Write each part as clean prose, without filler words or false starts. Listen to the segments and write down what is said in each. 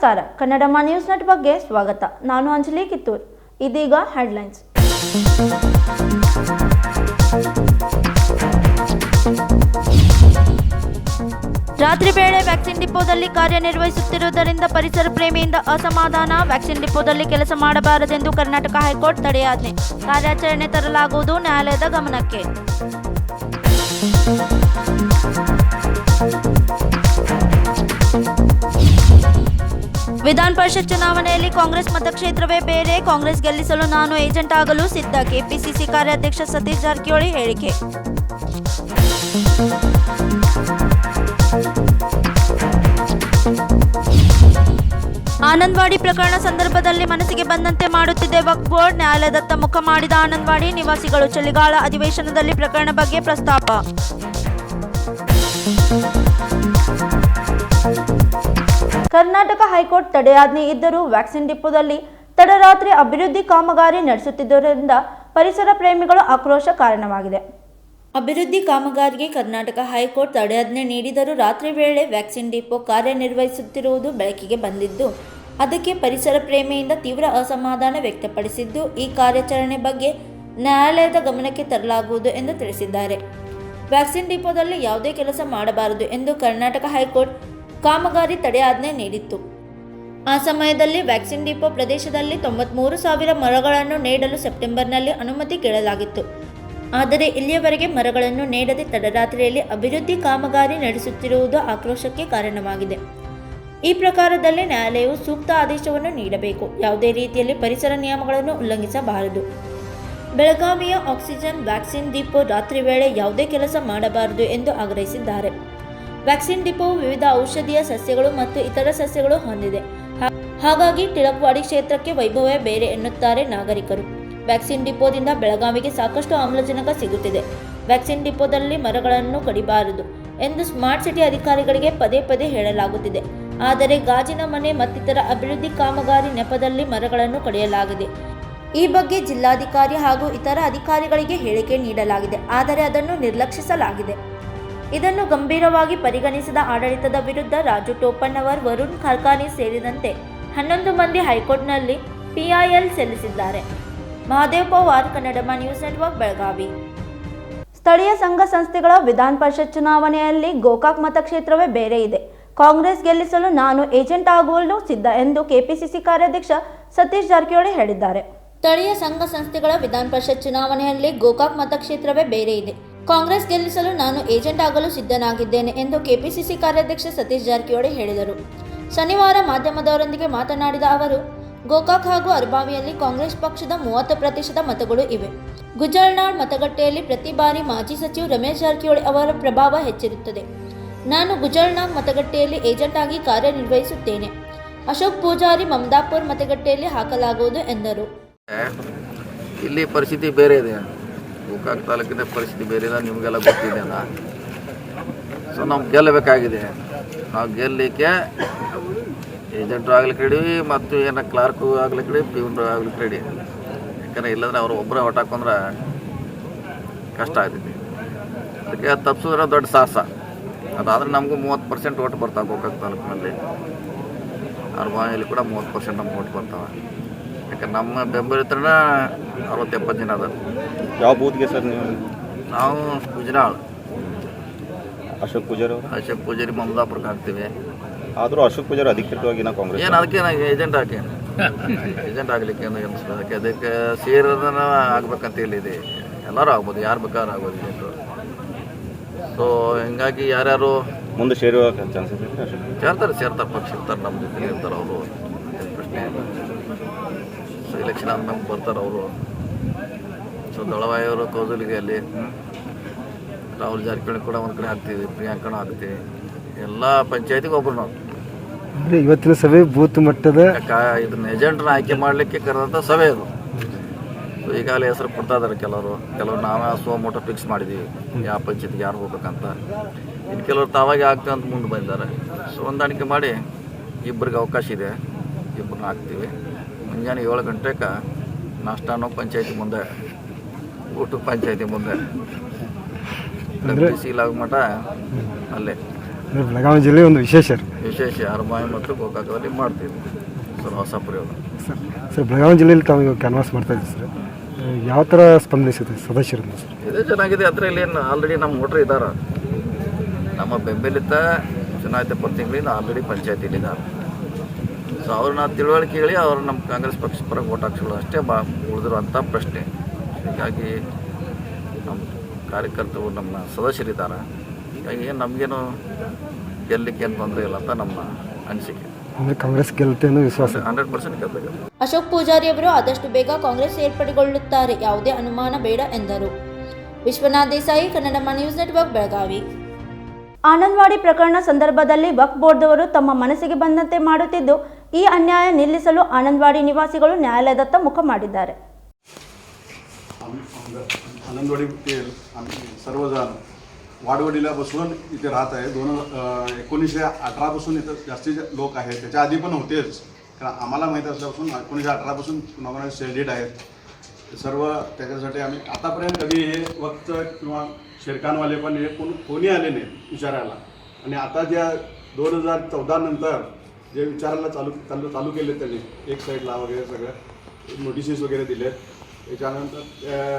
ನಮಸ್ಕಾರ, ಕನ್ನಡಮ್ಮ ನ್ಯೂಸ್ ನೆಟ್ವರ್ಕ್ಗೆ ಸ್ವಾಗತ. ನಾನು ಅಂಜಲಿ ಕಿತ್ತೂರ್. ಇದೀಗ ಹೆಡ್ಲೈನ್ಸ್. ರಾತ್ರಿ ವೇಳೆ ವ್ಯಾಕ್ಸಿನ್ ಡಿಪೋದಲ್ಲಿ ಕಾರ್ಯನಿರ್ವಹಿಸುತ್ತಿರುವುದರಿಂದ ಪರಿಸರ ಪ್ರೇಮಿಯಿಂದ ಅಸಮಾಧಾನ. ವ್ಯಾಕ್ಸಿನ್ ಡಿಪೋದಲ್ಲಿ ಕೆಲಸ ಮಾಡಬಾರದೆಂದು ಕರ್ನಾಟಕ ಹೈಕೋರ್ಟ್ ತಡೆಯಾಜ್ಞೆ. ಕಾರ್ಯಾಚರಣೆ ತರಲಾಗುವುದು ನ್ಯಾಯಾಲಯದ ಗಮನಕ್ಕೆ. ವಿಧಾನ ಪರಿಷತ್ ಚುನಾವಣೆಯಲ್ಲಿ ಕಾಂಗ್ರೆಸ್ ಮತಕ್ಷೇತ್ರವೇ ಬೇರೆ. ಕಾಂಗ್ರೆಸ್ ಗೆಲ್ಲಿಸಲು ನಾನು ಏಜೆಂಟ್ ಆಗಲು ಸಿದ್ಧ. ಕೆಪಿಸಿಸಿ ಕಾರ್ಯಾಧ್ಯಕ್ಷ ಸತೀಶ್ ಜಾರಕಿಹೊಳಿ ಹೇಳಿಕೆ. ಆನಂದವಾಡಿ ಪ್ರಕರಣ ಸಂದರ್ಭದಲ್ಲಿ ಮನಸ್ಸಿಗೆ ಬಂದಂತೆ ಮಾಡುತ್ತಿದೆ ವಕ್ಫ್ ಬೋರ್ಡ್. ನ್ಯಾಯಾಲಯದತ್ತ ಮುಖ ಮಾಡಿದ ಆನಂದವಾಡಿ ನಿವಾಸಿಗಳು. ಚಳಿಗಾಲ ಅಧಿವೇಶನದಲ್ಲಿ ಪ್ರಕರಣ ಬಗ್ಗೆ ಪ್ರಸ್ತಾಪ. ಕರ್ನಾಟಕ ಹೈಕೋರ್ಟ್ ತಡೆಯಾಜ್ಞೆ ಇದ್ದರೂ ವ್ಯಾಕ್ಸಿನ್ ಡಿಪೋದಲ್ಲಿ ತಡರಾತ್ರಿ ಅಭಿವೃದ್ಧಿ ಕಾಮಗಾರಿ ನಡೆಸುತ್ತಿದ್ದರಿಂದ ಪರಿಸರ ಪ್ರೇಮಿಗಳು ಆಕ್ರೋಶ ಕಾರಣವಾಗಿದೆ. ಅಭಿವೃದ್ಧಿ ಕಾಮಗಾರಿಗೆ ಕರ್ನಾಟಕ ಹೈಕೋರ್ಟ್ ತಡೆಯಾಜ್ಞೆ ನೀಡಿದರೂ ರಾತ್ರಿ ವೇಳೆ ವ್ಯಾಕ್ಸಿನ್ ಡಿಪೋ ಕಾರ್ಯನಿರ್ವಹಿಸುತ್ತಿರುವುದು ಬೆಳಕಿಗೆ ಬಂದಿದ್ದು, ಅದಕ್ಕೆ ಪರಿಸರ ಪ್ರೇಮಿಯಿಂದ ತೀವ್ರ ಅಸಮಾಧಾನ ವ್ಯಕ್ತಪಡಿಸಿದ್ದು, ಈ ಕಾರ್ಯಾಚರಣೆ ಬಗ್ಗೆ ನ್ಯಾಯಾಲಯದ ಗಮನಕ್ಕೆ ತರಲಾಗುವುದು ಎಂದು ತಿಳಿಸಿದ್ದಾರೆ. ವ್ಯಾಕ್ಸಿನ್ ಡಿಪೋದಲ್ಲಿ ಯಾವುದೇ ಕೆಲಸ ಮಾಡಬಾರದು ಎಂದು ಕರ್ನಾಟಕ ಹೈಕೋರ್ಟ್ ಕಾಮಗಾರಿ ತಡೆಯಾಜ್ಞೆ ನೀಡಿತ್ತು. ಆ ಸಮಯದಲ್ಲಿ ವ್ಯಾಕ್ಸಿನ್ ಡಿಪೋ ಪ್ರದೇಶದಲ್ಲಿ 93,000 ಮರಗಳನ್ನು ನೆಡಲು ಸೆಪ್ಟೆಂಬರ್ನಲ್ಲಿ ಅನುಮತಿ ಕೇಳಲಾಗಿತ್ತು. ಆದರೆ ಇಲ್ಲಿಯವರೆಗೆ ಮರಗಳನ್ನು ನೆಡದೆ ತಡರಾತ್ರಿಯಲ್ಲಿ ಅಭಿವೃದ್ಧಿ ಕಾಮಗಾರಿ ನಡೆಸುತ್ತಿರುವುದು ಆಕ್ರೋಶಕ್ಕೆ ಕಾರಣವಾಗಿದೆ. ಈ ಪ್ರಕಾರದಲ್ಲಿ ನ್ಯಾಯಾಲಯವು ಸೂಕ್ತ ಆದೇಶವನ್ನು ನೀಡಬೇಕು. ಯಾವುದೇ ರೀತಿಯಲ್ಲಿ ಪರಿಸರ ನಿಯಮಗಳನ್ನು ಉಲ್ಲಂಘಿಸಬಾರದು. ಬೆಳಗಾವಿಯ ಆಕ್ಸಿಜನ್ ವ್ಯಾಕ್ಸಿನ್ ಡಿಪೋ ರಾತ್ರಿ ವೇಳೆ ಯಾವುದೇ ಕೆಲಸ ಮಾಡಬಾರದು ಎಂದು ಆಗ್ರಹಿಸಿದ್ದಾರೆ. ವ್ಯಾಕ್ಸಿನ್ ಡಿಪೋವು ವಿವಿಧ ಔಷಧೀಯ ಸಸ್ಯಗಳು ಮತ್ತು ಇತರ ಸಸ್ಯಗಳು ಹೊಂದಿದೆ. ಹಾಗಾಗಿ ಟಿಳಕವಾಡಿ ಕ್ಷೇತ್ರಕ್ಕೆ ವೈಭವವೇ ಬೇರೆ ಎನ್ನುತ್ತಾರೆ ನಾಗರಿಕರು. ವ್ಯಾಕ್ಸಿನ್ ಡಿಪೋದಿಂದ ಬೆಳಗಾವಿಗೆ ಸಾಕಷ್ಟು ಆಮ್ಲಜನಕ ಸಿಗುತ್ತಿದೆ. ವ್ಯಾಕ್ಸಿನ್ ಡಿಪೋದಲ್ಲಿ ಮರಗಳನ್ನು ಕಡಿಬಾರದು ಎಂದು ಸ್ಮಾರ್ಟ್ ಸಿಟಿ ಅಧಿಕಾರಿಗಳಿಗೆ ಪದೇ ಪದೇ ಹೇಳಲಾಗುತ್ತಿದೆ. ಆದರೆ ಗಾಜಿನ ಮನೆ ಮತ್ತಿತರ ಅಭಿವೃದ್ಧಿ ಕಾಮಗಾರಿ ನೆಪದಲ್ಲಿ ಮರಗಳನ್ನು ಕಡಿಯಲಾಗಿದೆ. ಈ ಬಗ್ಗೆ ಜಿಲ್ಲಾಧಿಕಾರಿ ಹಾಗೂ ಇತರ ಅಧಿಕಾರಿಗಳಿಗೆ ಹೇಳಿಕೆ ನೀಡಲಾಗಿದೆ. ಆದರೆ ಅದನ್ನು ನಿರ್ಲಕ್ಷಿಸಲಾಗಿದೆ. ಇದನ್ನು ಗಂಭೀರವಾಗಿ ಪರಿಗಣಿಸಿದ ಆಡಳಿತದ ವಿರುದ್ಧ ರಾಜು ಟೋಪಣ್ಣವರ್, ವರುಣ್ ಖರ್ಕಾನಿ ಸೇರಿದಂತೆ 11 ಮಂದಿ ಹೈಕೋರ್ಟ್ನಲ್ಲಿ ಪಿಐಎಲ್ ಸಲ್ಲಿಸಿದ್ದಾರೆ. Mahadev Pawar, Kannadamma news network, Belagavi. ಸ್ಥಳೀಯ ಸಂಘ ಸಂಸ್ಥೆಗಳ ವಿಧಾನ ಪರಿಷತ್ ಚುನಾವಣೆಯಲ್ಲಿ ಗೋಕಾಕ್ ಮತಕ್ಷೇತ್ರವೇ ಬೇರೆ ಇದೆ. ಕಾಂಗ್ರೆಸ್ ಗೆಲ್ಲಿಸಲು ನಾನು ಏಜೆಂಟ್ ಆಗುವಲು ಸಿದ್ಧ ಎಂದು ಕೆಪಿಸಿಸಿ ಕಾರ್ಯಾಧ್ಯಕ್ಷ ಸತೀಶ್ ಜಾರಕಿಹೊಳಿ ಹೇಳಿದ್ದಾರೆ. ಸ್ಥಳೀಯ ಸಂಘ ಸಂಸ್ಥೆಗಳ ವಿಧಾನ ಪರಿಷತ್ ಚುನಾವಣೆಯಲ್ಲಿ ಗೋಕಾಕ್ ಮತಕ್ಷೇತ್ರವೇ ಬೇರೆ ಇದೆ. ಕಾಂಗ್ರೆಸ್ ಗೆಲ್ಲಿಸಲು ನಾನು ಏಜೆಂಟ್ ಆಗಲು ಸಿದ್ಧನಾಗಿದ್ದೇನೆ ಎಂದು ಕೆಪಿಸಿಸಿ ಕಾರ್ಯಾಧ್ಯಕ್ಷ ಸತೀಶ್ ಜಾರಕಿಹೊಳಿ ಹೇಳಿದರು. ಶನಿವಾರ ಮಾಧ್ಯಮದವರೊಂದಿಗೆ ಮಾತನಾಡಿದ ಅವರು, ಗೋಕಾಕ್ ಹಾಗೂ ಅರಬಾವಿಯಲ್ಲಿ ಕಾಂಗ್ರೆಸ್ ಪಕ್ಷದ 30% ಮತಗಳು ಇವೆ. ಗುಜಲ್ನಾಳ್ ಮತಗಟ್ಟೆಯಲ್ಲಿ ಪ್ರತಿ ಬಾರಿ ಮಾಜಿ ಸಚಿವ ರಮೇಶ್ ಜಾರಕಿಹೊಳಿ ಅವರ ಪ್ರಭಾವ ಹೆಚ್ಚಿರುತ್ತದೆ. ನಾನು ಗುಜಲ್ನಾಳ್ ಮತಗಟ್ಟೆಯಲ್ಲಿ ಏಜೆಂಟ್ ಆಗಿ ಕಾರ್ಯನಿರ್ವಹಿಸುತ್ತೇನೆ. ಅಶೋಕ್ ಪೂಜಾರಿ ಮಮದಾಪುರ್ ಮತಗಟ್ಟೆಯಲ್ಲಿ ಹಾಕಲಾಗುವುದು ಎಂದರು. ಇಲ್ಲಿ ಪರಿಸ್ಥಿತಿ ಬೇರೆ ಇದೆ. ಗೋಕಾಕ್ ತಾಲೂಕಿನ ಪರಿಸ್ಥಿತಿ ಬೇರೆ ಇದೆ, ನಿಮಗೆಲ್ಲ ಗೊತ್ತಿದೆ ಅಲ್ಲ. ಸೊ ನಾವು ಗೆಲ್ಲಬೇಕಾಗಿದೆ. ನಾವು ಗೆಲ್ಲಲಿಕ್ಕೆ ಏಜೆಂಟ್ರು ಆಗ್ಲಿಕ್ಕೆ ರೆಡಿ ಮತ್ತು ಏನೋ ಕ್ಲಾರ್ಕು ಆಗ್ಲಿಕ್ಕೆ ರೆಡಿ, ಪ್ಯೂನ್ರು ಆಗ್ಲಿಕ್ಕೆ ರೆಡಿ. ಯಾಕಂದರೆ ಇಲ್ಲಾಂದ್ರೆ ಅವರು ಒಬ್ಬರೇ ಓಟ್ ಹಾಕೊಂಡ್ರೆ ಕಷ್ಟ ಆಗ್ತೈತಿ. ಅದಕ್ಕೆ ತಪ್ಪಿಸಿದ್ರೆ ದೊಡ್ಡ ಸಾಹಸ. ಅದಾದರೆ ನಮಗೂ 30% ಓಟ್ ಬರ್ತಾವೆ ಗೋಕಾಕ್ ತಾಲೂಕಿನಲ್ಲಿ. ಅರಬಾವಿಯಲ್ಲಿ ಕೂಡ 30% ನಮ್ಗೆ ಓಟ್ ಬರ್ತಾವೆ. ಯಾಕಂದ್ರೆ ನಮ್ಮ ಬೆಂಬಲಿತರನ್ನ 60-70 ಜನ ಅದ. ಯಾವ ಬೂತ್ಗೆ ಸರ್ ನೀವು? ನಾವು ಗುಜರಾಳ್ ಅಶೋಕ್ ಪೂಜಾರಿ ಮಮದಾಪುರಕ್ಕೆ ಹಾಕ್ತೀವಿ. ಆದರೂ ಅಶೋಕ್ ಪೂಜಾರಿ ಅಧಿಕೃತವಾಗಿ ನಾವು ಕಾಂಗ್ರೆಸ್ ಏನು ಅದಕ್ಕೆ ನಾನು ಏಜೆಂಟ್ ಆಗಲಿಕ್ಕೆ ಅನಿಸ್ತದೆ. ಅದಕ್ಕೆ ಸೇರೋದನ್ನ ಆಗ್ಬೇಕಂತ ಹೇಳಿದೆ. ಎಲ್ಲರೂ ಆಗ್ಬೋದು, ಯಾರು ಬೇಕಾದ್ರೂ ಆಗ್ಬೋದು ಏಜೆಂಟು. ಸೊ ಹಿಂಗಾಗಿ ಯಾರ್ಯಾರು ಮುಂದೆ ಸೇರುವ ಚಾನ್ಸಸ್ ಸೇರ್ತಾರೆ ಪಕ್ಷ ಇರ್ತಾರೆ, ನಮ್ಮ ಜೊತೆ ಇರ್ತಾರೆ ಅವರು. ಪ್ರಶ್ನೆ ಇಲ್ಲ. ಸೊ ಎಲೆಕ್ಷನ್ ಆದ್ಮೇಲೆ ಬರ್ತಾರೆ ಅವರು. ಸೊ ದಳವಾಯಿಯವರು ಕೌದಲಿಗೆಯಲ್ಲಿ, ರಾಹುಲ್ ಜಾರಕಿಹೊಳಿ ಕೂಡ ಒಂದು ಕಡೆ ಹಾಕ್ತೀವಿ, ಪ್ರಿಯಾಂಕಣ ಹಾಕ್ತೀವಿ. ಎಲ್ಲ ಪಂಚಾಯತಿಗೆ ಒಬ್ಬರು ನಾವು. ಇವತ್ತಿನ ಸಭೆ ಬೂತ್ ಮಟ್ಟದ ಇದನ್ನ ಏಜೆಂಟ್ನ ಆಯ್ಕೆ ಮಾಡಲಿಕ್ಕೆ ಕರೆದಂಥ ಸಭೆ ಅದು. ಸೊ ಈಗಾಗಲೇ ಹೆಸರು ಕೊಡ್ತಾ ಇದ್ದಾರೆ ಕೆಲವರು ನಾವೇ ಸೋಮೋಟ ಫಿಕ್ಸ್ ಮಾಡಿದ್ದೀವಿ ಯಾವ ಪಂಚಾಯತಿಗೆ ಯಾರು ಹೋಗ್ಬೇಕಂತ. ಇನ್ನು ಕೆಲವರು ತಾವಾಗೆ ಆಗ್ತೀವಿ ಅಂತ ಮುಂದೆ ಬಂದಿದ್ದಾರೆ. ಸೊ ಹೊಂದಾಣಿಕೆ ಮಾಡಿ ಇಬ್ಬರಿಗೆ ಅವಕಾಶ ಇದೆ, ಇಬ್ಬರನ್ನ ಹಾಕ್ತೀವಿ. ಮುಂಜಾನೆ 7 ಗಂಟೆಗೆ ನಾಷ್ಟಾನೋ ಪಂಚಾಯತಿ ಮುಂದೆ, ಊಟಕ್ಕೆ ಪಂಚಾಯತಿ ಮುಂದೆ, ಸೀಲ್ ಆಗೋ ಮಟ್ಟ ಅಲ್ಲೇ ಅಂದರೆ ಬೆಳಗಾವಿ ಜಿಲ್ಲೆ ಒಂದು ವಿಶೇಷ ರೀ ವಿಶೇಷ ಹರಮಾಯಿ ಮತ್ತು ಗೋಕಾಕದಲ್ಲಿ ಮಾಡ್ತೀವಿ ಸರ್ ಹೊಸ ಪ್ರಯೋಗ. ಸರ್ ಬೆಳಗಾವಿ ಜಿಲ್ಲೆಯಲ್ಲಿ ತಾವು ಇವಾಗ ಕ್ಯಾನ್ವಾಸ್ ಮಾಡ್ತಾ ಇದ್ದೀವಿ ಸರ್, ಯಾವ ಥರ ಸ್ಪಂದನೆ ಸಿಗುತ್ತೆ ಸದಸ್ಯರಿಂದ ಸರ್? ಇದೇ ಚೆನ್ನಾಗಿದೆ. ಅದರಲ್ಲಿ ಏನು ಆಲ್ರೆಡಿ ನಮ್ಮ ವೋಟ್ರ್ ಇದ್ದಾರೆ, ನಮ್ಮ ಬೆಂಬಲಿತ ಚುನಾಯಿತ ಪ್ರತಿನಿಧಿಗಳಿಂದ ಆಲ್ರೆಡಿ ಪಂಚಾಯತಿಲಿದ್ದಾರೆ. ಸೊ ಅವ್ರನ್ನ ತಿಳುವಳಿಕೆ ಹೇಳಿ ಅವ್ರು ನಮ್ಮ ಕಾಂಗ್ರೆಸ್ ಪಕ್ಷ ಪರ ವೋಟ್ ಹಾಕ್ಸ್ಕೊಳ್ಳೋ ಅಷ್ಟೇ ಉಳಿದಿರುವಂಥ ಪ್ರಶ್ನೆ. ಹೀಗಾಗಿ ನಮ್ಮ ಕಾರ್ಯಕರ್ತರು ನಮ್ಮ ಸದಸ್ಯರಿದ್ದಾರೆ. ಹೀಗಾಗಿ ನಮಗೇನು ಗೆಲ್ಲಲಿಕ್ಕೆ ಏನು ತೊಂದರೆ ಇಲ್ಲ ಅಂತ ನಮ್ಮ ಅನಿಸಿಕೆ. ಅಂದರೆ ಕಾಂಗ್ರೆಸ್ ಗೆಲ್ಲುತ್ತೆ ಅನ್ನೋ ವಿಶ್ವಾಸ 100% ಗೆಲ್ಲಬೇಕು. ಅಶೋಕ್ ಪೂಜಾರಿ ಅವರು ಆದಷ್ಟು ಬೇಗ ಕಾಂಗ್ರೆಸ್ ಸೇರ್ಪಡೆಗೊಳ್ಳುತ್ತಾರೆ, ಯಾವುದೇ ಅನುಮಾನ ಬೇಡ ಎಂದರು. Vishwanath Desai, Kannada news network, Belagavi. ಆನಂದವಾಡಿ ಪ್ರಕರಣ ಸಂದರ್ಭದಲ್ಲಿ ವಕ್ಫ್ ಬೋರ್ಡ್ದವರು ತಮ್ಮ ಮನಸ್ಸಿಗೆ ಬಂದಂತೆ ಮಾಡುತ್ತಿದ್ದು, ಈ ಅನ್ಯಾಯ ನಿಲ್ಲಿಸಲು ಆನಂದವಾಡಿ ನಿವಾಸಿಗಳು ನ್ಯಾಯಾಲಯದತ್ತ ಮುಖ ಮಾಡಿದ್ದಾರೆ. आनंदवाडी सर्वजण वाडवडीला बसून इथे राहत आहे. 1918पासून इथं जास्तीत लोक आहेत. त्याच्या आधी पण होतेच, कारण आम्हाला माहीत असल्यापासून 1918पासून कोणाकोणाचे शेडेड आहेत सर्व. त्याच्यासाठी आम्ही आतापर्यंत कधी हे वक्त किंवा शेरखानवाले पण हे कोणी आले नाही विचारायला. आणि आता ज्या 2014 नंतर जे विचारायला चालू केले त्यांनी एक साईडला वगैरे सगळं नोटिसेस वगैरे दिलेत. त्याच्यानंतर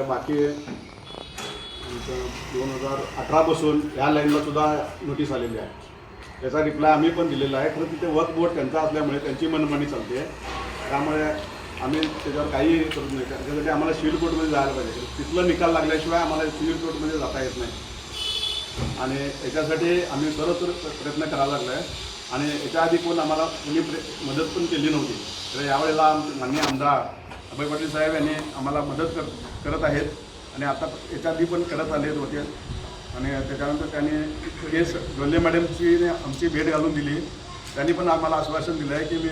बाकी 2018पासून ह्या लाईनला सुद्धा नोटीस आलेली आहे. त्याचा रिप्लाय आम्ही पण दिलेला आहे. खरं तिथे वक्फ बोर्ड त्यांचा असल्यामुळे त्यांची मनमानी चालते, त्यामुळे आम्ही त्याच्यावर काही करू नये. त्याच्यासाठी आम्हाला सिव्हिल कोर्टमध्ये जायला पाहिजे. तिथलं निकाल लागल्याशिवाय आम्हाला सिव्हिल कोर्टमध्ये जाता येत नाही. आणि याच्यासाठी आम्ही सर्वत्र प्रयत्न करायला लागलो आहे. आणि याच्या आधी कोण आम्हाला कोणी मदत पण केली नव्हती. तर यावेळेला माननीय आमदार अभय पाटील साहेब यांनी आम्हाला मदत करत आहेत. आणि आता याच्या आधी पण करत आले होते. आणि त्याच्यानंतर त्यांनी केस डोल्ले मॅडमची आमची भेट घालून दिली. त्यांनी पण आम्हाला आश्वासन दिलं आहे की मी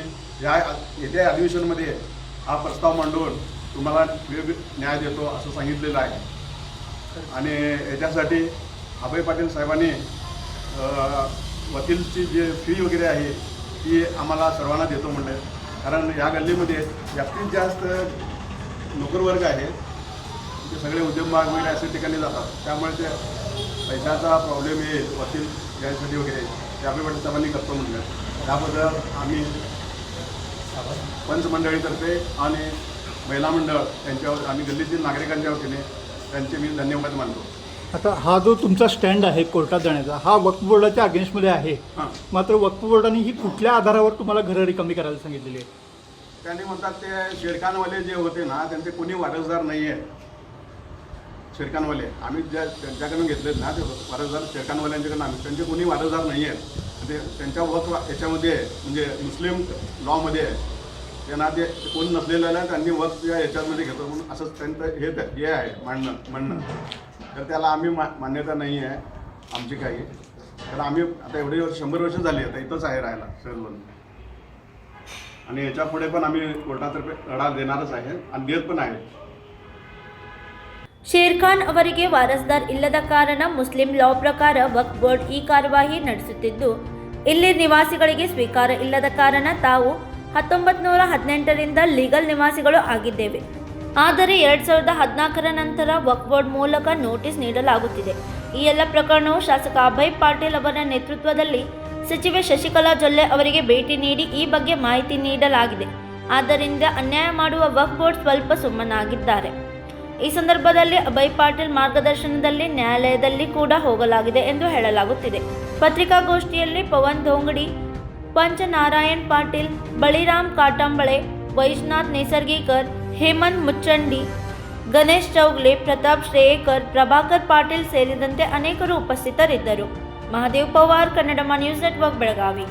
येत्या अधिवेशनमध्ये हा प्रस्ताव मांडून तुम्हाला न्याय देतो असं सांगितलेलं आहे. आणि याच्यासाठी अभय पाटील साहेबांनी वकीलची जे फी वगैरे आहे ती आम्हाला सर्वांना देतो म्हणले. कारण या गल्लीमध्ये जास्तीत जास्त नोकरवर्ग आहे, ते सगळे उद्यम मार्ग वगैरे अशा ठिकाणी जातात. त्यामुळे ते पैशाचा प्रॉब्लेम येईल वकील यासाठी वगैरे ते अभय पाटील साहेबांनी करतो म्हणलं. त्याबद्दल आम्ही पंच मंडळीतर्फे आणि महिला मंडळ यांच्यावर आम्ही गल्लीतील नागरिकांच्या वतीने त्यांचे मी धन्यवाद मानतो. आता हा जो तुमचा स्टँड आहे कोर्टात जाण्याचा, हा वक्फ बोर्डाच्या अगेन्स्टमध्ये आहे. मात्र वक्फ बोर्डाने ही कुठल्या आधारावर तुम्हाला घरं रिकामी करायला सांगितलेली आहे? त्यांनी म्हणतात ते शेरखानवाले जे होते ना त्यांचे कोणी वारसदार नाही आहे. शेरखानवाले आम्ही ज्या त्यांच्याकडून घेतलेत ना ते वारसदार शेरखानवाल्यांच्याकडून आम्ही त्यांचे कोणी वारसदार नाही आहेत. ते त्यांच्या वक्फ याच्यामध्ये म्हणजे मुस्लिम लॉमध्ये त्यांना ते कोण नसलेलं त्यांनी वक्फ याच्यामध्ये घेतो म्हणून असंच त्यांचं हे आहे म्हणणं. तर त्याला आम्ही मान्यता नाही आहे आमची काही. तर आम्ही आता एवढे वर्ष 100 वर्ष झाली आता इथंच आहे राहायला सहजवन. आणि याच्या पुढे पण आम्ही कोर्टातर्फे लढा देणारच आहे आणि देत पण आहे. ಶೇರ್ಖಾನ್ ಅವರಿಗೆ ವಾರಸ್ದಾರ್ ಇಲ್ಲದ ಕಾರಣ ಮುಸ್ಲಿಂ ಲಾ ಪ್ರಕಾರ ವಕ್ಫ್ ಬೋರ್ಡ್ ಈ ಕಾರ್ಯವಾಹಿ ನಡೆಸುತ್ತಿದ್ದು, ಇಲ್ಲಿ ನಿವಾಸಿಗಳಿಗೆ ಸ್ವೀಕಾರ ಇಲ್ಲದ ಕಾರಣ ತಾವು 1918ರಿಂದ ಲೀಗಲ್ ನಿವಾಸಿಗಳು ಆಗಿದ್ದೇವೆ. ಆದರೆ 2014ರ ನಂತರ ವಕ್ಫ್ ಬೋರ್ಡ್ ಮೂಲಕ ನೋಟಿಸ್ ನೀಡಲಾಗುತ್ತಿದೆ. ಈ ಎಲ್ಲ ಪ್ರಕರಣವು ಶಾಸಕ ಅಭಯ್ ಪಾಟೀಲ್ ಅವರ ನೇತೃತ್ವದಲ್ಲಿ ಸಚಿವೆ ಶಶಿಕಲಾ ಜೊಲ್ಲೆ ಅವರಿಗೆ ಭೇಟಿ ನೀಡಿ ಈ ಬಗ್ಗೆ ಮಾಹಿತಿ ನೀಡಲಾಗಿದೆ. ಆದ್ದರಿಂದ ಅನ್ಯಾಯ ಮಾಡುವ ವಕ್ಫ್ ಬೋರ್ಡ್ ಸ್ವಲ್ಪ ಸುಮ್ಮನಾಗಿದ್ದಾರೆ. ಈ ಸಂದರ್ಭದಲ್ಲಿ ಅಭಯ್ ಪಾಟೀಲ್ ಮಾರ್ಗದರ್ಶನದಲ್ಲಿ ನ್ಯಾಯಾಲಯದಲ್ಲಿ ಕೂಡ ಹೋಗಲಾಗಿದೆ ಎಂದು ಹೇಳಲಾಗುತ್ತಿದೆ. ಪತ್ರಿಕಾಗೋಷ್ಠಿಯಲ್ಲಿ ಪವನ್ ಧೋಂಗಡಿ, ಪಂಚನಾರಾಯಣ್ ಪಾಟೀಲ್, ಬಳಿರಾಮ್ ಕಾಟಂಬಳೆ, ವೈಜ್ನಾಥ್ ನೇಸರ್ಗೀಕರ್, ಹೇಮಂತ್ ಮುಚ್ಚಂಡಿ, ಗಣೇಶ್ ಚೌಗ್ಲೆ, ಪ್ರತಾಪ್ ಶ್ರೇಯಕರ್, ಪ್ರಭಾಕರ್ ಪಾಟೀಲ್ ಸೇರಿದಂತೆ ಅನೇಕರು ಉಪಸ್ಥಿತರಿದ್ದರು. Mahadev Pawar, Kannada news network, Belagavi.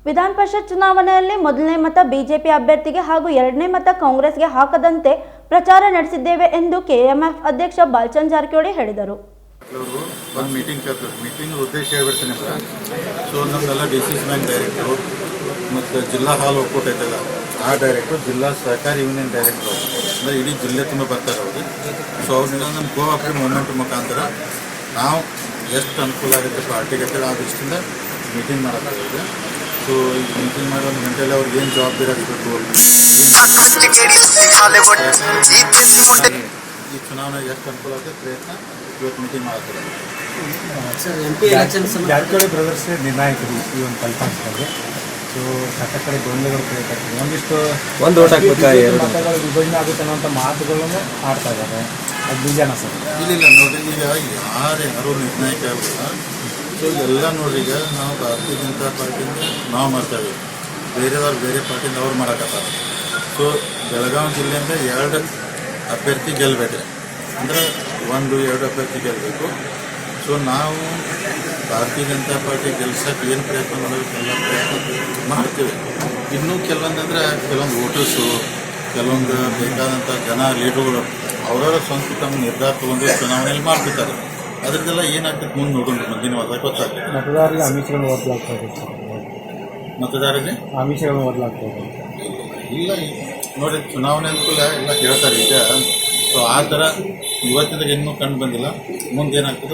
ವಿಧಾನ ಪರಿಷತ್ ಚುನಾವಣೆಯಲ್ಲಿ ಮೊದಲನೇ ಮತ ಬಿಜೆಪಿ ಅಭ್ಯರ್ಥಿಗೆ ಹಾಗೂ ಎರಡನೇ ಮತ ಕಾಂಗ್ರೆಸ್ಗೆ ಹಾಕದಂತೆ ಪ್ರಚಾರ ನಡೆಸಿದ್ದೇವೆ ಎಂದು ಕೆಎಂಎಫ್ ಅಧ್ಯಕ್ಷ ಬಾಲಚಂದ್ರ ಜಾರಕಿಹೊಳಿ ಹೇಳಿದರು. ಒಂದು ಮೀಟಿಂಗ್ ಕರೆದ್ರು. ಮೀಟಿಂಗ್ ಉದ್ದೇಶ ಹೇಳ್ಬಿಡ್ತೀನಿ ಅಂದ್ರೆ, ಸೊ ನಮ್ಮೆಲ್ಲ ಡಿಸಿಸ್ ಬ್ಯಾಂಕ್ ಡೈರೆಕ್ಟ್ರು ಮತ್ತು ಜಿಲ್ಲಾ ಹಾಲ್ ಒಕ್ಕೂಟ ಐತಲ್ಲ ಆ ಡೈರೆಕ್ಟ್ರು, ಜಿಲ್ಲಾ ಸಹಕಾರಿ ಯೂನಿಯನ್ ಡೈರೆಕ್ಟ್ರು ಅಂದರೆ ಇಡೀ ಜಿಲ್ಲೆ ತುಂಬ ಬರ್ತಾರೆ ಅವರು. ಸೊ ಅವ್ರನ್ನೆಲ್ಲ ನಮ್ಮ ಕೋಆಪರೇಟಿವ್ ಮೂವ್ಮೆಂಟ್ ಮುಖಾಂತರ ನಾವು ಎಷ್ಟು ಅನುಕೂಲ ಆಗುತ್ತೆ ಪಾರ್ಟಿಗೆ ಆ ದೃಷ್ಟಿಯಿಂದ ಮೀಟಿಂಗ್ ಮಾಡೋಕ್ಕಾಗಿದೆ. ಸೊ ಈ ಮೀಟಿಂಗ್ ಮಾಡೋ ಒಂದು ಗಂಟೆಯಲ್ಲಿ ಅವ್ರಿಗೆ ಏನು ಜವಾಬ್ದಾರಿ ಆಗಬೇಕು, ಈ ಚುನಾವಣೆಗೆ ಎಷ್ಟು ಅನುಕೂಲ ಆಗುತ್ತೆ ಪ್ರಯತ್ನ ಇವತ್ತು ಮೀಟಿಂಗ್ ಮಾಡ್ತಾರೆ. ಜಾರಕಿಹೊಳಿ ಬ್ರದರ್ಸ್ ನಿರ್ಣಾಯಕರು ಈ ಒಂದು ಫಲಿತಾಂಶದಲ್ಲಿ. ಸೊ ಸಾಕಷ್ಟು ಕಡೆ ಗೊಂದಲಗಳು ಕ್ರಿಯೇಟ್ ಆಗ್ತದೆ. ಒಂದು ಓಟ್ ಹಾಕ್ಬೇಕಾ ಮತಗಳು ವಿಭಜನೆ ಆಗುತ್ತೆ ಅನ್ನೋಂಥ ಮಾತುಗಳನ್ನು ಆಡ್ತಾ ಇದ್ದಾರೆ. ಅದು ನಿಜಾನ ಸರ್? ಇಲ್ಲ ನೋಡ್ರಿ, ಈಗ ಯಾರು ನಿರ್ಣಾಯಕ ಆಗಿಲ್ಲ. ಸೊ ಎಲ್ಲ ನೋಡ್ರಿ, ಈಗ ನಾವು ಭಾರತೀಯ ಜನತಾ ಪಾರ್ಟಿಯಿಂದ ನಾವು ಮಾಡ್ತೇವೆ, ಬೇರೆದವ್ರು ಬೇರೆ ಪಾರ್ಟಿಯಿಂದ ಅವ್ರು ಮಾಡೋಕತ್ತಾರೆ. ಸೊ ಬೆಳಗಾವಿ ಜಿಲ್ಲೆಯಿಂದ 2 ಅಭ್ಯರ್ಥಿ ಗೆಲ್ಲಬೇಕ್ರಿ, ಅಂದರೆ 1-2 ಅಭ್ಯರ್ಥಿ ಗೆಲ್ಲಬೇಕು. ಸೊ ನಾವು ಭಾರತೀಯ ಜನತಾ ಪಾರ್ಟಿ ಗೆಲ್ಸಕ್ಕೆ ಏನು ಪ್ರಯತ್ನ ಮಾಡೋದು ಎಲ್ಲ ಪ್ರಯತ್ನ ಮಾಡ್ತೀವಿ. ಇನ್ನೂ ಕೆಲವೊಂದಂದರೆ ಕೆಲವೊಂದು ವೋಟರ್ಸು, ಕೆಲವೊಂದು ಬೇಕಾದಂಥ ಜನ ಲೀಡರ್ಗಳು ಅವರವರ ಸ್ವಂತ ತಮ್ಮ ನಿರ್ಧಾರ ತೊಗೊಂಡು ಚುನಾವಣೆಯಲ್ಲಿ ಮಾಡ್ತಿರ್ತಾರೆ. ಅದರದ್ದೆಲ್ಲ ಏನಾಗ್ತದೆ ಮುಂದೆ ನೋಡೋಣ, ಮುಂದಿನ ವರ್ಷ ಗೊತ್ತಾಗ್ತದೆ. ಮತದಾರರಿಗೆ ಆಮಿಷಗಳನ್ನು ಒದಲಾಗ್ತಾ ಇದೆ ಸರ್. ಮತದಾರರಿಗೆ ಆಮಿಷಗಳನ್ನು ಒದಲಾಗ್ತಾ ಇದೆ ಇಲ್ಲ ನೋಡಿ, ಚುನಾವಣೆ ಅನುಕೂಲ ಎಲ್ಲ ಹೇಳ್ತಾರೆ ಈಗ. ಸೊ ಆ ಥರ ಇವತ್ತಿನ ಇನ್ನೂ ಕಂಡು ಬಂದಿಲ್ಲ, ಮುಂದೆ ಏನಾಗ್ತದೆ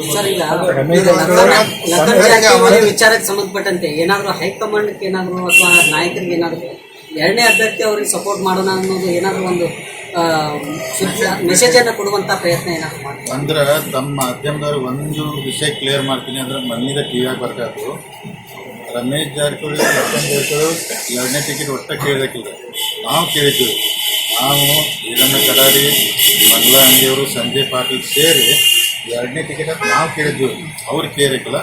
ವಿಚಾರಕ್ಕೆ ಸಂಬಂಧಪಟ್ಟಂತೆ ಏನಾದರೂ ಹೈಕಮಾಂಡ್ಗೆ ಏನಾದರೂ ಅಥವಾ ನಾಯಕರಿಗೆ ಏನಾದರೂ ಎರಡನೇ ಅಭ್ಯರ್ಥಿ ಅವ್ರಿಗೆ ಸಪೋರ್ಟ್ ಮಾಡೋಣ ಅನ್ನೋದು ಏನಾದರೂ ಒಂದು ಮೆಸೇಜ್ ಅನ್ನು ಕೊಡುವಂತ ಪ್ರಯತ್ನ ಏನಾದ್ರು ಮಾಡ್ತಾರೆ ಅಂದ್ರೆ ತಮ್ಮ ಮಾಧ್ಯಮದವ್ರು ಒಂದು ವಿಷಯ ಕ್ಲಿಯರ್ ಮಾಡ್ತೀನಿ ಅಂದ್ರೆ ಮಣ್ಣಿದ ಟಿವಿಯಾಗಿ ಬರ್ತಾಯಿತ್ತು. ರಮೇಶ್ ಜಾರಕಿಹೊಳಿ ಲಕ್ಷ್ಮಣ್ ಜಾರಕಿಹೊಳಿ 2ನೇ ಟಿಕೆಟ್ ಒಟ್ಟ ಕೇಳಬೇಕಿಲ್ಲ. ನಾವು ಕೇಳಿದ್ದೀವಿ, ನಾವು ಈರಣ್ಣ ಕಡಾಡಿ, ಮಂಗಲ ಅಂಗಿಯವರು, ಸಂಜಯ್ ಪಾಟೀಲ್ ಸೇರಿ 2ನೇ ಟಿಕೆಟ್ ಅಂತ ನಾವು ಕೇಳಿದ್ದೀವಿ. ಅವ್ರು ಕೇಳಿಲ್ಲ.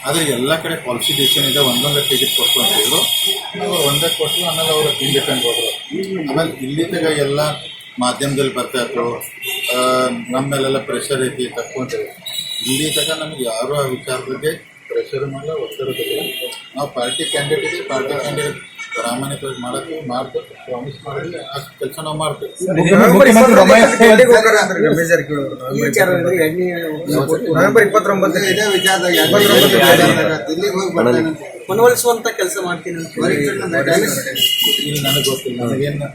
ಆದರೆ ಎಲ್ಲ ಕಡೆ ಪಾಲಿಸಿ ಡಿಸಿಷನ್ ಇದೆ, ಒಂದೊಂದು ಟಿಕೆಟ್ ಕೊಟ್ಟು ಅಂತಿದ್ರು. ನಾವು ಒಂದೇ ಕೊಟ್ಟು ಆಮೇಲೆ ಅವರು ಹಿಂದೆಕೊಂಡು ಹೋದರು. ಆಮೇಲೆ ಇಲ್ಲಿ ತಗ ಎಲ್ಲ ಮಾಧ್ಯಮದಲ್ಲಿ ಬರ್ತಾಯಿತ್ತು, ನಮ್ಮ ಮೇಲೆಲ್ಲ ಪ್ರೆಷರ್ ಐತಿ ತಕ್ಕೊಂತೇವೆ. ಇಲ್ಲಿ ತಗ ನಮಗೆ ಯಾರೂ ಆ ವಿಚಾರದ ಬಗ್ಗೆ ಪ್ರೆಷರ್ ಮಾಡಲ್ಲ, ಒತ್ತಡ ತಗೊಳ್ಳ. ನಾವು ಪಾರ್ಟಿ ಕ್ಯಾಂಡಿಡೇಟ್ ಇದೆ, ಪಾರ್ಟಿ ಕ್ಯಾಂಡಿಡೇಟ್ ಪ್ರಾಮಾಣಿಕವಾಗಿ ಮಾಡಕ್ಕೆ ಮಾಡ್ತೇವೆ, ಪ್ರಾಮಿಸ್ ಮಾಡಿದ್ರೆ ಅಷ್ಟು ಕೆಲಸ ನಾವು ಮಾಡ್ತೇವೆ. ಮನವೊಲಿಸುವಂತ ಕೆಲಸ ಮಾಡ್ತೀನಿ ಇಲ್ಲಿ ನನಗೆ ಗೊತ್ತಿಲ್ಲ, ನನಗೇನು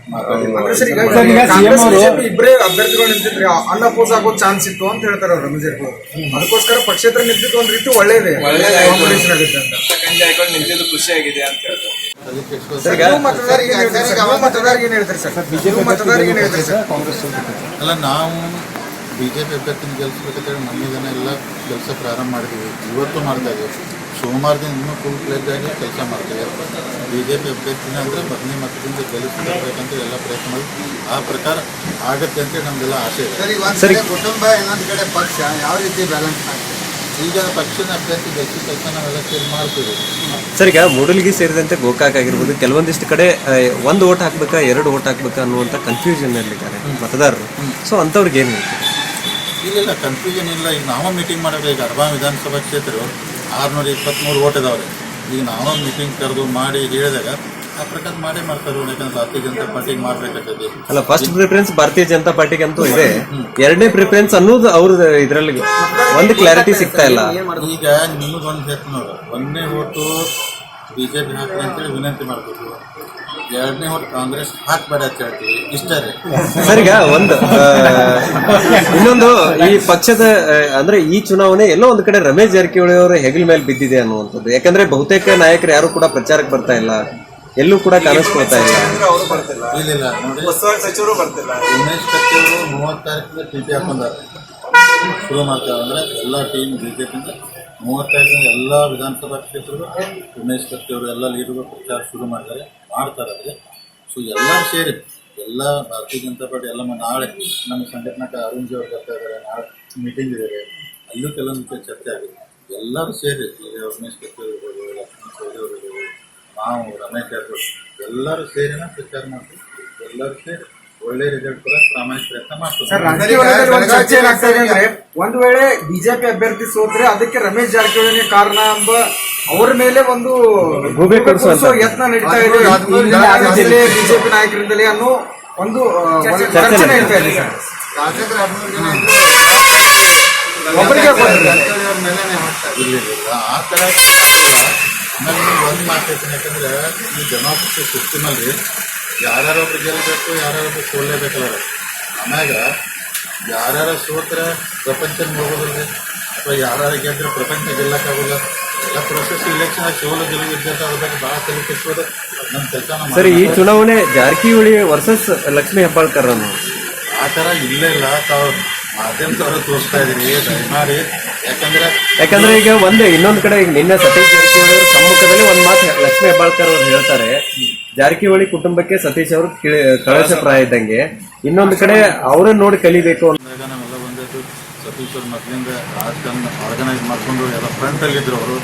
ಇಬ್ಬರೇ ಅಭ್ಯರ್ಥಿಗಳು ನಿಂತಿದ್ರೆ ಅನ್ಅಪೋಸ್ ಆಗೋ ಚಾನ್ಸ್ ಇತ್ತು ಅಂತ ಹೇಳ್ತಾರೆ ಅವ್ರು ರಮೇಶ್ ಜಾರಕಿಹೊಳಿ. ಅದಕ್ಕೋಸ್ಕರ ಪಕ್ಷೇತರ ನಿಂತಿದ್ದು ಒಂದ್ ರೀತಿ ಒಳ್ಳೇದೇ ಕಾಂಪಿಟೇಷನ್ ಆಗುತ್ತೆ ಅಂತ. ನಿಂತಿದ್ದು ಖುಷಿಯಾಗಿದೆ ಅಂತ ಹೇಳ್ತಾರೆ. ಮತದಾರಿಗೆ ಏನ್ ಹೇಳ್ತಾರೆ ಸರ್? ಬಿಜೆಪಿ ಮತದಾರಿಗೆ ಏನ್ ಹೇಳ್ತಾರೆ ಸರ್? ಕಾಂಗ್ರೆಸ್ ಅಲ್ಲ, ನಾವು BJP ಅಭ್ಯರ್ಥಿನ ಗೆಲ್ಲಿಸ್ಬೇಕಂತೇಳಿ ಮೊನ್ನೆ ಜನ ಎಲ್ಲ ಕೆಲಸ ಪ್ರಾರಂಭ ಮಾಡಿದ್ದೀವಿ, ಇವತ್ತು ಮಾಡ್ತಾ ಇದ್ದೀವಿ. ಸೋಮವಾರದಿಂದ ಇನ್ನೂ ಫುಲ್ ಫ್ಲೆಜ್ ಆಗಿ ಕೆಲಸ ಮಾಡ್ತೀವಿ. BJP ಅಭ್ಯರ್ಥಿನ ಅಂದರೆ ಮೊದಲನೇ ಮತದಿಂದ ಗೆಲ್ಲಿಸ್ಬೇಕಂತ ಎಲ್ಲ ಪ್ರಯತ್ನ ಮಾಡಿ ಆ ಪ್ರಕಾರ ಆಗತ್ತೆ ಅಂತೇಳಿ ನಮ್ದೆಲ್ಲ ಆಸೆ ಇದೆ. ಕುಟುಂಬ ಇನ್ನೊಂದು ಕಡೆ ಪಕ್ಷ ಯಾವ ರೀತಿ ಬ್ಯಾಲೆನ್ಸ್ ಆಗ್ತದೆ? ಈಗ ಪಕ್ಷದ ಅಭ್ಯರ್ಥಿ ಗೆಲ್ಲಿಸಿದ ಕೆಲಸ ನಾವೆಲ್ಲ ಸೇರಿ ಮಾಡ್ತೀವಿ. ಸರ್, ಈಗ ಮೂಡಲಗಿ ಸೇರಿದಂತೆ ಗೋಕಾಕ್ ಆಗಿರ್ಬೋದು, ಕೆಲವೊಂದಿಷ್ಟು ಕಡೆ 1 ಓಟ್ ಹಾಕ್ಬೇಕಾ 2 ಓಟ್ ಹಾಕ್ಬೇಕಾ ಅನ್ನುವಂಥ ಕನ್ಫ್ಯೂಷನ್ ಇರ್ಲಿದ್ದಾರೆ ಮತದಾರರು. ಸೊ ಅಂಥವ್ರಿಗೆ ಏನು ಹೇಳ್ತೀವಿ? ಇಲ್ಲ ಕನ್ಫ್ಯೂಷನ್ ಇಲ್ಲ. ಈಗ ನಾವು ಮೀಟಿಂಗ್ ಮಾಡೋದು, ಈಗ ಅರ್ಬಾ ವಿಧಾನಸಭಾ ಕ್ಷೇತ್ರ 623 ಓಟ್ ಇದಾವ್ರೆ. ಈಗ ನಾವು ಮೀಟಿಂಗ್ ಕರೆದು ಮಾಡಿ ಹೇಳಿದಾಗ ಆ ಪ್ರಕಾರ ಮಾಡೇ ಮಾಡ್ತಾರೆ. ಯಾಕಂದ್ರೆ ಭಾರತೀಯ ಜನತಾ ಪಾರ್ಟಿಗೆ ಮಾಡ್ಬೇಕಾಗ್ತದೆ. ಅಲ್ಲ, ಫಸ್ಟ್ ಪ್ರಿಫರೆನ್ಸ್ ಭಾರತೀಯ ಜನತಾ ಪಾರ್ಟಿಗೆ ಅಂತೂ ಇದೆ, 2ನೇ ಪ್ರಿಫರೆನ್ಸ್ ಅನ್ನೋದು ಅವ್ರದ್ದು ಇದರಲ್ಲಿ ಒಂದು ಕ್ಲಾರಿಟಿ ಸಿಗ್ತಾ ಇಲ್ಲ. ಈಗ ನಿಮಗೊಂದು ಹೇಳ್ತೀನಿ ನೋಡು, 1ನೇ ಓಟು BJP ಹಾಕ್ರಿ ಅಂತೇಳಿ ವಿನಂತಿ ಮಾಡ್ಬೇಕು, 2ನೇ ಓಟ್ ಕಾಂಗ್ರೆಸ್ ಹಾಕ್ಬೇಡ ಅಂತ ಹೇಳ್ತೀವಿ, ಇಷ್ಟೇ ರೀ. ಸರ್, ಈಗ ಇನ್ನೊಂದು ಈ ಪಕ್ಷದ ಅಂದ್ರೆ ಈ ಚುನಾವಣೆ ಎಲ್ಲೋ ಒಂದು ಕಡೆ ರಮೇಶ್ ಜಾರಕಿಹೊಳಿ ಅವರ ಹೆಗಲ ಮೇಲೆ ಬಿದ್ದಿದೆ ಅನ್ನುವಂಥದ್ದು. ಯಾಕಂದ್ರೆ ಬಹುತೇಕ ನಾಯಕರು ಯಾರು ಕೂಡ ಪ್ರಚಾರಕ್ಕೆ ಬರ್ತಾ ಇಲ್ಲ, ಎಲ್ಲೂ ಕೂಡ ಕಾಣಿಸ್ಕೊಳ್ತಾ ಇಲ್ಲ. ಇಲ್ಲ ನೋಡಿ, ಸಚಿವರು ಬರ್ತಿಲ್ಲ. ಉಮೇಶ್ ಕತ್ತಿ ಅವರು 30 ತಾರೀಕಿಂದ TP ಹಾಕೊಂಡಾರೆ, ಶುರು ಮಾಡ್ತಾರೆ. ಅಂದ್ರೆ ಎಲ್ಲ ಟೀಮ್ BJಪಿಂದ 30 ತಾರೀಕಿಂದ ಎಲ್ಲ ವಿಧಾನಸಭಾ ಕ್ಷೇತ್ರಗಳು ಉಮೇಶ್ ಕತ್ತಿ ಅವರು ಎಲ್ಲ ಲೀಡರ್ಗಳು ಪ್ರಚಾರ ಶುರು ಮಾಡ್ತಾರೆ. ಅದಕ್ಕೆ ಸೊ ಎಲ್ಲರೂ ಸೇರಿ ಎಲ್ಲ ಭಾರತೀಯ ಜನತಾ ಪಾರ್ಟಿ ಎಲ್ಲ ನಾಳೆ ನಮ್ಮ ಸಂಘಟನಾ ಅರುಣ್ ಜಿ ಅವರು ಬರ್ತಾ ಇದ್ದಾರೆ, ನಾಳೆ ಮೀಟಿಂಗ್ ಇದೆ, ಅಲ್ಲೂ ಕೆಲವೊಂದು ಚರ್ಚೆ ಆಗಿದೆ. ಎಲ್ಲರೂ ಸೇರಿ ಉಮೇಶ್ ಕತ್ತಿ ಅವರು ಇರ್ಬೋದು, ಲಕ್ಷ್ಮಣ್ ಸವದಿ ಅವರು ಇರ್ಬೋದು, ನಾವು ರಮೇಶ್ ಜಾರಕಿಹೊಳಿ ಎಲ್ಲರೂ ಸೇರಿನ ಪ್ರಚಾರ ಮಾಡ್ತೀವಿ. ಎಲ್ಲರೂ ಸೇರಿ ಒಳ್ಳೆ ರಿಸಲ್ಟ್ ಕೂಡ ಪ್ರಾಮಾಣಿಕ ಪ್ರಯತ್ನ ಮಾಡ್ತಾರೆ. ಒಂದ್ ವೇಳೆ ಬಿಜೆಪಿ ಅಭ್ಯರ್ಥಿ ಸೋತ್ರೆ ಅದಕ್ಕೆ ರಮೇಶ್ ಜಾರಕಿಹೊಳಿ ಕಾರಣ ಎಂಬ ಅವ್ರ ಮೇಲೆ ಒಂದು ಯತ್ನ ನಡೀತಾ ಇದೆ ಬಿಜೆಪಿ ನಾಯಕರಿಂದಲೇ ಅನ್ನೋ ಒಂದು ಚರ್ಚೆ ನಡೀತಾ ಇದೆ ಸರ್. ಒಬ್ಬರಿಗೆ ಇರಲಿಲ್ಲ ಆ ಥರ. ಆಮೇಲೆ ಒಂದು ಮಾತಾಡ್ತೀನಿ, ಯಾಕಂದ್ರೆ ಈ ಡೆಮಾಕ್ರಸಿ ಸಿಸ್ಟಮಲ್ಲಿ ಯಾರ್ಯಾರೊಬ್ರು ಗೆಲ್ಲಬೇಕು, ಯಾರ್ಯಾರೊಬ್ರು ಸೋಲೇಬೇಕಲ್ಲ. ಆಮ್ಯಾಗ ಯಾರ್ಯಾರ ಸೋತ್ರೆ ಪ್ರಪಂಚ ಹೋಗೋದಿಲ್ಲ, ಅಥವಾ ಯಾರ್ಯಾರ ಗೆದ್ರೆ ಪ್ರಪಂಚ ಗೆಲ್ಲಕ್ಕಾಗೋಲ್ಲ. ಎಲ್ಲ ಪ್ರೊಸೆಸ್ ಇಲೆಕ್ಷನ್ ಸೋಲು ಗೆಲುವು ಇದ್ದಂತ ಅದ್ರ ಬಗ್ಗೆ ಭಾಳ ತಲೆ ಕೆಡಿಸೋದು ನಮ್ಮ ಕೆಲಸ. ಸರ್, ಈ ಚುನಾವಣೆ ಜಾರಕಿಹೊಳಿ ವರ್ಸಸ್ ಲಕ್ಷ್ಮೀ ಹೆಬ್ಬಾಳ್ಕರ್ ಅನ್ನೋ ಆ ಥರ ಇಲ್ಲೇ ಇಲ್ಲ. ತಾವು ಮಾಧ್ಯಮದವರು ತೋರಿಸ್ತಾ ಇದ್ದೀರಿ ದಯಮಾಡಿ. ಯಾಕಂದ್ರೆ ಈಗ ಇನ್ನೊಂದು ಕಡೆ ಈಗ ನಿನ್ನೆ ಸತೀಶ್ ಜಾರಕಿಹೊಳಿ ಅವರ ಸಮ್ಮುಖದಲ್ಲಿ ಒಂದ್ ಮಾತು ಲಕ್ಷ್ಮೀ ಹೆಬ್ಬಾಳ್ಕರ್ ಅವರು ಹೇಳ್ತಾರೆ, ಜಾರಕಿಹೊಳಿ ಕುಟುಂಬಕ್ಕೆ ಸತೀಶ್ ಅವರು ಕಳಶಪ್ರಾಯ ಇದ್ದಂಗೆ. ಇನ್ನೊಂದು ಕಡೆ ಅವ್ರನ್ನ ನೋಡಿ ಕಲಿಬೇಕು ಅಂದಾಗ ನಾವೆಲ್ಲ ಬಂದಿದ್ದು ಸತೀಶ್ ಅವ್ರ ಮೊದಲಿಂದ ರಾಜಕಾರಣ ಆರ್ಗನೈಸ್ ಮಾಡ್ಕೊಂಡು ಎಲ್ಲ ಫ್ರಂಟಲ್ಲಿದ್ದರು ಅವರು.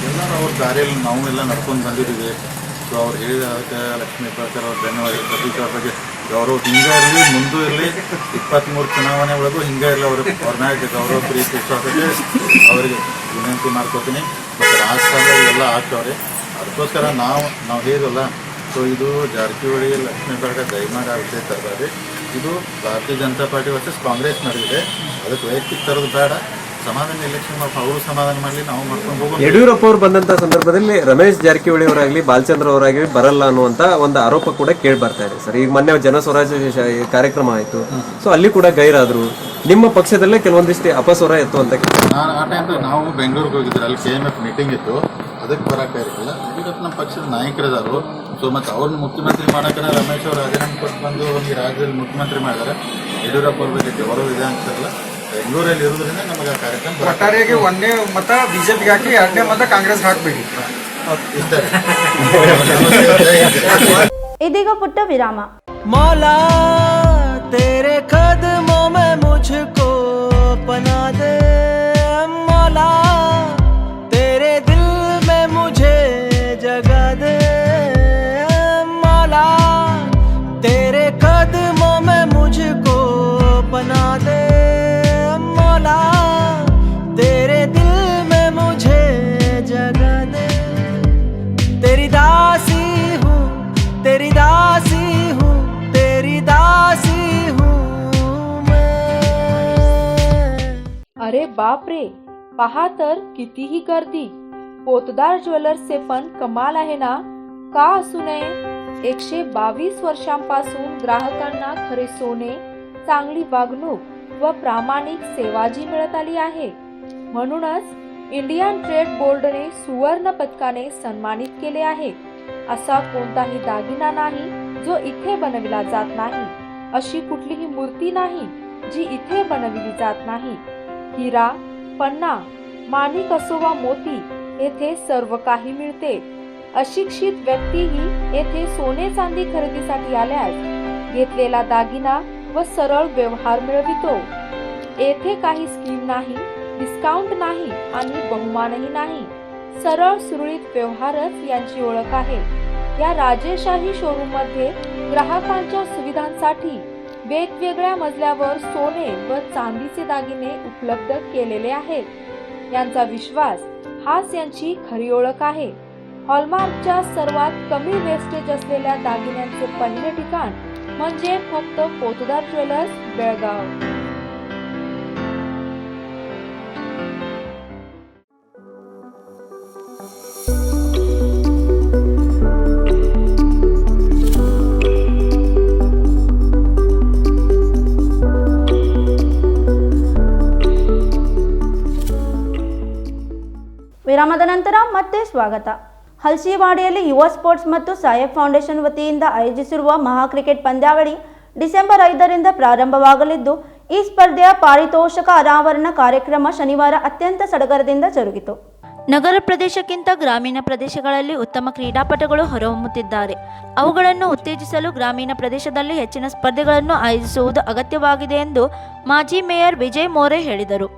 ಎಲ್ಲರೂ ಅವ್ರ ದಾರಿಯಲ್ಲಿ ನಾವು ಎಲ್ಲ ನಡ್ಕೊಂಡು ಬಂದಿದ್ದೀವಿ. ಸೊ ಅವ್ರು ಹೇಳಿದ ಅದಕ್ಕೆ ಲಕ್ಷ್ಮೀ ಹೆಬ್ಬಾಳ್ಕರ್ ಅವ್ರು ಧನ್ಯವಾದ. ಸತೀಶ್ ಅವ್ರ ಬಗ್ಗೆ ಗೌರವ ಹಿಂಗೆ ಇರಲಿ, ಮುಂದೂ ಇರಲಿ, 23 ಚುನಾವಣೆ ಒಳಗೂ ಹಿಂಗೆ ಇರಲಿ. ಅವ್ರ ಮ್ಯಾಗ ಗೌರವ ಪ್ರೀತಿ ವಿಶ್ವಾಸಕ್ಕೆ ಅವರಿಗೆ ವಿನಂತಿ ಮಾಡ್ಕೋತೀನಿ. ಮತ್ತು ರಾಜಕಾರಣದಲ್ಲಿ ಎಲ್ಲ ಆಗ್ತಾವ್ರಿ. ಅದಕ್ಕೋಸ್ಕರ ನಾವು ಹೇಳಿದಲ್ಲ. ಸೊ ಇದು ಜಾರಕಿಹೊಳಿ ಲಕ್ಷ್ಮೀ ಹೆಬ್ಬಾಳ್ಕರ್ ದಯಮಾಡಿ ಆ ವಿಷಯ ತರಬಾರ್ದು. ಇದು ಭಾರತೀಯ ಜನತಾ ಪಾರ್ಟಿ ವರ್ಸಸ್ ಕಾಂಗ್ರೆಸ್ ನಡೆದಿದೆ. ಅದಕ್ಕೆ ವೈಯಕ್ತಿಕ ತರೋದು ಬೇಡ. ಸಮಾಧಾನ ಎಲೆಕ್ಷನ್ ಅವರು ಸಮಾಧಾನ ಮಾಡಲಿ, ನಾವು ಮಾಡ್ಕೊಂಡು ಹೋಗೋಣ. ಯಡಿಯೂರಪ್ಪ ಅವರು ಬಂದಂತ ಸಂದರ್ಭದಲ್ಲಿ ರಮೇಶ್ ಜಾರಕಿಹೊಳಿ ಅವರಾಗ್ಲಿ ಬಾಲಚಂದ್ರ ಅವರಾಗ್ಲಿ ಬರಲ್ಲ ಅನ್ನುವಂತ ಒಂದು ಆರೋಪ ಕೂಡ ಕೇಳಿ ಬರ್ತಾ ಇದೆ ಸರ್. ಈಗ ಮೊನ್ನೆ ಜನ ಸ್ವರಾಜ್ಯ ಕಾರ್ಯಕ್ರಮ ಆಯ್ತು, ಸೊ ಅಲ್ಲಿ ಕೂಡ ಗೈರಾದ್ರು. ನಿಮ್ಮ ಪಕ್ಷದಲ್ಲೇ ಕೆಲವೊಂದಿಷ್ಟು ಅಪಸ್ವರ ಇತ್ತು ಅಂತ ನಾನು ಆ ಟೈಮ್ದಾಗ ನಾವು ಬೆಂಗಳೂರಿಗೆ ಹೋಗಿದ್ರು. ಅಲ್ಲಿ KMF ಮೀಟಿಂಗ್ ಇತ್ತು, ಅದಕ್ಕೆ ಬರೋಕೆ ಇರಲಿಲ್ಲ. ಯಡಿಯೂರಪ್ಪ ನಮ್ಮ ಪಕ್ಷದ ನಾಯಕರಿದಾರು. ಸೊ ಮತ್ತು ಅವ್ರನ್ನ ಮುಖ್ಯಮಂತ್ರಿ ಮಾಡೋಕೆ ರಮೇಶ್ ಅವರು ರಾಜೀನಾಮೆ ಕೊಟ್ಟು ಬಂದು ಒಂದು ರಾಜ್ಯದಲ್ಲಿ ಮುಖ್ಯಮಂತ್ರಿ ಮಾಡಿದ್ದಾರೆ. ಯಡಿಯೂರಪ್ಪ ಅವ್ರ ಬಗ್ಗೆ ಗೌರವ ಇದೆ ಅಂತಾರಲ್ಲ, ಬೆಂಗಳೂರಲ್ಲಿ ಇರೋದ್ರಿಂದ ನಮಗೆ ಆ ಕಾರ್ಯಕ್ರಮ ಒಟ್ಟಾರೆಯಾಗಿ 1ನೇ ಮತ ಬಿಜೆಪಿಗೆ ಹಾಕಿ 2ನೇ ಮತ ಕಾಂಗ್ರೆಸ್ ಹಾಕಬೇಡಿ. ಇದೀಗ ಪುಟ್ಟ ವಿರಾಮ. मौला तेरे कदमों में मुझको पना दे, मौला तेरे दिल में मुझे जगा दे, मौला तेरे कदमों में मुझको पना दे, मौला तेरे दिल में मुझे जगा दे. तेरी दासी हूँ, तेरी दासी हूँ, तेरी दासी हूँ मैं. अरे बाप रे, पहा तर कितीही गर्दी. पोतदार ज्वेलर्सचे पण कमाल आहे ना. का असू नये. 122 वर्षांपासून ग्राहकांना खरे सोने, चांगली वागणूक व प्रामाणिक सेवा जी मिळत आली आहे. म्हणूनच इंडियन ट्रेड बोर्डने सुवर्ण पदकाने सन्मानित केले आहे. असा कोणताही दागिना नाही जो इथे बनविला जात नाही. अशी कुठलीही मूर्ती नाही जी इथे बनविली जात नाही. हिरा, पन्ना, माणिक असो वा मोती, येथे सर्व काही मिळते. अशिक्षित व्यक्तीही येथे सोने चांदी खरेदीसाठी आल्यास घेतलेला दागिना व सरळ व्यवहार मिळवितो. येथे काही स्कीम नाही, डिस्काउंट नाही आणि बहुमानही नाही. सरळ सुरळीत व्यवहारच यांची ओळख आहे. या राजेशाही शोरूम मध्ये ग्राहकांच्या सुविधांसाठी वेगवेगळ्या मजल्यावर सोने व चांदीचे दागिने उपलब्ध केलेले आहेत. यांचा विश्वास हाच यांची खरी ओळख आहे. हॉलमार्कच्या सर्वात कमी वेस्टेज असलेल्या दागिन्यांचे पहिले ठिकाण म्हणजे फक्त पोतदार ज्वेलर्स बेळगाव. ವಿರಾಮದ ನಂತರ ಮತ್ತೆ ಸ್ವಾಗತ. ಹಲ್ಸಿವಾಡಿಯಲ್ಲಿ ಯುವ ಸ್ಪೋರ್ಟ್ಸ್ ಮತ್ತು ಸಾಯಬ್ ಫೌಂಡೇಶನ್ ವತಿಯಿಂದ ಆಯೋಜಿಸಿರುವ ಮಹಾ ಕ್ರಿಕೆಟ್ ಪಂದ್ಯಾವಳಿ ಡಿಸೆಂಬರ್ 5ರಿಂದ ಪ್ರಾರಂಭವಾಗಲಿದ್ದು, ಈ ಸ್ಪರ್ಧೆಯ ಪಾರಿತೋಷಕ ಅನಾವರಣ ಕಾರ್ಯಕ್ರಮ ಶನಿವಾರ ಅತ್ಯಂತ ಸಡಗರದಿಂದ ಜರುಗಿತು. ನಗರ ಪ್ರದೇಶಕ್ಕಿಂತ ಗ್ರಾಮೀಣ ಪ್ರದೇಶಗಳಲ್ಲಿ ಉತ್ತಮ ಕ್ರೀಡಾಪಟುಗಳು ಹೊರಹೊಮ್ಮುತ್ತಿದ್ದಾರೆ. ಅವುಗಳನ್ನು ಉತ್ತೇಜಿಸಲು ಗ್ರಾಮೀಣ ಪ್ರದೇಶದಲ್ಲಿ ಹೆಚ್ಚಿನ ಸ್ಪರ್ಧೆಗಳನ್ನು ಆಯೋಜಿಸುವುದು ಅಗತ್ಯವಾಗಿದೆ ಎಂದು ಮಾಜಿ ಮೇಯರ್ ವಿಜಯ್ ಮೋರೆ ಹೇಳಿದರು.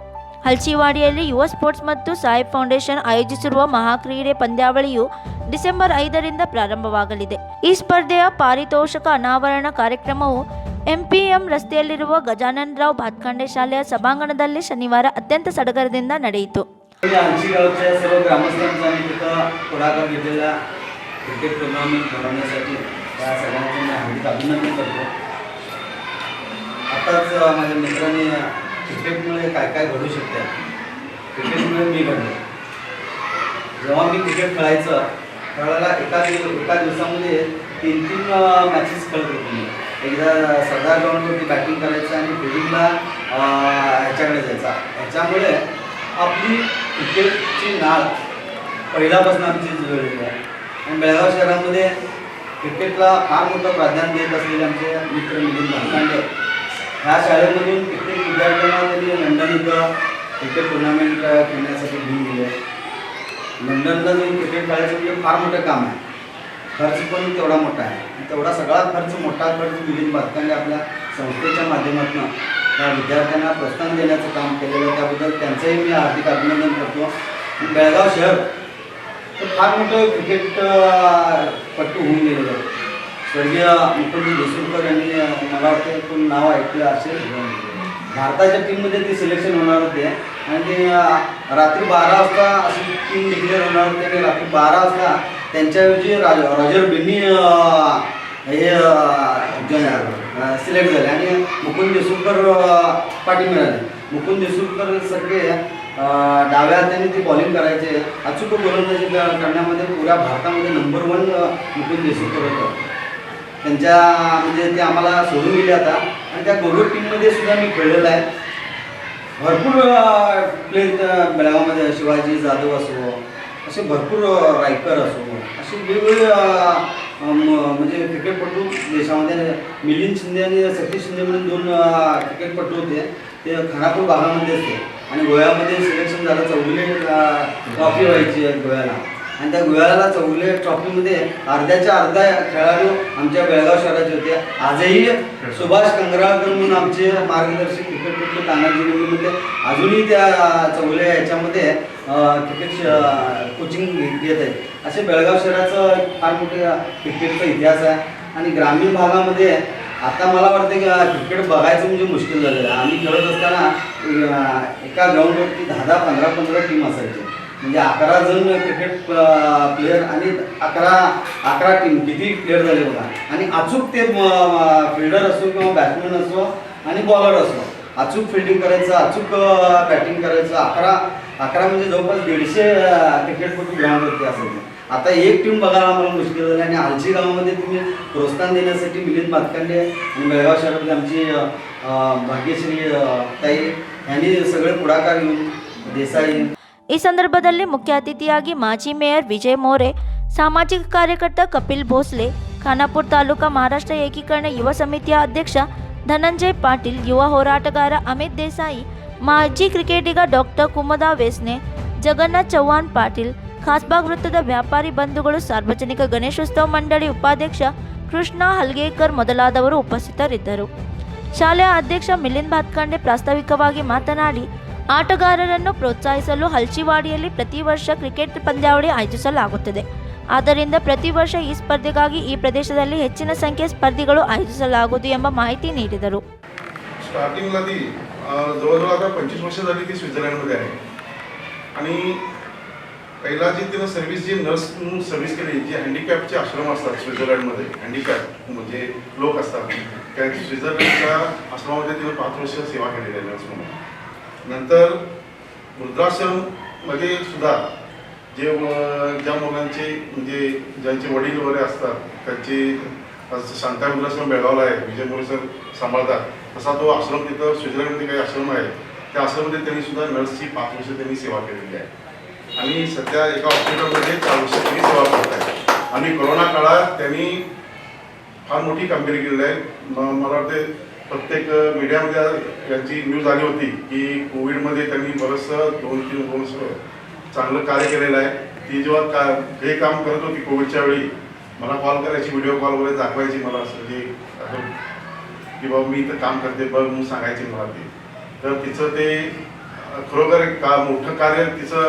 ಹಲ್ಸಿವಾಡಿಯಲ್ಲಿ ಯುವ ಸ್ಪೋರ್ಟ್ಸ್ ಮತ್ತು ಸಾಯಬ್ ಫೌಂಡೇಶನ್ ಆಯೋಜಿಸಿರುವ ಮಹಾಕ್ರೀಡೆ ಪಂದ್ಯಾವಳಿಯು ಡಿಸೆಂಬರ್ 5ರಿಂದ ಪ್ರಾರಂಭವಾಗಲಿದೆ. ಈ ಸ್ಪರ್ಧೆಯ ಪಾರಿತೋಷಕ ಅನಾವರಣ ಕಾರ್ಯಕ್ರಮವು MPM ರಸ್ತೆಯಲ್ಲಿರುವ ಗಜಾನನ್ ರಾವ್ ಭಾತ್ಖಂಡೆ ಶಾಲೆಯ ಸಭಾಂಗಣದಲ್ಲಿ ಶನಿವಾರ ಅತ್ಯಂತ ಸಡಗರದಿಂದ ನಡೆಯಿತು. हलसीगावच्या सर्व ग्रामस्थांचा आणि तिथं पुढाकार घेतलेल्या क्रिकेट टुर्नामेंट भरवण्यासाठी त्या सगळ्यांचं मी हार्दिक अभिनंदन करतो. आताच माझ्या मित्राने क्रिकेटमुळे काय काय घडू शकते, क्रिकेटमुळे मी घडलो. जेव्हा मी क्रिकेट खेळायचं त्यावेळेला एका दिवसामध्ये 3 मॅचेस खेळत होतो मी. एकदा सरदार ग्राउंडवरती बॅटिंग करायचं आणि फिल्डिंगला ह्याच्याकडे जायचा. ह्याच्यामुळे आपली क्रिकेटची नाळ पहिल्यापासून आमची जुळलेली आहे. आणि बेळगाव शहरामध्ये क्रिकेटला फार मोठं प्राधान्य देत असलेले आमचे मित्र मिलिंद भातखंडे ह्या शाळेमधून कित्येक विद्यार्थ्यांना त्यांनी लंडन इथं क्रिकेट टुर्नामेंट खेळण्यासाठी घेऊन गेले. लंडनला जाऊन क्रिकेट खेळायचं म्हणजे फार मोठं काम आहे. खर्च पण तेवढा मोठा आहे. तेवढा सगळा मोठा खर्च मिलिंद भातखंडे आपल्या संस्थेच्या माध्यमातून त्या विद्यार्थ्यांना प्रोत्साहन देण्याचं काम केलेलं, त्याबद्दल त्यांचंही मी हार्दिक अभिनंदन करतो. बेळगाव शहर तर फार मोठं क्रिकेटपट्टू होऊन गेलेलं आहे. स्वर्गीय मुकुंद देशमुखकर यांनी मला वाटतं कोण नाव ऐकलं असेल, भारताच्या टीममध्ये ते सिलेक्शन होणार होते आणि ते रात्री 12 वाजता अशी टीम डिक्लेअर होणार होते आणि रात्री 12 वाजता त्यांच्याऐवजी रॉजर बेन्नी हे सिलेक्ट झाले आणि मुकुंद देशमुखकर पाठी मिळाले. मुकुंद देशमुखकर सगळे डाव्या हाताने ते बॉलिंग करायचे, अचूक गोलंदाजी करण्यामध्ये पुऱ्या भारतामध्ये नंबर 1 मुकुंद देशमुखकर होतं. त्यांच्या म्हणजे ते आम्हाला सोडून गेले आता आणि त्या गोगोट टीममध्ये सुद्धा मी खेळलेला आहे. भरपूर प्लेयर बेळगावमध्ये शिवाजी जाधव असो, असे भरपूर रायकर असो, असे वेगवेगळे म्हणजे क्रिकेटपटू देशामध्ये मिलिंद शिंदे आणि सतीश शिंदे म्हणून 2 क्रिकेटपटू होते. ते खानापूर भागामध्ये असते आणि गोव्यामध्ये सिलेक्शन झालं. चौगुले ट्रॉफी व्हायची गोव्याला आणि त्या गोव्याला चौगुले ट्रॉफीमध्ये अर्ध्याच्या अर्धा खेळाडू आमच्या बेळगाव शहराचे होते. आजही सुभाष कंगराळकर म्हणून आमचे मार्गदर्शक क्रिकेटपटू तानाजी अजूनही त्या चौगुले याच्यामध्ये क्रिकेट कोचिंग घेत आहेत. असे बेळगाव शहराचं फार मोठे क्रिकेटचा इतिहास आहे आणि ग्रामीण भागामध्ये आता मला वाटतं की क्रिकेट बघायचं म्हणजे मुश्किल झालेलं आहे. आम्ही खेळत असताना एका ग्राउंडवरती 10-10, 15-15 टीम असायची. म्हणजे 11 जण क्रिकेट प्लेयर आणि 11 टीम किती प्लेयर झाले बघा. आणि अचूक ते फिल्डर असो किंवा बॅट्समॅन असो आणि बॉलर असो, अचूक फिल्डिंग करायचं, अचूक बॅटिंग करायचं. 11 म्हणजे जवळपास 150 क्रिकेटपटू ग्राउंडवरती असायचे. आता एक टीम बघायला आम्हाला मुश्किल झाली आणि आलची गावामध्ये तुम्ही प्रोत्साहन देण्यासाठी मिलिंद भातखंडे आणि बेळगाव शहरातली आमची भाग्यश्री ताई यांनी सगळे पुढाकार घेऊन देसाई. ಈ ಸಂದರ್ಭದಲ್ಲಿ ಮುಖ್ಯ ಅತಿಥಿಯಾಗಿ ಮಾಜಿ ಮೇಯರ್ ವಿಜಯ್ ಮೋರೆ, ಸಾಮಾಜಿಕ ಕಾರ್ಯಕರ್ತ ಕಪಿಲ್ ಭೋಸ್ಲೆ, ಖಾನಾಪುರ ತಾಲೂಕಾ ಮಹಾರಾಷ್ಟ್ರ ಏಕೀಕರಣ ಯುವ ಸಮಿತಿಯ ಅಧ್ಯಕ್ಷ ಧನಂಜಯ್ ಪಾಟೀಲ್, ಯುವ ಹೋರಾಟಗಾರ ಅಮಿತ್ ದೇಸಾಯಿ, ಮಾಜಿ ಕ್ರಿಕೆಟಿಗ ಡಾಕ್ಟರ್ ಕುಮದಾ ವೇಸ್ನೆ, ಜಗನ್ನಾಥ್ ಚೌಹಾಣ್ ಪಾಟೀಲ್, ಖಾಸ್ಬಾಗ್ ವೃತ್ತದ ವ್ಯಾಪಾರಿ ಬಂಧುಗಳು, ಸಾರ್ವಜನಿಕ ಗಣೇಶೋತ್ಸವ ಮಂಡಳಿ ಉಪಾಧ್ಯಕ್ಷ ಕೃಷ್ಣ ಹಲ್ಗೇಕರ್ ಮೊದಲಾದವರು ಉಪಸ್ಥಿತರಿದ್ದರು. ಶಾಲೆಯ ಅಧ್ಯಕ್ಷ ಮಿಲಿಂದ್ ಭಾತ್ಖಂಡೆ ಪ್ರಾಸ್ತಾವಿಕವಾಗಿ ಮಾತನಾಡಿ, ಆಟಗಾರರನ್ನು ಪ್ರೋತ್ಸಾಹಿಸಲು ಹಲ್ಚಿವಾಡಿಯಲ್ಲಿ ಪ್ರತಿ ವರ್ಷ ಕ್ರಿಕೆಟ್ ಪಂದ್ಯಾವಳಿ ಆಯೋಜಿಸಲಾಗುತ್ತದೆ. ಆದ್ದರಿಂದ ಪ್ರತಿ ವರ್ಷ ಈ ಸ್ಪರ್ಧೆಗಾಗಿ ಈ ಪ್ರದೇಶದಲ್ಲಿ ಹೆಚ್ಚಿನ ಸಂಖ್ಯೆಯ ಸ್ಪರ್ಧಿಗಳು ಆಯೋಜಿಸಲಾಗುವುದು ಎಂಬ ಮಾಹಿತಿ ನೀಡಿದರು. स्टार्टिंगला ती जवळजवळ आता 25 वर्ष झाली ती स्वित्झर्लंडमध्ये आहे आणि पहिला जी तिनं सर्व्हिस जी नर्स म्हणून सर्व्हिस केली, जे हँडिकॅपचे आश्रम असतात स्वित्झर्लंडमध्ये, हँडिकॅप म्हणजे लोक असतात, त्या स्वित्झर्लंडच्या आश्रमामध्ये तिनं 5 वर्ष सेवा केलेली आहे नर्स म्हणून. नंतर वृद्धाश्रममध्ये सुद्धा ज्या मुलांचे म्हणजे ज्यांचे वडील वगैरे असतात त्यांचे शांता वृद्धाश्रम बेळगावला आहे, विजय मोरे सर सांभाळतात, तसा तो आश्रम तिथं स्वित्झर्लंडमध्ये काही आश्रम आहे, त्या आश्रममध्ये त्यांनी सुद्धा नर्सची 5 वर्ष त्यांनी सेवा केलेली आहे आणि सध्या एका हॉस्पिटलमध्ये 4 वर्ष त्यांनी सेवा करत आहे. आणि कोरोना काळात त्यांनी फार मोठी कामगिरी केलेली आहे. मला वाटते प्रत्येक मीडियामध्ये यांची न्यूज आली होती की कोविडमध्ये त्यांनी बरंचसं 2-3 वर्ष चांगलं कार्य केलेलं आहे. ती जेव्हा हे काम करत होती कोविडच्या वेळी मला कॉल करायची, व्हिडिओ कॉल वगैरे दाखवायची मला, असं जे की बाबा मी इथं काम करते बघ म्हणून सांगायची मला ती. तर तिचं ते खरोखर एक मोठं कार्य तिचं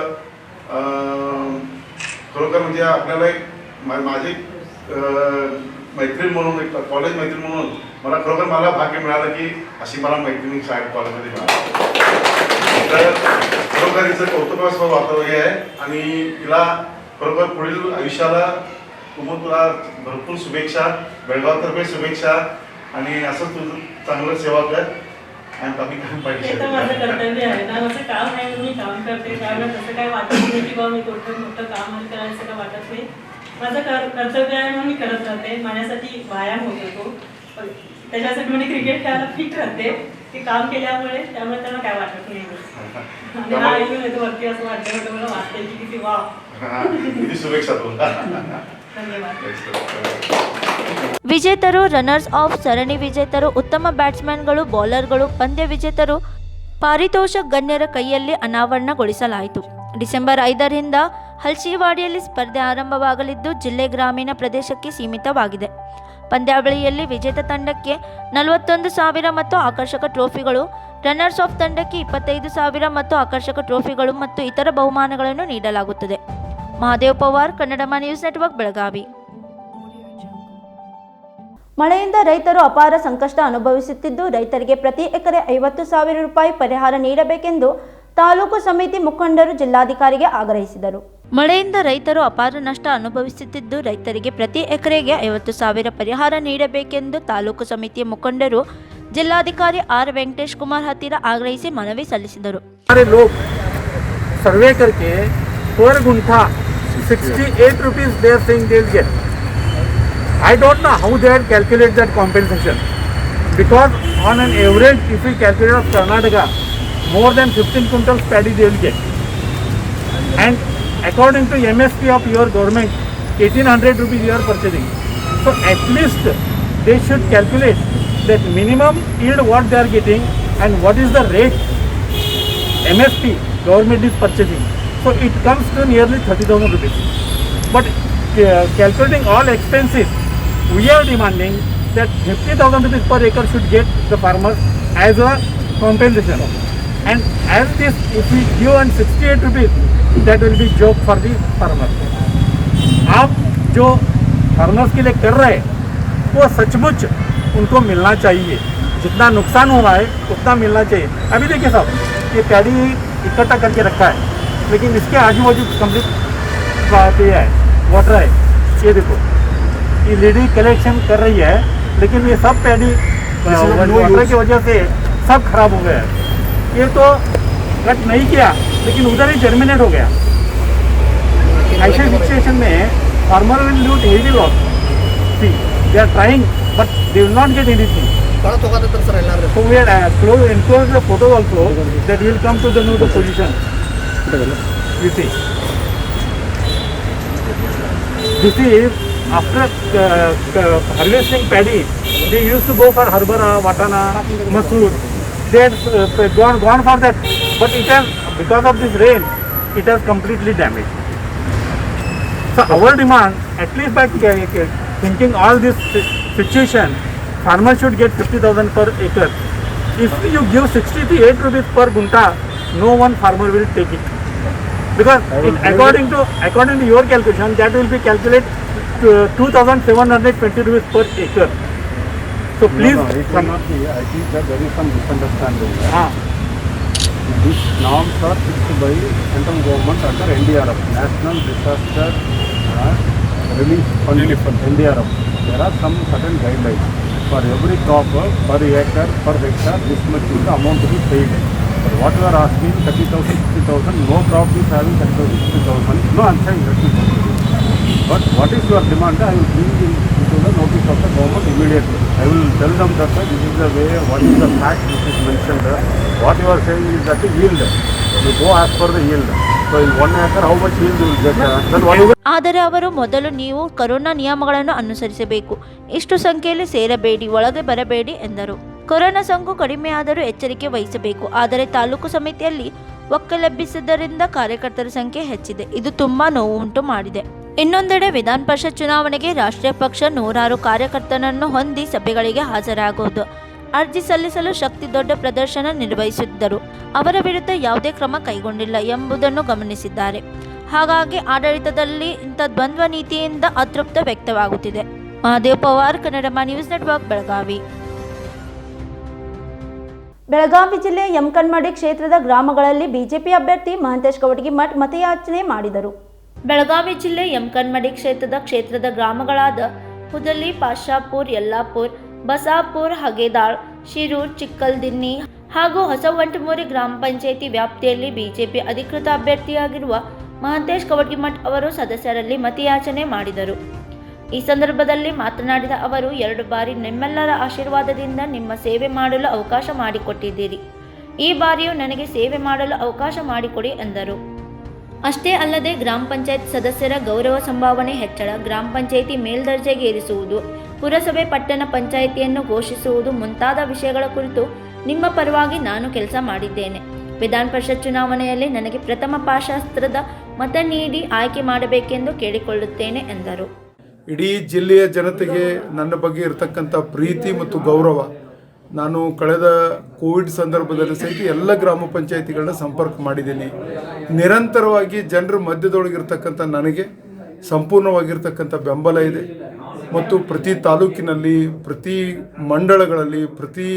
खरोखर म्हणजे आपल्याला एक माझी मैत्रीण म्हणून, एक कॉलेज मैत्रीण म्हणून मला खरोखर मला भाग्य मिळालं की अशी मला मैत्रिणी शाळेत कॉलेजमध्ये मिळाली. तर खरोखर तिचं कौतुकास्पद वातावरण हे आहे आणि तिला खरोखर पुढील आयुष्याला तुला भरपूर शुभेच्छा, बेळगावतर्फे शुभेच्छा आणि असंच तुझं चांगलं सेवा कर. आणि कमी काम पाहिजे माझं कर्तव्य आहे ना, माझं काम आहे म्हणून मी काम करते. त्यामुळे तसं काय वाटत नाही की बाबा मी मोठं काम करायचं का वाटत नाही. माझं कर्तव्य आहे म्हणून मी करत राहते. माझ्यासाठी व्यायाम होत होतो, त्याच्यासाठी मी क्रिकेट खेळायला फिट राहते. ते काम केल्यामुळे त्यामुळे त्यांना काय वाटत नाही. आणि हा ऐकून येतो वरती असं वाटतं, मला वाटतंय की किती वा. शुभेच्छा तुला. धन्यवाद. ವಿಜೇತರು, ರನ್ನರ್ಸ್ ಆಫ್, ಸರಣಿ ವಿಜೇತರು, ಉತ್ತಮ ಬ್ಯಾಟ್ಸ್ಮನ್ಗಳು, ಬೌಲರ್ಗಳು, ಪಂದ್ಯ ವಿಜೇತರು ಪಾರಿತೋಷಕ ಗಣ್ಯರ ಕೈಯಲ್ಲಿ ಅನಾವರಣಗೊಳಿಸಲಾಯಿತು. ಡಿಸೆಂಬರ್ 5ರಿಂದ ಹಲ್ಸಿವಾಡಿಯಲ್ಲಿ ಸ್ಪರ್ಧೆ ಆರಂಭವಾಗಲಿದ್ದು ಜಿಲ್ಲೆ ಗ್ರಾಮೀಣ ಪ್ರದೇಶಕ್ಕೆ ಸೀಮಿತವಾಗಿದೆ. ಪಂದ್ಯಾವಳಿಯಲ್ಲಿ ವಿಜೇತ ತಂಡಕ್ಕೆ 41,000 ಮತ್ತು ಆಕರ್ಷಕ ಟ್ರೋಫಿಗಳು, ರನ್ನರ್ಸ್ ಆಫ್ ತಂಡಕ್ಕೆ 25,000 ಮತ್ತು ಆಕರ್ಷಕ ಟ್ರೋಫಿಗಳು ಮತ್ತು ಇತರ ಬಹುಮಾನಗಳನ್ನು ನೀಡಲಾಗುತ್ತದೆ. Mahadev Pawar, Kannadamma news network, Belagavi. ಮಳೆಯಿಂದ ರೈತರು ಅಪಾರ ಸಂಕಷ್ಟ ಅನುಭವಿಸುತ್ತಿದ್ದು, ರೈತರಿಗೆ ಪ್ರತಿ ಎಕರೆ 50,000 ರೂಪಾಯಿ ಪರಿಹಾರ ನೀಡಬೇಕೆಂದು ತಾಲೂಕು ಸಮಿತಿ ಮುಖಂಡರು ಜಿಲ್ಲಾಧಿಕಾರಿಗೆ ಆಗ್ರಹಿಸಿದರು. ಮಳೆಯಿಂದ ರೈತರು ಅಪಾರ ನಷ್ಟ ಅನುಭವಿಸುತ್ತಿದ್ದು, ರೈತರಿಗೆ ಪ್ರತಿ ಎಕರೆಗೆ 50,000 ಪರಿಹಾರ ನೀಡಬೇಕೆಂದು ತಾಲೂಕು ಸಮಿತಿಯ ಮುಖಂಡರು ಜಿಲ್ಲಾಧಿಕಾರಿ ಆರ್ ವೆಂಕಟೇಶ್ ಕುಮಾರ್ ಹತ್ತಿರ ಆಗ್ರಹಿಸಿ ಮನವಿ ಸಲ್ಲಿಸಿದರು. ಸರ್ವೆ करके पर guntha 68 rupees they are saying they will get. I don't know how they had calculated that compensation, because on an average if we calculate of Karnataka, more than 15 quintals paddy they will get, and according to MSP of your government 1800 rupees you are purchasing. So at least they should calculate that minimum yield what they are getting and what is the rate MSP government is purchasing. So it comes to nearly 30,000 rupees. But calculating all expenses, we are demanding that 50,000 rupees per acre should get the farmers as a compensation. And as this, if we give on 68 rupees, that will be joke for the farmers. आप जो farmers के लिए कर रहे हैं वो सचमुच उनको मिलना चाहिए. जितना नुकसान हुआ है उतना मिलना चाहिए. अभी देखिए साहब, ये पैडी इकट्ठा करके रखा है, लेकिन इसके आजू बाजू कंप्लीट है, वाटर है. ये देखो, ये लेडी कलेक्शन कर रही है, लेकिन ये सब पैडी वाटर की वजह से सब खराब हो गया है. ये तो कट नहीं किया, लेकिन उधर ही जर्मिनेट हो गया. ऐसे सिचुएशन में farmer will loot heavy loss. See, they are trying, but they will not get anything. So we had enclosed the photo also that will come to the know the position. You see, this is after harvesting paddy, they used to go for harbara, watana, masoor. They had gone for that, but it has, because of this rain, it has completely damaged. So our demand, at least by thinking all this situation, farmer should get 50,000 per acre. If you give 68 rupees per gunta, no one farmer will take it, because according to your calculation, that will be calculated to 2,720 rupees per acre. So please, it will not be. I think that there is some misunderstanding. These norms are fixed by central government under NDRF, National Disaster Relief Fund, NDRF. There are some certain guidelines. For every crop, per acre, per hectare, this much is the amount to be paid. But what you are asking, 30,000, 60,000, no crop is having 30,000, 60,000. No, I am saying that is not. But what is your demand? I will bring into the notice of the government immediately. I will tell them that this is the way, what is the fact which is mentioned there. What you are saying is that the yield. You go as per the yield. So in 1 acre, how much yield you will get? Then what you will... ಆದರೆ ಅವರು ಮೊದಲು ನೀವು corona ನಿಯಮಗಳನ್ನು ಅನುಸರಿಸಬೇಕು, ಇಷ್ಟು ಸಂಖ್ಯೆಯಲ್ಲಿ ಸೇರಬೇಡಿ, ಒಳಗೆ ಬರಬೇಡಿ ಎಂದರು. ಕೊರೋನಾ ಸೋಂಕು ಕಡಿಮೆಯಾದರೂ ಎಚ್ಚರಿಕೆ ವಹಿಸಬೇಕು. ಆದರೆ ತಾಲೂಕು ಸಮಿತಿಯಲ್ಲಿ ಒಕ್ಕಲೆಬ್ಬಿಸಿದ್ದರಿಂದ ಕಾರ್ಯಕರ್ತರ ಸಂಖ್ಯೆ ಹೆಚ್ಚಿದೆ. ಇದು ತುಂಬಾ ನೋವು ಉಂಟು ಮಾಡಿದೆ. ಇನ್ನೊಂದೆಡೆ ವಿಧಾನ ಪರಿಷತ್ ಚುನಾವಣೆಗೆ ರಾಷ್ಟ್ರೀಯ ಪಕ್ಷ 106 ಕಾರ್ಯಕರ್ತರನ್ನು ಹೊಂದಿ ಸಭೆಗಳಿಗೆ ಹಾಜರಾಗುವುದು, ಅರ್ಜಿ ಸಲ್ಲಿಸಲು ಶಕ್ತಿ ದೊಡ್ಡ ಪ್ರದರ್ಶನ ನಿರ್ವಹಿಸಿದ್ದರು. ಅವರ ವಿರುದ್ಧ ಯಾವುದೇ ಕ್ರಮ ಕೈಗೊಂಡಿಲ್ಲ ಎಂಬುದನ್ನು ಗಮನಿಸಿದ್ದಾರೆ. ಹಾಗಾಗಿ ಆಡಳಿತದಲ್ಲಿ ಇಂಥ ದ್ವಂದ್ವ ನೀತಿಯಿಂದ ಅತೃಪ್ತ ವ್ಯಕ್ತವಾಗುತ್ತಿದೆ. Mahadev Pawar, Kannadamma news network, Belagavi. ಬೆಳಗಾವಿ ಜಿಲ್ಲೆಯ ಯಮಕನ್ಮಡಿ ಕ್ಷೇತ್ರದ ಗ್ರಾಮಗಳಲ್ಲಿ ಬಿಜೆಪಿ ಅಭ್ಯರ್ಥಿ ಮಹಂತೇಶ್ ಕವಟಗಿಮಠ್ ಮತಯಾಚನೆ ಮಾಡಿದರು. ಬೆಳಗಾವಿ ಜಿಲ್ಲೆ ಯಮಕನ್ಮಡಿ ಕ್ಷೇತ್ರದ ಗ್ರಾಮಗಳಾದ ಹುದಲಿ, ಪಾಶಾಪುರ್, ಯಲ್ಲಾಪುರ್, ಬಸಾಪುರ್, ಹಗೇದಾಳ್, ಶಿರೂರ್, ಚಿಕ್ಕಲ್ದಿನ್ನಿ ಹಾಗೂ ಹೊಸವಂಟಮೂರಿ ಗ್ರಾಮ ಪಂಚಾಯಿತಿ ವ್ಯಾಪ್ತಿಯಲ್ಲಿ ಬಿಜೆಪಿ ಅಧಿಕೃತ ಅಭ್ಯರ್ಥಿಯಾಗಿರುವ ಮಹಂತೇಶ್ ಕವಟಗಿಮಠ್ ಅವರು ಸದಸ್ಯರಲ್ಲಿ ಮತಯಾಚನೆ ಮಾಡಿದರು. ಈ ಸಂದರ್ಭದಲ್ಲಿ ಮಾತನಾಡಿದ ಅವರು, 2 ಬಾರಿ ನಿಮ್ಮೆಲ್ಲರ ಆಶೀರ್ವಾದದಿಂದ ನಿಮ್ಮ ಸೇವೆ ಮಾಡಲು ಅವಕಾಶ ಮಾಡಿಕೊಟ್ಟಿದ್ದೀರಿ. ಈ ಬಾರಿಯೂ ನನಗೆ ಸೇವೆ ಮಾಡಲು ಅವಕಾಶ ಮಾಡಿಕೊಡಿ ಎಂದರು. ಅಷ್ಟೇ ಅಲ್ಲದೆ ಗ್ರಾಮ ಪಂಚಾಯತ್ ಸದಸ್ಯರ ಗೌರವ ಸಂಭಾವನೆ ಹೆಚ್ಚಳ, ಗ್ರಾಮ ಪಂಚಾಯಿತಿ ಮೇಲ್ದರ್ಜೆಗೆ ಏರಿಸುವುದು, ಪುರಸಭೆ ಪಟ್ಟಣ ಪಂಚಾಯಿತಿಯನ್ನು ಘೋಷಿಸುವುದು ಮುಂತಾದ ವಿಷಯಗಳ ಕುರಿತು ನಿಮ್ಮ ಪರವಾಗಿ ನಾನು ಕೆಲಸ ಮಾಡಿದ್ದೇನೆ. ವಿಧಾನ ಪರಿಷತ್ ಚುನಾವಣೆಯಲ್ಲಿ ನನಗೆ ಪ್ರಥಮ ಪಾಶಾಸ್ತ್ರದ ಮತ ನೀಡಿ ಆಯ್ಕೆ ಮಾಡಬೇಕೆಂದು ಕೇಳಿಕೊಳ್ಳುತ್ತೇನೆ ಎಂದರು. ಇಡೀ ಜಿಲ್ಲೆಯ ಜನತೆಗೆ ನನ್ನ ಬಗ್ಗೆ ಇರತಕ್ಕಂಥ ಪ್ರೀತಿ ಮತ್ತು ಗೌರವ, ನಾನು ಕಳೆದ ಕೋವಿಡ್ ಸಂದರ್ಭದಲ್ಲಿ ಸಹಿತ ಎಲ್ಲ ಗ್ರಾಮ ಪಂಚಾಯಿತಿಗಳನ್ನ ಸಂಪರ್ಕ ಮಾಡಿದ್ದೀನಿ. ನಿರಂತರವಾಗಿ ಜನರ ಮಧ್ಯದೊಳಗಿರ್ತಕ್ಕಂಥ ನನಗೆ ಸಂಪೂರ್ಣವಾಗಿರ್ತಕ್ಕಂಥ ಬೆಂಬಲ ಇದೆ ಮತ್ತು ಪ್ರತಿ ತಾಲೂಕಿನಲ್ಲಿ, ಪ್ರತಿ ಮಂಡಳಗಳಲ್ಲಿ, ಪ್ರತಿ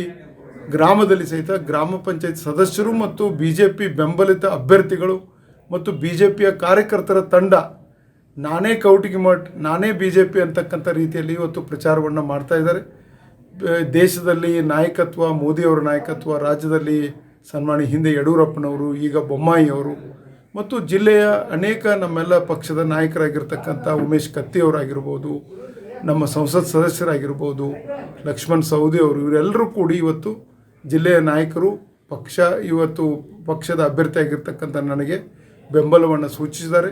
ಗ್ರಾಮದಲ್ಲಿ ಸಹಿತ ಗ್ರಾಮ ಪಂಚಾಯತ್ ಸದಸ್ಯರು ಮತ್ತು BJP ಬೆಂಬಲಿತ ಅಭ್ಯರ್ಥಿಗಳು ಮತ್ತು BJPಯ ಕಾರ್ಯಕರ್ತರ ತಂಡ ನಾನೇ ಕೌಟಿಗಿಮಠ್, ನಾನೇ BJP ಅಂತಕ್ಕಂಥ ರೀತಿಯಲ್ಲಿ ಇವತ್ತು ಪ್ರಚಾರವನ್ನು ಮಾಡ್ತಾ ಇದ್ದಾರೆ. ದೇಶದಲ್ಲಿ ನಾಯಕತ್ವ, ಮೋದಿಯವರ ನಾಯಕತ್ವ, ರಾಜ್ಯದಲ್ಲಿ ಸನ್ಮಾನ್ಯ ಹಿಂದೆ ಯಡಿಯೂರಪ್ಪನವರು, ಈಗ ಬೊಮ್ಮಾಯಿಯವರು ಮತ್ತು ಜಿಲ್ಲೆಯ ಅನೇಕ ನಮ್ಮೆಲ್ಲ ಪಕ್ಷದ ನಾಯಕರಾಗಿರ್ತಕ್ಕಂಥ ಉಮೇಶ್ ಕತ್ತಿಯವರಾಗಿರ್ಬೋದು, ನಮ್ಮ ಸಂಸತ್ ಸದಸ್ಯರಾಗಿರ್ಬೋದು, ಲಕ್ಷ್ಮಣ್ ಸವದಿ ಅವರು, ಇವರೆಲ್ಲರೂ ಕೂಡಿ ಇವತ್ತು ಜಿಲ್ಲೆಯ ನಾಯಕರು ಇವತ್ತು ಪಕ್ಷದ ಅಭ್ಯರ್ಥಿಯಾಗಿರ್ತಕ್ಕಂಥ ನನಗೆ ಬೆಂಬಲವನ್ನು ಸೂಚಿಸಿದ್ದಾರೆ.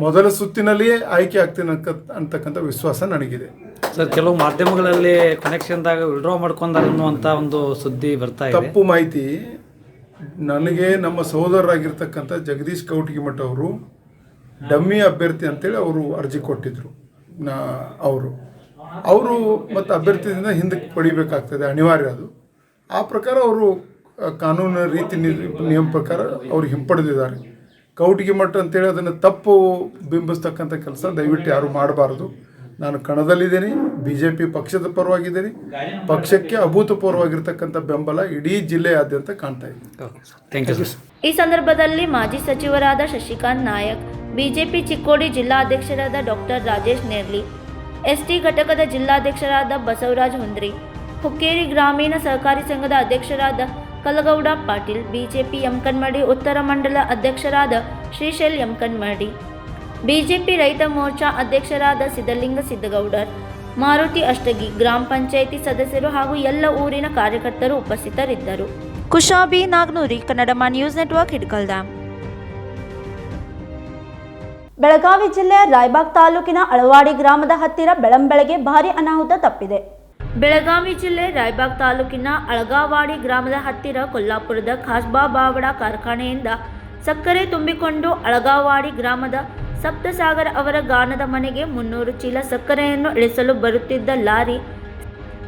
ಮೊದಲ ಸುತ್ತಿನಲ್ಲಿಯೇ ಆಯ್ಕೆ ಆಗ್ತೀನಿ ಅಂತಕ್ಕಂಥ ವಿಶ್ವಾಸ ನನಗಿದೆ. ಸರ್, ಕೆಲವು ಮಾಧ್ಯಮಗಳಲ್ಲಿ ಕನೆಕ್ಷನ್ದಾಗ ವಿಡ್ರಾ ಮಾಡ್ಕೊಂಡಾರ ಅನ್ನುವಂಥ ಒಂದು ಸುದ್ದಿ ಬರ್ತಾ ಇದೆ. ತಪ್ಪು ಮಾಹಿತಿ. ನನಗೆ ನಮ್ಮ ಸಹೋದರರಾಗಿರ್ತಕ್ಕಂಥ ಜಗದೀಶ್ ಕೌಟಿಗಿಮಠ್ ಅವರು ಡಮ್ಮಿ ಅಭ್ಯರ್ಥಿ ಅಂತೇಳಿ ಅವರು ಅರ್ಜಿ ಕೊಟ್ಟಿದ್ದರು. ಅವರು ಮತ್ತು ಅಭ್ಯರ್ಥಿಯಿಂದ ಹಿಂದಕ್ಕೆ ಪಡಿಬೇಕಾಗ್ತದೆ, ಅನಿವಾರ್ಯ ಅದು. ಆ ಪ್ರಕಾರ ಅವರು ಕಾನೂನು ರೀತಿ ನಿಯಮ ಪ್ರಕಾರ ಅವರು ಹಿಂಪಡೆದಿದ್ದಾರೆ. ಕೌಟಿಗಿಮಠ್ ಅಂತೇಳಿ ಅದನ್ನು ತಪ್ಪು ಬಿಂಬಿಸ್ತಕ್ಕಂಥ ಕೆಲಸ ದಯವಿಟ್ಟು ಯಾರು ಮಾಡಬಾರ್ದು. ನಾನು ಕಣದಲ್ಲಿದ್ದೇನೆ, BJP ಪಕ್ಷದ ಪರವಾಗಿದ್ದೇನೆ. ಪಕ್ಷಕ್ಕೆ ಅಭೂತಪೂರ್ವವಾಗಿರ್ತಕ್ಕಂಥ ಬೆಂಬಲ ಇಡೀ ಜಿಲ್ಲೆಯಾದ್ಯಂತ ಕಾಣ್ತಾ ಇದೆ. ಈ ಸಂದರ್ಭದಲ್ಲಿ ಮಾಜಿ ಸಚಿವರಾದ ಶಶಿಕಾಂತ್ ನಾಯಕ್, BJP ಚಿಕ್ಕೋಡಿ ಜಿಲ್ಲಾಧ್ಯಕ್ಷರಾದ ಡಾಕ್ಟರ್ ರಾಜೇಶ್ ನೇರ್ಲಿ, ST ಘಟಕದ ಜಿಲ್ಲಾಧ್ಯಕ್ಷರಾದ ಬಸವರಾಜ್ ಹುಂದ್ರಿ, ಹುಕ್ಕೇರಿ ಗ್ರಾಮೀಣ ಸಹಕಾರಿ ಸಂಘದ ಅಧ್ಯಕ್ಷರಾದ ಕಲಗೌಡ ಪಾಟೀಲ್, BJP ಯಮಕನ್ಮಡಿ ಉತ್ತರ ಮಂಡಲ ಅಧ್ಯಕ್ಷರಾದ ಶ್ರೀಶೈಲ್ ಯಮಕನ್ಮಡಿ, BJP ರೈತ ಮೋರ್ಚಾ ಅಧ್ಯಕ್ಷರಾದ ಸಿದ್ದಲಿಂಗ ಸಿದ್ದಗೌಡರ್, ಮಾರುತಿ ಅಷ್ಟಗಿ, ಗ್ರಾಮ ಪಂಚಾಯಿತಿ ಸದಸ್ಯರು ಹಾಗೂ ಎಲ್ಲ ಊರಿನ ಕಾರ್ಯಕರ್ತರು ಉಪಸ್ಥಿತರಿದ್ದರು. ಕುಶಾಬಿ ನಾಗ್ನೂರಿ, ಕನ್ನಡಮ ನ್ಯೂಸ್ ನೆಟ್ವರ್ಕ್, ಹಿಡ್ಕಲ್ದಾಮ್. ಬೆಳಗಾವಿ ಜಿಲ್ಲೆಯ ರಾಯಬಾಗ್ ತಾಲೂಕಿನ ಅಳವಾಡಿ ಗ್ರಾಮದ ಹತ್ತಿರ ಬೆಳಂಬೆಳಗ್ಗೆ ಭಾರೀ ಅನಾಹುತ ತಪ್ಪಿದೆ. ಬೆಳಗಾವಿ ಜಿಲ್ಲೆ ರಾಯಬಾಗ್ ತಾಲೂಕಿನ ಅಳಗಾವಾಡಿ ಗ್ರಾಮದ ಹತ್ತಿರ ಕೊಲ್ಲಾಪುರದ ಖಾಸ್ಬಾ ಬಾವಡ ಕಾರ್ಖಾನೆಯಿಂದ ಸಕ್ಕರೆ ತುಂಬಿಕೊಂಡು ಅಳಗಾವಾಡಿ ಗ್ರಾಮದ ಸಪ್ತಸಾಗರ ಅವರ ಗಾನದ ಮನೆಗೆ 300 ಚೀಲ ಸಕ್ಕರೆಯನ್ನು ಇಳಿಸಲು ಬರುತ್ತಿದ್ದ ಲಾರಿ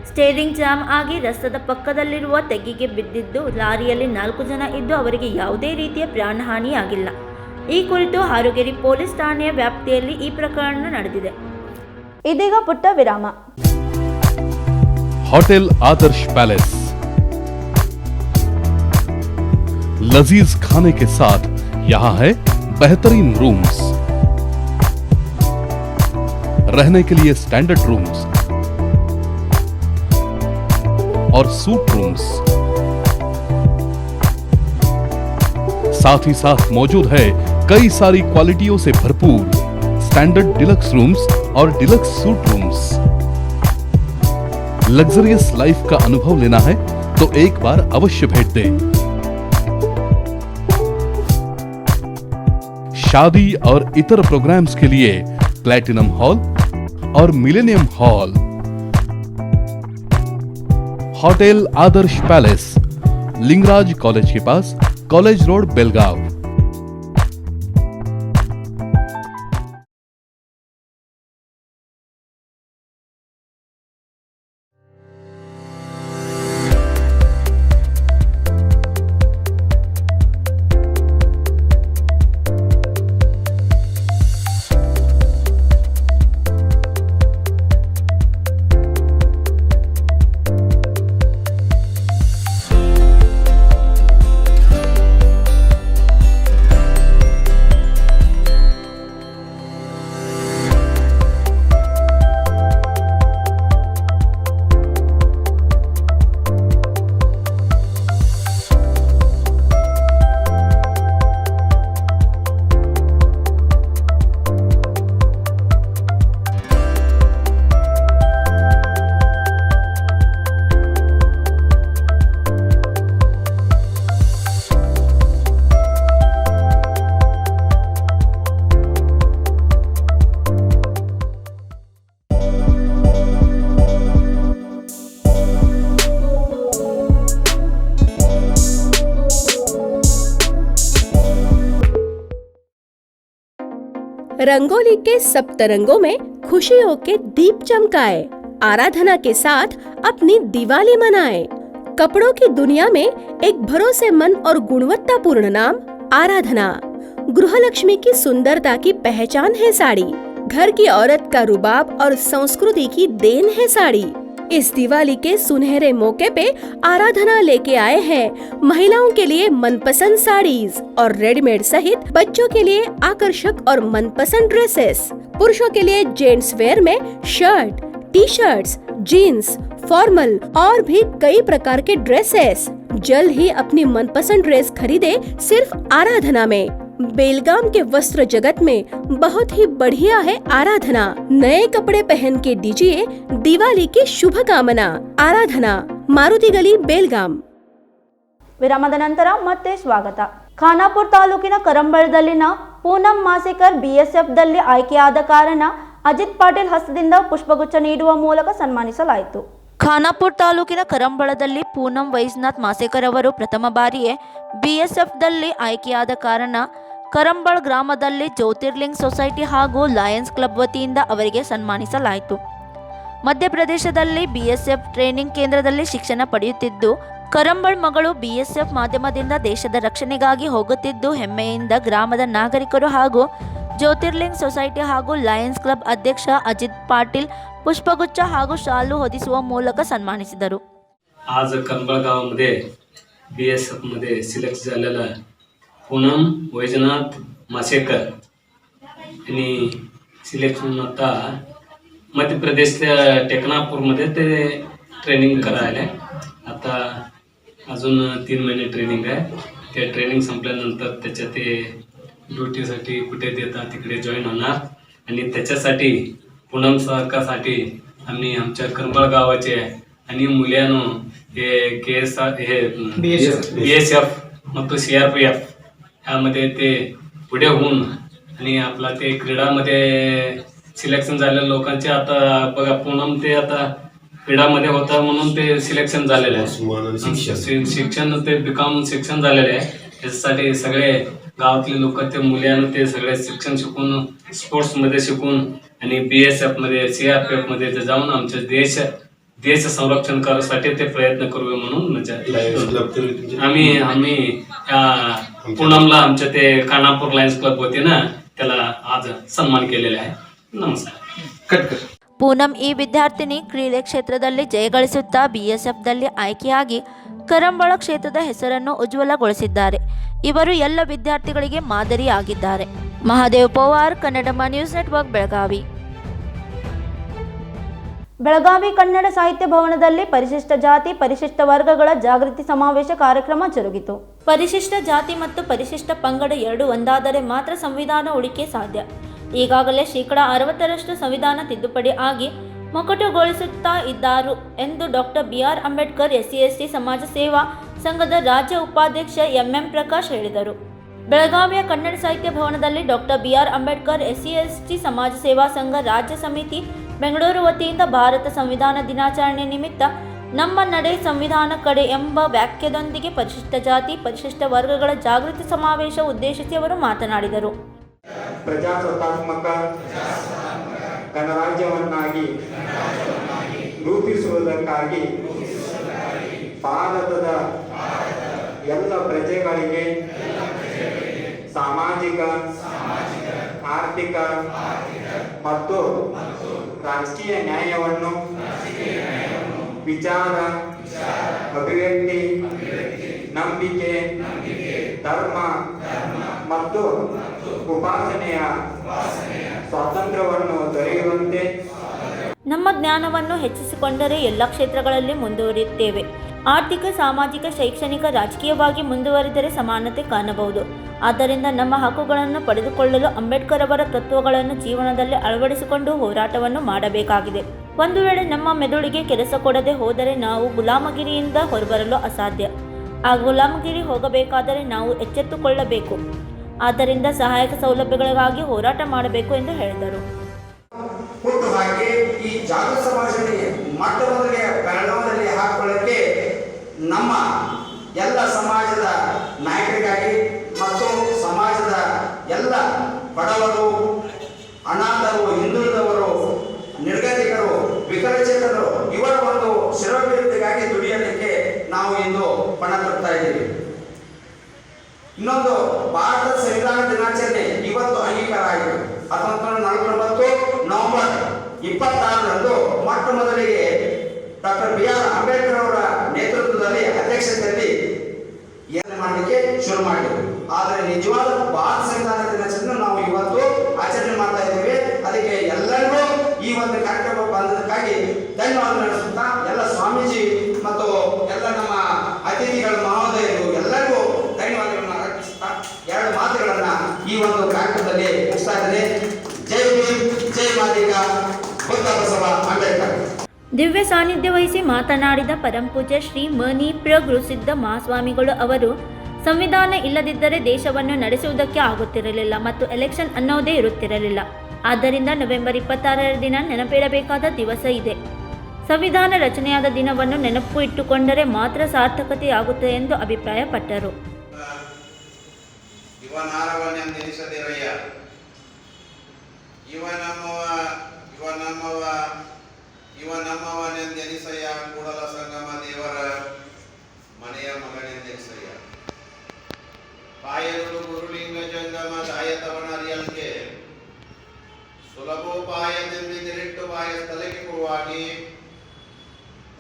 ಸ್ಟೇರಿಂಗ್ ಜಾಮ್ ಆಗಿ ರಸ್ತೆದ ಪಕ್ಕದಲ್ಲಿರುವ ತೆಗ್ಗಿಗೆ ಬಿದ್ದಿದ್ದು, ಲಾರಿಯಲ್ಲಿ 4 ಜನ ಇದ್ದು ಅವರಿಗೆ ಯಾವುದೇ ರೀತಿಯ ಪ್ರಾಣಹಾನಿಯಾಗಿಲ್ಲ. ಈ ಕುರಿತು ಹಾರುಗೇರಿ ಪೊಲೀಸ್ ಠಾಣೆಯ ವ್ಯಾಪ್ತಿಯಲ್ಲಿ ಈ ಪ್ರಕರಣ ನಡೆದಿದೆ. ಇದೀಗ ಪುಟ್ಟ ವಿರಾಮ. होटल आदर्श पैलेस लजीज खाने के साथ यहाँ है बेहतरीन रूम्स, रहने के लिए स्टैंडर्ड रूम्स और सूट रूम्स, साथ ही साथ मौजूद है कई सारी क्वालिटियों से भरपूर स्टैंडर्ड डिलक्स रूम्स और deluxe suit rooms. Luxurious life का अनुभव लेना है तो एक बार अवश्य भेंट दें। शादी और इतर प्रोग्राम्स के लिए प्लैटिनम हॉल और मिलेनियम हॉल। होटल आदर्श पैलेस, लिंगराज कॉलेज के पास, कॉलेज रोड, बेलगांव। रंगोली के सप्तरंगों में खुशियों के दीप चमकाए, आराधना के साथ अपनी दिवाली मनाए। कपड़ों की दुनिया में एक भरोसेमंद और गुणवत्तापूर्ण नाम आराधना। गृहलक्ष्मी की सुंदरता की पहचान है साड़ी। घर की औरत का रुबाब और संस्कृति की देन है साड़ी। इस दिवाली के सुनहरे मौके पे आराधना लेके आए हैं महिलाओं के लिए मनपसंद साड़ीज और रेडीमेड सहित बच्चों के लिए आकर्षक और मनपसंद ड्रेसेस। पुरुषों के लिए जेंट्स वेयर में shirt, T shirts, jeans, formal और भी कई प्रकार के ड्रेसेस। जल्द ही अपनी मनपसंद ड्रेस खरीदे सिर्फ आराधना में। बेलगाम के वस्त्र जगत में बहुत ही बढ़िया है आराधना। नए कपड़े पहन के दीजिए दिवाली की शुभकामना। ಆರಾಧನಾ, ಮಾರುತಿ ಗಲಿ, ಬೆಲ್ಗಾಂ. ವಿರಾಮದ ನಂತರ ಮತ್ತೆ ಸ್ವಾಗತ. ಖಾನಾಪುರ ತಾಲೂಕಿನ ಕರಂಬಳದಲ್ಲಿನ ಪೂನಂ ಮಾಸೇಕರ್ ಬಿಎಸ್ಎಫ್ದಲ್ಲಿ ಆಯ್ಕೆಯಾದ ಕಾರಣ ಅಜಿತ್ ಪಾಟೀಲ್ ಹಸ್ತದಿಂದ ಪುಷ್ಪಗುಚ್ಛ ನೀಡುವ ಮೂಲಕ ಸನ್ಮಾನಿಸಲಾಯಿತು. ಖಾನಾಪುರ ತಾಲೂಕಿನ ಕರಂಬಳದಲ್ಲಿ ಪೂನಂ ವೈಜ್ನಾಥ್ ಮಾಸೇಕರ್ ಅವರು ಪ್ರಥಮ ಬಾರಿಯೇ ಬಿಎಸ್ಎಫ್ದಲ್ಲಿ ಆಯ್ಕೆಯಾದ ಕಾರಣ ಕರಂಬಳ್ ಗ್ರಾಮದಲ್ಲಿ ಜ್ಯೋತಿರ್ಲಿಂಗ್ ಸೊಸೈಟಿ ಹಾಗೂ ಲಯನ್ಸ್ ಕ್ಲಬ್ ವತಿಯಿಂದ ಅವರಿಗೆ ಸನ್ಮಾನಿಸಲಾಯಿತು. ಮಧ್ಯಪ್ರದೇಶದಲ್ಲಿ ಬಿಎಸ್ಎಫ್ ಟ್ರೈನಿಂಗ್ ಕೇಂದ್ರದಲ್ಲಿ ಶಿಕ್ಷಣ ಪಡೆಯುತ್ತಿದ್ದು ಕರಂಬಳ್ ಮಗಳು ಬಿಎಸ್ಎಫ್ ಮಾಧ್ಯಮದಿಂದ ದೇಶದ ರಕ್ಷಣೆಗಾಗಿ ಹೋಗುತ್ತಿದ್ದು ಹೆಮ್ಮೆಯಿಂದ ಗ್ರಾಮದ ನಾಗರಿಕರು ಹಾಗೂ ಜ್ಯೋತಿರ್ಲಿಂಗ್ ಸೊಸೈಟಿ ಹಾಗೂ ಲಯನ್ಸ್ क्लब अध्यक्ष अजित पाटील पुष्पगुच्छ ಹಾಗೂ ಶಾಲು ಹೊದಿಸುವ ಮೂಲಕ ಸನ್ಮಾನಿಸಿದರು. आज कंबळ गावामध्ये बीएसएफ मध्ये सिलेक्ट झालेला पूनम वैजनाथ मासेकर आणि सिलेक्शन आता मध्य प्रदेशच्या टेकनापूरमध्ये ते ट्रेनिंग करायला. आता अजून 3 महिने ट्रेनिंग आहे. ते ट्रेनिंग संपल्यानंतर त्याच्या ते ड्युटीसाठी कुठे देतात तिकडे जॉईन होणार आणि त्याच्यासाठी पूनम सरकारसाठी आम्ही आमच्या कंबळ गावाचे आणि मुलांनो हे बीएसएफ ಮತ್ತು CRPF यामध्ये ते पुढे होऊन आणि आपला ते क्रीडामध्ये सिलेक्शन झालेल्या लोकांचे आता बघा पूनम ते आता क्रीडामध्ये होता म्हणून ते सिलेक्शन झालेलं आहे. शिक्षण ते बीकॉम शिक्षण झालेलं आहे. त्याच्यासाठी सगळे गावातले लोक ते मुलांना ते सगळे शिक्षण शिकून स्पोर्ट्समध्ये शिकून आणि BSFमध्ये CRPFमध्ये ते जाऊन आमच्या देश संरक्षण करण्यासाठी ते प्रयत्न करूया म्हणून म्हणजे आम्ही पूनमला आमच्या ते खानापूर लायन्स क्लब होते ना त्याला आज सन्मान केलेला आहे. नमस्कार. ಪೂನಂ ಈ ವಿದ್ಯಾರ್ಥಿನಿ ಕ್ರೀಡೆ ಕ್ಷೇತ್ರದಲ್ಲಿ ಜಯಗಳಿಸುತ್ತಾ ಬಿಎಸ್ಎಫ್ದಲ್ಲಿ ಆಯ್ಕೆಯಾಗಿ ಕರಂಬಳ ಕ್ಷೇತ್ರದ ಹೆಸರನ್ನು ಉಜ್ವಲಗೊಳಿಸಿದ್ದಾರೆ. ಇವರು ಎಲ್ಲ ವಿದ್ಯಾರ್ಥಿಗಳಿಗೆ ಮಾದರಿಯಾಗಿದ್ದಾರೆ. Mahadev Pawar, Kannadamma news network, Belagavi. ಬೆಳಗಾವಿ ಕನ್ನಡ ಸಾಹಿತ್ಯ ಭವನದಲ್ಲಿ ಪರಿಶಿಷ್ಟ ಜಾತಿ ಪರಿಶಿಷ್ಟ ವರ್ಗಗಳ ಜಾಗೃತಿ ಸಮಾವೇಶ ಕಾರ್ಯಕ್ರಮ ಜರುಗಿತು. ಪರಿಶಿಷ್ಟ ಜಾತಿ ಮತ್ತು ಪರಿಶಿಷ್ಟ ಪಂಗಡ ಎರಡು ಒಂದಾದರೆ ಮಾತ್ರ ಸಂವಿಧಾನ ಉಳಿಕೆ ಸಾಧ್ಯ. ಈಗಾಗಲೇ 60% ಸಂವಿಧಾನ ತಿದ್ದುಪಡಿ ಆಗಿ ಮೊಕಟುಗೊಳಿಸುತ್ತಾ ಇದ್ದಾರೆ ಎಂದು ಡಾಕ್ಟರ್ BR ಅಂಬೇಡ್ಕರ್ SC/ST ಸಮಾಜ ಸೇವಾ ಸಂಘದ ರಾಜ್ಯ ಉಪಾಧ್ಯಕ್ಷ MM ಪ್ರಕಾಶ್ ಹೇಳಿದರು. ಬೆಳಗಾವಿಯ ಕನ್ನಡ ಸಾಹಿತ್ಯ ಭವನದಲ್ಲಿ ಡಾಕ್ಟರ್ BR ಅಂಬೇಡ್ಕರ್ SC/ST ಸಮಾಜ ಸೇವಾ ಸಂಘ ರಾಜ್ಯ ಸಮಿತಿ ಬೆಂಗಳೂರು ವತಿಯಿಂದ ಭಾರತ ಸಂವಿಧಾನ ದಿನಾಚರಣೆ ನಿಮಿತ್ತ ನಮ್ಮ ನಡೆ ಸಂವಿಧಾನ ಕಡೆ ಎಂಬ ವಾಕ್ಯದೊಂದಿಗೆ ಪರಿಶಿಷ್ಟ ಜಾತಿ ಪರಿಶಿಷ್ಟ ವರ್ಗಗಳ ಜಾಗೃತಿ ಸಮಾವೇಶ ಉದ್ದೇಶಿಸಿ ಅವರು ಮಾತನಾಡಿದರು. ಪ್ರಜಾಸತ್ತಾತ್ಮಕ ಗಣರಾಜ್ಯವನ್ನಾಗಿ ರೂಪಿಸುವುದಕ್ಕಾಗಿ ಭಾರತದ ಎಲ್ಲ ಪ್ರಜೆಗಳಿಗೆ ಸಾಮಾಜಿಕ ಆರ್ಥಿಕ ಮತ್ತು ರಾಜಕೀಯ ನ್ಯಾಯವನ್ನು ವಿಚಾರ ಅಭಿವ್ಯಕ್ತಿ ನಂಬಿಕೆ ಧರ್ಮ ಮತ್ತು ಉಪಾಸನೆಯ ಸ್ವಾತಂತ್ರ್ಯವನ್ನು ದೊರೆಯುವಂತೆ ನಮ್ಮ ಜ್ಞಾನವನ್ನು ಹೆಚ್ಚಿಸಿಕೊಂಡರೆ ಎಲ್ಲ ಕ್ಷೇತ್ರಗಳಲ್ಲಿ ಮುಂದುವರಿಯುತ್ತೇವೆ. ಆರ್ಥಿಕ ಸಾಮಾಜಿಕ ಶೈಕ್ಷಣಿಕ ರಾಜಕೀಯವಾಗಿ ಮುಂದುವರಿದರೆ ಸಮಾನತೆ ಕಾಣಬಹುದು. ಆದ್ದರಿಂದ ನಮ್ಮ ಹಕ್ಕುಗಳನ್ನು ಪಡೆದುಕೊಳ್ಳಲು ಅಂಬೇಡ್ಕರ್ ಅವರ ತತ್ವಗಳನ್ನು ಜೀವನದಲ್ಲಿ ಅಳವಡಿಸಿಕೊಂಡು ಹೋರಾಟವನ್ನು ಮಾಡಬೇಕಾಗಿದೆ. ಒಂದು ವೇಳೆ ನಮ್ಮ ಮೆದುಳಿಗೆ ಕೆಲಸ ಕೊಡದೆ ಹೋದರೆ ನಾವು ಗುಲಾಮಗಿರಿಯಿಂದ ಹೊರಬರಲು ಅಸಾಧ್ಯ. ಆ ಗುಲಾಮಗಿರಿ ಹೋಗಬೇಕಾದರೆ ನಾವು ಎಚ್ಚೆತ್ತುಕೊಳ್ಳಬೇಕು. ಆದ್ದರಿಂದ ಸಹಾಯಕ ಸೌಲಭ್ಯಗಳಿಗಾಗಿ ಹೋರಾಟ ಮಾಡಬೇಕು ಎಂದು ಹೇಳಿದರು. ಹಾಗೆ ಈ ಜಾಗೃತ ಸಮಾಜದಲ್ಲಿ ಮೊಟ್ಟಮೊದಲಿಗೆ ಬೆಳಗಾವಿಯಲ್ಲಿ ಹಾಕೊಳ್ಳಕ್ಕೆ ನಮ್ಮ ಎಲ್ಲ ಸಮಾಜದ ನಾಯಕರಿಗಾಗಿ ಮತ್ತು ಸಮಾಜದ ಎಲ್ಲ ಬಡವರು ವಿಕಲಚೇತನರು ಇವರ ಒಂದು ಶಿರೋಭಿವೃದ್ಧಿಗಾಗಿ ದುಡಿಯಲಿಕ್ಕೆ ನಾವು ಇಂದು ಪಣ ತೊಡ್ತಾ ಇದ್ದೀವಿ. ಇನ್ನೊಂದು ಭಾರತದ ಸಂವಿಧಾನ ದಿನಾಚರಣೆ ಇವತ್ತು ಅಂಗೀಕಾರ ಆಯಿತು. 1949 ನವೆಂಬರ್ 26ರಂದು ಮೊಟ್ಟ ಮೊದಲಿಗೆ ಡಾಕ್ಟರ್ BR ಅಂಬೇಡ್ಕರ್ ಅವರ ನೇತೃತ್ವದಲ್ಲಿ ಅಧ್ಯಕ್ಷತೆಯಲ್ಲಿ ಏನು ಮಾಡಲಿಕ್ಕೆ ಶುರು ಮಾಡಿದ್ರು. ಆದರೆ ನಿಜವಾದ ಭಾರತ ಸಂವಿಧಾನ ದಿನಾಚರಣೆ ನಾವು ಇವತ್ತು ಆಚರಣೆ ಮಾಡ್ತಾ ಇದ್ದೀವಿ. ಅದಕ್ಕೆ ಎಲ್ಲರಿಗೂ ಈ ಒಂದು ಕಾರ್ಯಕ್ರಮ ಬಂದದಕ್ಕಾಗಿ ಧನ್ಯವಾದ ನಡೆಸುತ್ತಾ ಎಲ್ಲ ಸ್ವಾಮೀಜಿ ಮತ್ತು ಎಲ್ಲ ನಮ್ಮ ಅತಿಥಿಗಳ ಮಹೋದಯರು ಎಲ್ಲರಿಗೂ ಧನ್ಯವಾದಗಳನ್ನು ಅರ್ಪಿಸುತ್ತಾ 2 ಮಾತುಗಳನ್ನ ಈ ಒಂದು ಕಾರ್ಯಕ್ರಮದಲ್ಲಿ ಮುಗಿಸ್ತಾ ಇದ್ದೇನೆ. ಜೈ ಭೀಮ್, ಜೈ ಮಾದಿಗ, ಬುದ್ಧ ಬಸವ ಅಂಬೇಡ್ಕರ್. ದಿವ್ಯ ಸಾನ್ನಿಧ್ಯ ವಹಿಸಿ ಮಾತನಾಡಿದ ಪರಂಪೂಜ್ಯ ಶ್ರೀ ಮನಿ ಪ್ರಗುರುಸಿದ್ಧ ಮಹಾಸ್ವಾಮಿಗಳು ಅವರು ಸಂವಿಧಾನ ಇಲ್ಲದಿದ್ದರೆ ದೇಶವನ್ನು ನಡೆಸುವುದಕ್ಕೆ ಆಗುತ್ತಿರಲಿಲ್ಲ ಮತ್ತು ಎಲೆಕ್ಷನ್ ಅನ್ನೋದೇ ಇರುತ್ತಿರಲಿಲ್ಲ. ಆದ್ದರಿಂದ ನವೆಂಬರ್ 26ರ ದಿನ ನೆನಪಿಡಬೇಕಾದ ದಿವಸ ಇದೆ. ಸಂವಿಧಾನ ರಚನೆಯಾದ ದಿನವನ್ನು ನೆನಪು ಇಟ್ಟುಕೊಂಡರೆ ಮಾತ್ರ ಸಾರ್ಥಕತೆಯಾಗುತ್ತದೆ ಎಂದು ಅಭಿಪ್ರಾಯಪಟ್ಟರು. ಇವ ನಮ್ಮವನೆಂದೆನಿಸಯ್ಯ, ಕೂಡಲ ಸಂಗಮ ದೇವರ ಮನೆಯ ಮಗನೆಂದೆನಿಸಯ್ಯ. ಕಾಯರುಳು ಗುರುಲಿಂಗ ಜಂಗಮ ದಾಯತವನ ಅರಿಯಂತೆ ಸುಲಭೋಪಾಯದೆಂದಿರಿಟ್ಟು ಬಾಯ ಸ್ಥಳಕ್ಕೆ ಕುರುವಾಗಿ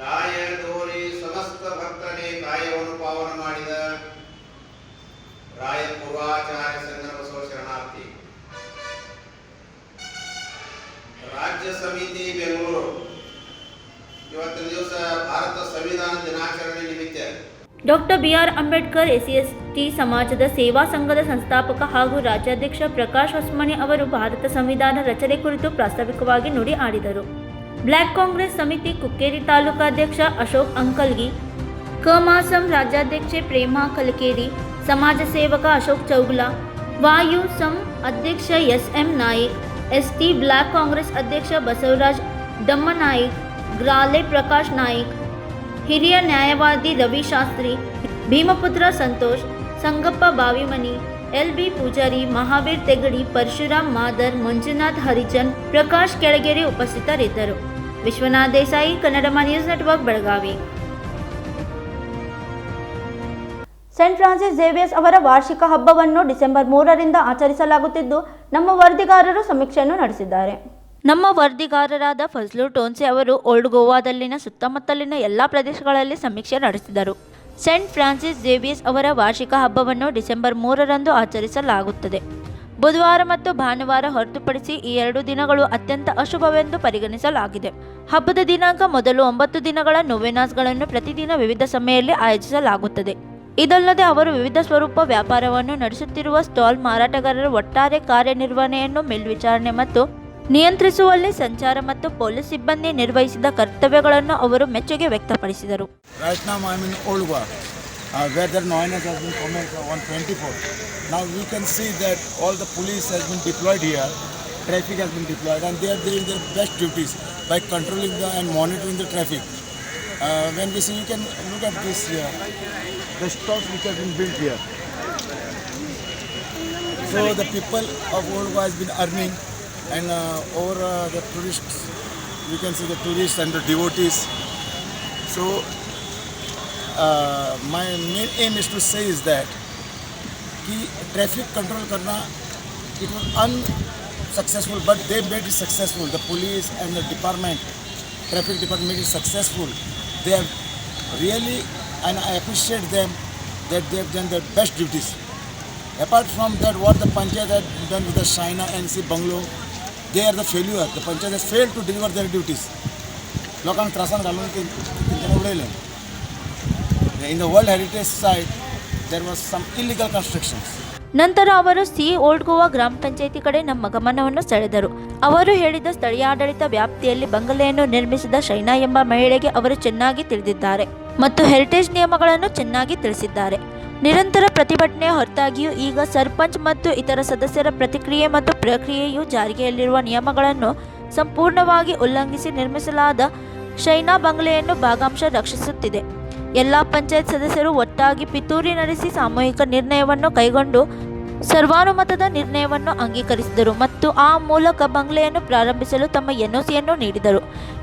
ದಾಯ ದೋರಿ ಸಮಸ್ತ ಭಕ್ತನೇ ಕಾಯವನ್ನು ಪಾವನ ಮಾಡಿದ ರಾಯ ಪೂರ್ವಾಚಾರ್ಯ ಸಂಗಮ ಬಸವ ಶರಣಾರ್ಥಿ. ರಾಜ್ಯ ಸಮಿತಿ ಬೆಂಗಳೂರು ಇವತ್ತಿನ ದಿವಸ ಭಾರತ ಸಂವಿಧಾನ ದಿನಾಚರಣೆ ನಿಮಿತ್ತ ಡಾಕ್ಟರ್ BR ಅಂಬೇಡ್ಕರ್ SC/ST ಸಮಾಜದ ಸೇವಾ ಸಂಘದ ಸಂಸ್ಥಾಪಕ ಹಾಗೂ ರಾಜ್ಯಾಧ್ಯಕ್ಷ ಪ್ರಕಾಶ್ ಹೊಸ್ಮನಿ ಅವರು ಭಾರತ ಸಂವಿಧಾನ ರಚನೆ ಕುರಿತು ಪ್ರಾಸ್ತಾವಿಕವಾಗಿ ನುಡಿ ಆಡಿದರು. ಬ್ಲಾಕ್ ಕಾಂಗ್ರೆಸ್ ಸಮಿತಿ ಕುಕ್ಕೇರಿ ತಾಲೂಕಾಧ್ಯಕ್ಷ ಅಶೋಕ್ ಅಂಕಲ್ಗಿ, ಕಮಾಸಂ ರಾಜ್ಯಾಧ್ಯಕ್ಷೆ ಪ್ರೇಮಾ ಕಲಕೇರಿ, ಸಮಾಜ ಸೇವಕ ಅಶೋಕ್ ಚೌಗುಲಾ, ವಾಯು ಸಂ ಅಧ್ಯಕ್ಷ SM Naik, ST block Congress ಅಧ್ಯಕ್ಷ ಬಸವರಾಜ್ ದಮ್ಮನಾಯಿಕ್, ಗ್ರಾಲೆ ಪ್ರಕಾಶ್ ನಾಯಿಕ್, ಹಿರಿಯ ನ್ಯಾಯವಾದಿ ರವಿ ಶಾಸ್ತ್ರಿ, ಭೀಮಪುತ್ರ ಸಂತೋಷ್, ಸಂಗಪ್ಪ ಬಾವಿಮನಿ, LB ಪೂಜಾರಿ, ಮಹಾವೀರ್ ತೆಗಡಿ, ಪರಶುರಾಮ್ ಮಾದರ್, ಮಂಜುನಾಥ್ ಹರಿಜನ್, ಪ್ರಕಾಶ್ ಕೆಳಗೆರೆ ಉಪಸ್ಥಿತರಿದ್ದರು. Vishwanath Desai, Kannadamma news network, Belagavi. Saint Francis Xavier's ಅವರ ವಾರ್ಷಿಕ ಹಬ್ಬವನ್ನು ಡಿಸೆಂಬರ್ 3ರಿಂದ ಆಚರಿಸಲಾಗುತ್ತಿದ್ದು, ನಮ್ಮ ವರದಿಗಾರರು ಸಮೀಕ್ಷೆಯನ್ನು ನಡೆಸಿದ್ದಾರೆ. ನಮ್ಮ ವರದಿಗಾರರಾದ ಫಜ್ಲು ಟೋನ್ಸೆ ಅವರು ಓಲ್ಡ್ ಗೋವಾದಲ್ಲಿನ ಸುತ್ತಮುತ್ತಲಿನ ಎಲ್ಲ ಪ್ರದೇಶಗಳಲ್ಲಿ ಸಮೀಕ್ಷೆ ನಡೆಸಿದರು. ಸೇಂಟ್ ಫ್ರಾನ್ಸಿಸ್ ಝೇವಿಯರ್ಸ್ ಅವರ ವಾರ್ಷಿಕ ಹಬ್ಬವನ್ನು ಡಿಸೆಂಬರ್ 3ರಂದು ಆಚರಿಸಲಾಗುತ್ತದೆ. ಬುಧವಾರ ಮತ್ತು ಭಾನುವಾರ ಹೊರತುಪಡಿಸಿ ಈ 2 ದಿನಗಳು ಅತ್ಯಂತ ಅಶುಭವೆಂದು ಪರಿಗಣಿಸಲಾಗಿದೆ. ಹಬ್ಬದ ದಿನಾಂಕ ಮೊದಲು 9 ದಿನಗಳ ನೊವೆನಾಸ್ಗಳನ್ನು ಪ್ರತಿದಿನ ವಿವಿಧ ಸಮಯದಲ್ಲಿ ಆಯೋಜಿಸಲಾಗುತ್ತದೆ. ಇದಲ್ಲದೆ ಅವರು ವಿವಿಧ ಸ್ವರೂಪ ವ್ಯಾಪಾರವನ್ನು ನಡೆಸುತ್ತಿರುವ ಸ್ಟಾಲ್ ಮಾರಾಟಗಾರರ ಒಟ್ಟಾರೆ ಕಾರ್ಯನಿರ್ವಹಣೆಯನ್ನು ಮೇಲ್ವಿಚಾರಣೆ ಮತ್ತು ನಿಯಂತ್ರಿಸುವಲ್ಲಿ ಸಂಚಾರ ಮತ್ತು ಪೊಲೀಸ್ ಸಿಬ್ಬಂದಿ ನಿರ್ವಹಿಸಿದ ಕರ್ತವ್ಯಗಳನ್ನು ಅವರು ಮೆಚ್ಚುಗೆ ವ್ಯಕ್ತಪಡಿಸಿದರು. Right now I am in Old Goa, where the Novenas has been commenced on 24. Now we can see that all the police has been deployed here, traffic has been deployed, and they are doing their best duties by controlling and monitoring the traffic. When we see, you can look at this here, the stalls which have been built here. So the people of Old Goa has been earning, and over the tourists, we can see the tourists and the devotees. So my main aim is to say is that कि traffic control करना, it was unsuccessful, but they made it successful. The police and the department, traffic department made it successful. They have really, and I appreciate them that they have done their best duties. Apart from that, what the Panchayat had done with the Shaina NC Bungalow, they are the failure. The Panchayat has failed to deliver their duties. लोकांना त्रासान घालून तेंच्यानी उडयलें. In the World Heritage Site, there was some illegal constructions. ನಂತರ ಅವರು old Goa ಗ್ರಾಮ ಪಂಚಾಯಿತಿ ಕಡೆ ನಮ್ಮ ಗಮನವನ್ನು ಸೆಳೆದರು. ಅವರು ಹೇಳಿದ ಸ್ಥಳೀಯ ಆಡಳಿತ ವ್ಯಾಪ್ತಿಯಲ್ಲಿ ಬಂಗಲೆಯನ್ನು ನಿರ್ಮಿಸಿದ ಶೈನಾ ಎಂಬ ಮಹಿಳೆಗೆ ಅವರು ಚೆನ್ನಾಗಿ ತಿಳಿದಿದ್ದಾರೆ ಮತ್ತು ಹೆರಿಟೇಜ್ ನಿಯಮಗಳನ್ನು ಚೆನ್ನಾಗಿ ತಿಳಿಸಿದ್ದಾರೆ. ನಿರಂತರ ಪ್ರತಿಭಟನೆಯ ಹೊರತಾಗಿಯೂ ಈಗ ಸರ್ಪಂಚ್ ಮತ್ತು ಇತರ ಸದಸ್ಯರ ಪ್ರತಿಕ್ರಿಯೆ ಮತ್ತು ಪ್ರಕ್ರಿಯೆಯು ಜಾರಿಗೆಯಲ್ಲಿರುವ ನಿಯಮಗಳನ್ನು ಸಂಪೂರ್ಣವಾಗಿ ಉಲ್ಲಂಘಿಸಿ ನಿರ್ಮಿಸಲಾದ ಶೈನಾ ಬಂಗಲೆಯನ್ನು ಭಾಗಂಶ ರಕ್ಷಿಸುತ್ತಿದೆ. ಎಲ್ಲ ಪಂಚಾಯತ್ ಸದಸ್ಯರು ಒಟ್ಟಾಗಿ ಪಿತೂರಿ ನಡೆಸಿ ಸಾಮೂಹಿಕ ನಿರ್ಣಯವನ್ನು ಕೈಗೊಂಡು ಸರ್ವಾನುಮತದ ನಿರ್ಣಯವನ್ನು ಅಂಗೀಕರಿಸಿದರು ಮತ್ತು ಆ ಮೂಲಕ ಬಂಗ್ಲೆಯನ್ನು ಪ್ರಾರಂಭಿಸಲು ತಮ್ಮ ಎನ್ಒಸಿಯನ್ನು ನೀಡಿದರು.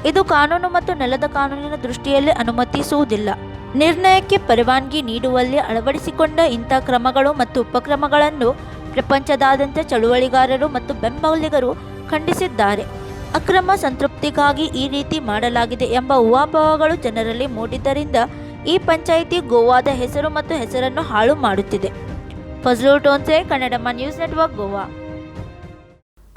ಇದು ಕಾನೂನು ಮತ್ತು ನೆಲದ ಕಾನೂನಿನ ದೃಷ್ಟಿಯಲ್ಲಿ ಅನುಮತಿಸುವುದಿಲ್ಲ. ನಿರ್ಣಯಕ್ಕೆ ಪರವಾನಗಿ ನೀಡುವಲ್ಲಿ ಅಳವಡಿಸಿಕೊಂಡ ಇಂಥ ಕ್ರಮಗಳು ಮತ್ತು ಉಪಕ್ರಮಗಳನ್ನು ಪ್ರಪಂಚದಾದ್ಯಂತ ಚಳುವಳಿಗಾರರು ಮತ್ತು ಬೆಂಬಲಿಗರು ಖಂಡಿಸಿದ್ದಾರೆ. ಅಕ್ರಮ ಸಂತೃಪ್ತಿಗಾಗಿ ಈ ರೀತಿ ಮಾಡಲಾಗಿದೆ ಎಂಬ ಊಹಾಪೋಹಗಳು ಜನರಲ್ಲಿ ಮೂಡಿದ್ದರಿಂದ ಈ ಪಂಚಾಯಿತಿ ಗೋವಾದ ಹೆಸರು ಮತ್ತು ಹೆಸರನ್ನು ಹಾಳು ಮಾಡುತ್ತಿದೆ. ಫಜ್ಲುರ್ ಟೋನ್ಸೆ, ಕನ್ನಡಮ್ಮ ನ್ಯೂಸ್ ನೆಟ್ವರ್ಕ್, ಗೋವಾ.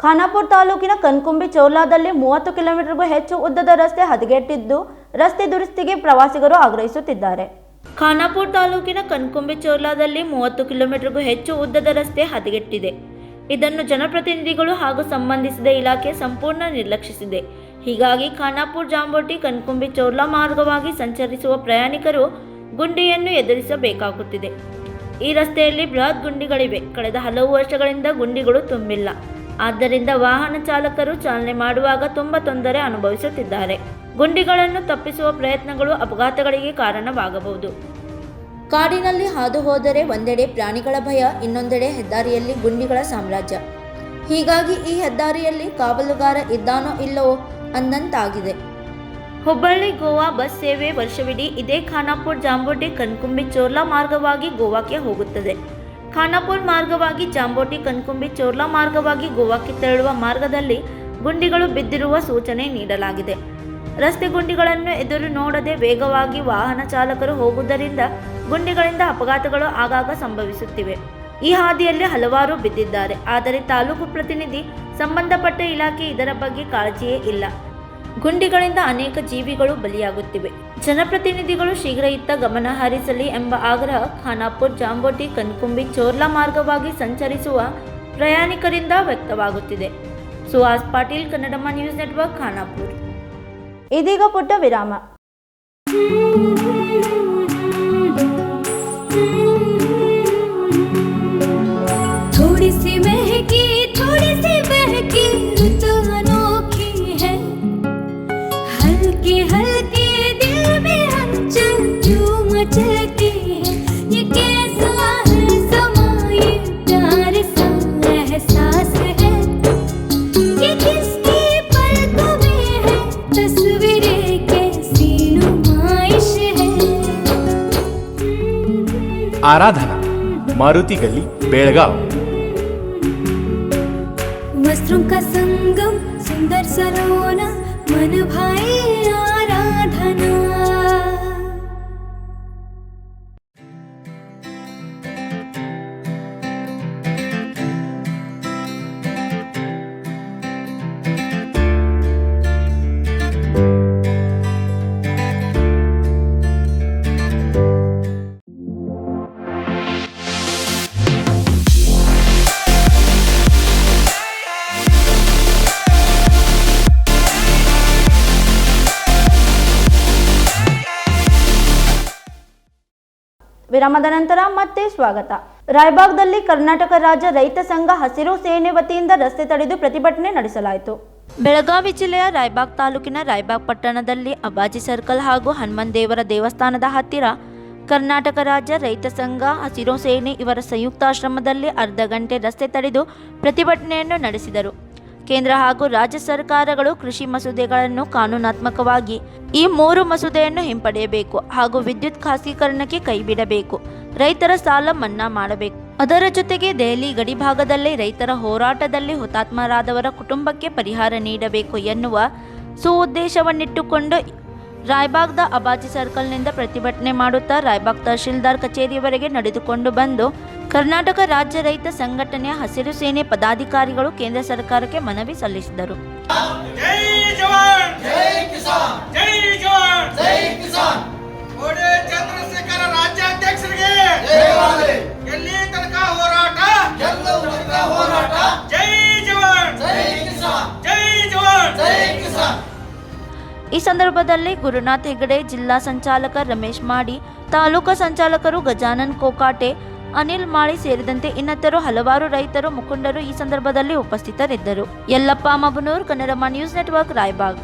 ಖಾನಾಪುರ ತಾಲೂಕಿನ ಕನ್ಕುಂಬಿ ಚೌಲಾದಲ್ಲಿ 30 ಕಿಲೋಮೀಟರ್ಗೂ ಹೆಚ್ಚು ಉದ್ದದ ರಸ್ತೆ ಹದಗೆಟ್ಟಿದ್ದು ರಸ್ತೆ ದುರಸ್ತಿಗೆ ಪ್ರವಾಸಿಗರು ಆಗ್ರಹಿಸುತ್ತಿದ್ದಾರೆ. ಖಾನಾಪುರ ತಾಲೂಕಿನ ಕನ್ಕುಂಬಿ ಚೌಲಾದಲ್ಲಿ 30 ಕಿಲೋಮೀಟರ್ಗೂ ಹೆಚ್ಚು ಉದ್ದದ ರಸ್ತೆ ಹದಗೆಟ್ಟಿದೆ. ಇದನ್ನು ಜನಪ್ರತಿನಿಧಿಗಳು ಹಾಗೂ ಸಂಬಂಧಿಸಿದ ಇಲಾಖೆ ಸಂಪೂರ್ಣ ನಿರ್ಲಕ್ಷಿಸಿದೆ. ಹೀಗಾಗಿ ಖಾನಾಪುರ ಜಾಂಬೋಟಿ ಕನ್ಕುಂಬಿ ಚೌಲಾ ಮಾರ್ಗವಾಗಿ ಸಂಚರಿಸುವ ಪ್ರಯಾಣಿಕರು ಗುಂಡಿಯನ್ನು ಎದುರಿಸಬೇಕಾಗುತ್ತಿದೆ. ಈ ರಸ್ತೆಯಲ್ಲಿ ಬೃಹತ್ ಗುಂಡಿಗಳಿವೆ. ಕಳೆದ ಹಲವು ವರ್ಷಗಳಿಂದ ಗುಂಡಿಗಳು ತುಂಬಿಲ್ಲ. ಆದ್ದರಿಂದ ವಾಹನ ಚಾಲಕರು ಚಾಲನೆ ಮಾಡುವಾಗ ತುಂಬ ತೊಂದರೆ ಅನುಭವಿಸುತ್ತಿದ್ದಾರೆ. ಗುಂಡಿಗಳನ್ನು ತಪ್ಪಿಸುವ ಪ್ರಯತ್ನಗಳು ಅಪಘಾತಗಳಿಗೆ ಕಾರಣವಾಗಬಹುದು. ಕಾಡಿನಲ್ಲಿ ಹಾದು ಹೋದರೆ ಒಂದೆಡೆ ಪ್ರಾಣಿಗಳ ಭಯ, ಇನ್ನೊಂದೆಡೆ ಹೆದ್ದಾರಿಯಲ್ಲಿ ಗುಂಡಿಗಳ ಸಾಮ್ರಾಜ್ಯ. ಹೀಗಾಗಿ ಈ ಹೆದ್ದಾರಿಯಲ್ಲಿ ಕಾವಲುಗಾರ ಇದ್ದಾನೋ ಇಲ್ಲವೋ ಅಂದಂತಾಗಿದೆ. ಹುಬ್ಬಳ್ಳಿ ಗೋವಾ ಬಸ್ ಸೇವೆ ವರ್ಷವಿಡೀ ಇದೇ ಖಾನಾಪುರ ಜಾಂಬೋಟಿ ಕನ್ಕುಂಬಿ ಚೋರ್ಲಾ ಮಾರ್ಗವಾಗಿ ಗೋವಾಕ್ಕೆ ಹೋಗುತ್ತದೆ. ಖಾನಾಪುರ ಮಾರ್ಗವಾಗಿ ಜಾಂಬೋಟಿ ಕನ್ಕುಂಬಿ ಚೋರ್ಲಾ ಮಾರ್ಗವಾಗಿ ಗೋವಾಕ್ಕೆ ತೆರಳುವ ಮಾರ್ಗದಲ್ಲಿ ಗುಂಡಿಗಳು ಬಿದ್ದಿರುವ ಸೂಚನೆ ನೀಡಲಾಗಿದೆ. ರಸ್ತೆ ಗುಂಡಿಗಳನ್ನು ಎದುರು ನೋಡದೆ ವೇಗವಾಗಿ ವಾಹನ ಚಾಲಕರು ಹೋಗುವುದರಿಂದ ಗುಂಡಿಗಳಿಂದ ಅಪಘಾತಗಳು ಆಗಾಗ ಸಂಭವಿಸುತ್ತಿವೆ. ಈ ಹಾದಿಯಲ್ಲಿ ಹಲವಾರು ಬಿದ್ದಿದ್ದಾರೆ. ಆದರೆ ತಾಲೂಕು ಪ್ರತಿನಿಧಿ, ಸಂಬಂಧಪಟ್ಟ ಇಲಾಖೆ ಇದರ ಬಗ್ಗೆ ಕಾಳಜಿಯೇ ಇಲ್ಲ. ಗುಂಡಿಗಳಿಂದ ಅನೇಕ ಜೀವಿಗಳು ಬಲಿಯಾಗುತ್ತಿವೆ. ಜನಪ್ರತಿನಿಧಿಗಳು ಶೀಘ್ರ ಇತ್ತ ಗಮನ ಹರಿಸಲಿ ಎಂಬ ಆಗ್ರಹ ಖಾನಾಪುರ ಜಾಂಬೋಟಿ ಕನ್ಕುಂಬಿ ಚೋರ್ಲಾ ಮಾರ್ಗವಾಗಿ ಸಂಚರಿಸುವ ಪ್ರಯಾಣಿಕರಿಂದ ವ್ಯಕ್ತವಾಗುತ್ತಿದೆ. Suhas Patil, Kannadamma news network, Khanapur. ಇದೀಗ ಪುಟ್ಟ ವಿರಾಮ. थोड़ी सी महकी ऋतु अनोखी है, हल्के हल्के दिल में हलचल जो मचलती है, ये कैसा है समा, ये प्यार सा एहसास है, ये किसकी पलकों में है तस्वीरें, कैसी नुमाइश है. आराधना, मारुति गली, बेळगाव. वस्त्रों का संगम, सुंदर सलोना, मन भाई आराधना. ವಿರಾಮದ ನಂತರ ಮತ್ತೆ ಸ್ವಾಗತ. ರಾಯಬಾಗ್ದಲ್ಲಿ ಕರ್ನಾಟಕ ರಾಜ್ಯ ರೈತ ಸಂಘ ಹಸಿರು ಸೇನೆ ವತಿಯಿಂದ ರಸ್ತೆ ತಡೆದು ಪ್ರತಿಭಟನೆ ನಡೆಸಲಾಯಿತು. ಬೆಳಗಾವಿ ಜಿಲ್ಲೆಯ ರಾಯಬಾಗ್ ತಾಲೂಕಿನ ರಾಯಬಾಗ್ ಪಟ್ಟಣದಲ್ಲಿ ಅಬಾಜಿ ಸರ್ಕಲ್ ಹಾಗೂ ಹನುಮನ್ ದೇವರ ದೇವಸ್ಥಾನದ ಹತ್ತಿರ ಕರ್ನಾಟಕ ರಾಜ್ಯ ರೈತ ಸಂಘ ಹಸಿರು ಸೇನೆ ಇವರ ಸಂಯುಕ್ತಾಶ್ರಮದಲ್ಲಿ ಅರ್ಧ ಗಂಟೆ ರಸ್ತೆ ತಡೆದು ಪ್ರತಿಭಟನೆಯನ್ನು ನಡೆಸಿದರು. ಕೇಂದ್ರ ಹಾಗೂ ರಾಜ್ಯ ಸರ್ಕಾರಗಳು ಕೃಷಿ ಮಸೂದೆಗಳನ್ನು ಕಾನೂನಾತ್ಮಕವಾಗಿ ಈ 3 ಮಸೂದೆಯನ್ನು ಹಿಂಪಡೆಯಬೇಕು ಹಾಗೂ ವಿದ್ಯುತ್ ಖಾಸಗೀಕರಣಕ್ಕೆ ಕೈಬಿಡಬೇಕು. ರೈತರ ಸಾಲ ಮನ್ನಾ ಮಾಡಬೇಕು. ಅದರ ಜೊತೆಗೆ ದೆಹಲಿ ಗಡಿಭಾಗದಲ್ಲಿ ರೈತರ ಹೋರಾಟದಲ್ಲಿ ಹುತಾತ್ಮರಾದವರ ಕುಟುಂಬಕ್ಕೆ ಪರಿಹಾರ ನೀಡಬೇಕು ಎನ್ನುವ ಸುಉದ್ದೇಶವನ್ನಿಟ್ಟುಕೊಂಡು ರಾಯಬಾಗ್ದ ಅಬಾಜಿ ಸರ್ಕಲ್ನಿಂದ ಪ್ರತಿಭಟನೆ ಮಾಡುತ್ತಾ ರಾಯಬಾಗ್ ತಹಶೀಲ್ದಾರ್ ಕಚೇರಿಯವರೆಗೆ ನಡೆದುಕೊಂಡು ಬಂದು ಕರ್ನಾಟಕ ರಾಜ್ಯ ರೈತ ಸಂಘಟನೆಯ ಹಸಿರು ಸೇನೆ ಪದಾಧಿಕಾರಿಗಳು ಕೇಂದ್ರ ಸರ್ಕಾರಕ್ಕೆ ಮನವಿ ಸಲ್ಲಿಸಿದರು. ಚಂದ್ರಶೇಖರ ರಾಜ್ಯಾಧ್ಯಕ್ಷರಿಗೆ ಎಲ್ಲಿ ತನಕ ಹೋರಾಟ, ಜೈ ಜವಾನ್, ಜೈ ಜವಾನ್, ಜೈ ಕಿಸಾನ್. ಈ ಸಂದರ್ಭದಲ್ಲಿ ಗುರುನಾಥ್ ಹೆಗಡೆ, ಜಿಲ್ಲಾ ಸಂಚಾಲಕ ರಮೇಶ್ ಮಾಡಿ, ತಾಲೂಕಾ ಸಂಚಾಲಕರು ಗಜಾನನ್ ಕೋಕಾಟೆ, ಅನಿಲ್ ಮಾಳಿ ಸೇರಿದಂತೆ ಇನ್ನಿತರು ಹಲವಾರು ರೈತರು ಮುಖಂಡರು ಈ ಸಂದರ್ಭದಲ್ಲಿ ಉಪಸ್ಥಿತರಿದ್ದರು. Yallappa Mabanur, Kannadamma news network, Raybag.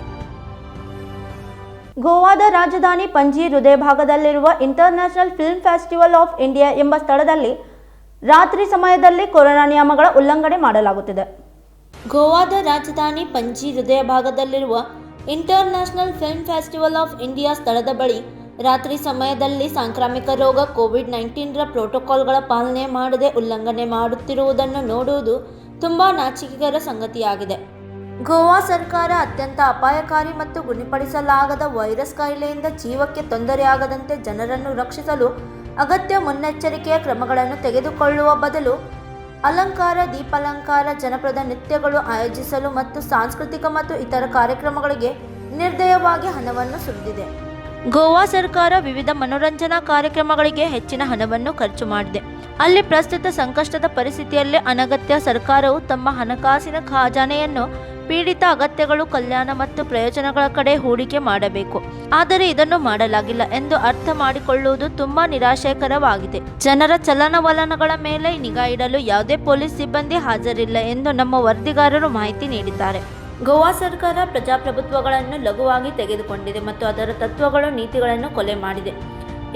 ಗೋವಾದ ರಾಜಧಾನಿ ಪಂಜಿ ಹೃದಯ ಭಾಗದಲ್ಲಿರುವ international film festival of India ಎಂಬ ಸ್ಥಳದಲ್ಲಿ ರಾತ್ರಿ ಸಮಯದಲ್ಲಿ ಕೊರೋನಾ ನಿಯಮಗಳ ಉಲ್ಲಂಘನೆ ಮಾಡಲಾಗುತ್ತಿದೆ. ಗೋವಾದ ರಾಜಧಾನಿ ಪಂಜಿ ಹೃದಯ ಭಾಗದಲ್ಲಿರುವ international film festival of India ಸ್ಥಳದ ಬಳಿ ರಾತ್ರಿ ಸಮಯದಲ್ಲಿ ಸಾಂಕ್ರಾಮಿಕ ರೋಗ ಕೋವಿಡ್-19ರ ಪ್ರೋಟೋಕಾಲ್ಗಳ ಪಾಲನೆ ಮಾಡದೆ ಉಲ್ಲಂಘನೆ ಮಾಡುತ್ತಿರುವುದನ್ನು ನೋಡುವುದು ತುಂಬಾ ನಾಚಿಕೆಗರ ಸಂಗತಿಯಾಗಿದೆ. ಗೋವಾ ಸರ್ಕಾರ ಅತ್ಯಂತ ಅಪಾಯಕಾರಿ ಮತ್ತು ಗುಣಪಡಿಸಲಾಗದ ವೈರಸ್ ಕಾಯಿಲೆಯಿಂದ ಜೀವಕ್ಕೆ ತೊಂದರೆಯಾಗದಂತೆ ಜನರನ್ನು ರಕ್ಷಿಸಲು ಅಗತ್ಯ ಮುನ್ನೆಚ್ಚರಿಕೆಯ ಕ್ರಮಗಳನ್ನು ತೆಗೆದುಕೊಳ್ಳುವ ಬದಲು ಅಲಂಕಾರ, ದೀಪಾಲಂಕಾರ, ಜನಪದ ನೃತ್ಯಗಳು ಆಯೋಜಿಸಲು ಮತ್ತು ಸಾಂಸ್ಕೃತಿಕ ಮತ್ತು ಇತರ ಕಾರ್ಯಕ್ರಮಗಳಿಗೆ ನಿರ್ದಯವಾಗಿ ಹಣವನ್ನು ಸುರಿದಿದೆ. ಗೋವಾ ಸರ್ಕಾರ ವಿವಿಧ ಮನೋರಂಜನಾ ಕಾರ್ಯಕ್ರಮಗಳಿಗೆ ಹೆಚ್ಚಿನ ಹಣವನ್ನು ಖರ್ಚು ಮಾಡಿದೆ. ಅಲ್ಲಿ ಪ್ರಸ್ತುತ ಸಂಕಷ್ಟದ ಪರಿಸ್ಥಿತಿಯಲ್ಲಿ ಅನಗತ್ಯ ಸರ್ಕಾರವು ತಮ್ಮ ಹಣಕಾಸಿನ ಖಜಾನೆಯನ್ನು ಪೀಡಿತ ಅಗತ್ಯಗಳು, ಕಲ್ಯಾಣ ಮತ್ತು ಪ್ರಯೋಜನಗಳ ಕಡೆ ಹೂಡಿಕೆ ಮಾಡಬೇಕು. ಆದರೆ ಇದನ್ನು ಮಾಡಲಾಗಿಲ್ಲ ಎಂದು ಅರ್ಥ ಮಾಡಿಕೊಳ್ಳುವುದು ತುಂಬಾ ನಿರಾಶಾಕರವಾಗಿದೆ. ಜನರ ಚಲನವಲನಗಳ ಮೇಲೆ ನಿಗಾ ಇಡಲು ಯಾವುದೇ ಪೊಲೀಸ್ ಸಿಬ್ಬಂದಿ ಹಾಜರಿಲ್ಲ ಎಂದು ನಮ್ಮ ವರದಿಗಾರರು ಮಾಹಿತಿ ನೀಡಿದ್ದಾರೆ. ಗೋವಾ ಸರ್ಕಾರ ಪ್ರಜಾಪ್ರಭುತ್ವಗಳನ್ನು ಲಘುವಾಗಿ ತೆಗೆದುಕೊಂಡಿದೆ ಮತ್ತು ಅದರ ತತ್ವಗಳು, ನೀತಿಗಳನ್ನು ಕೊಲೆ ಮಾಡಿದೆ.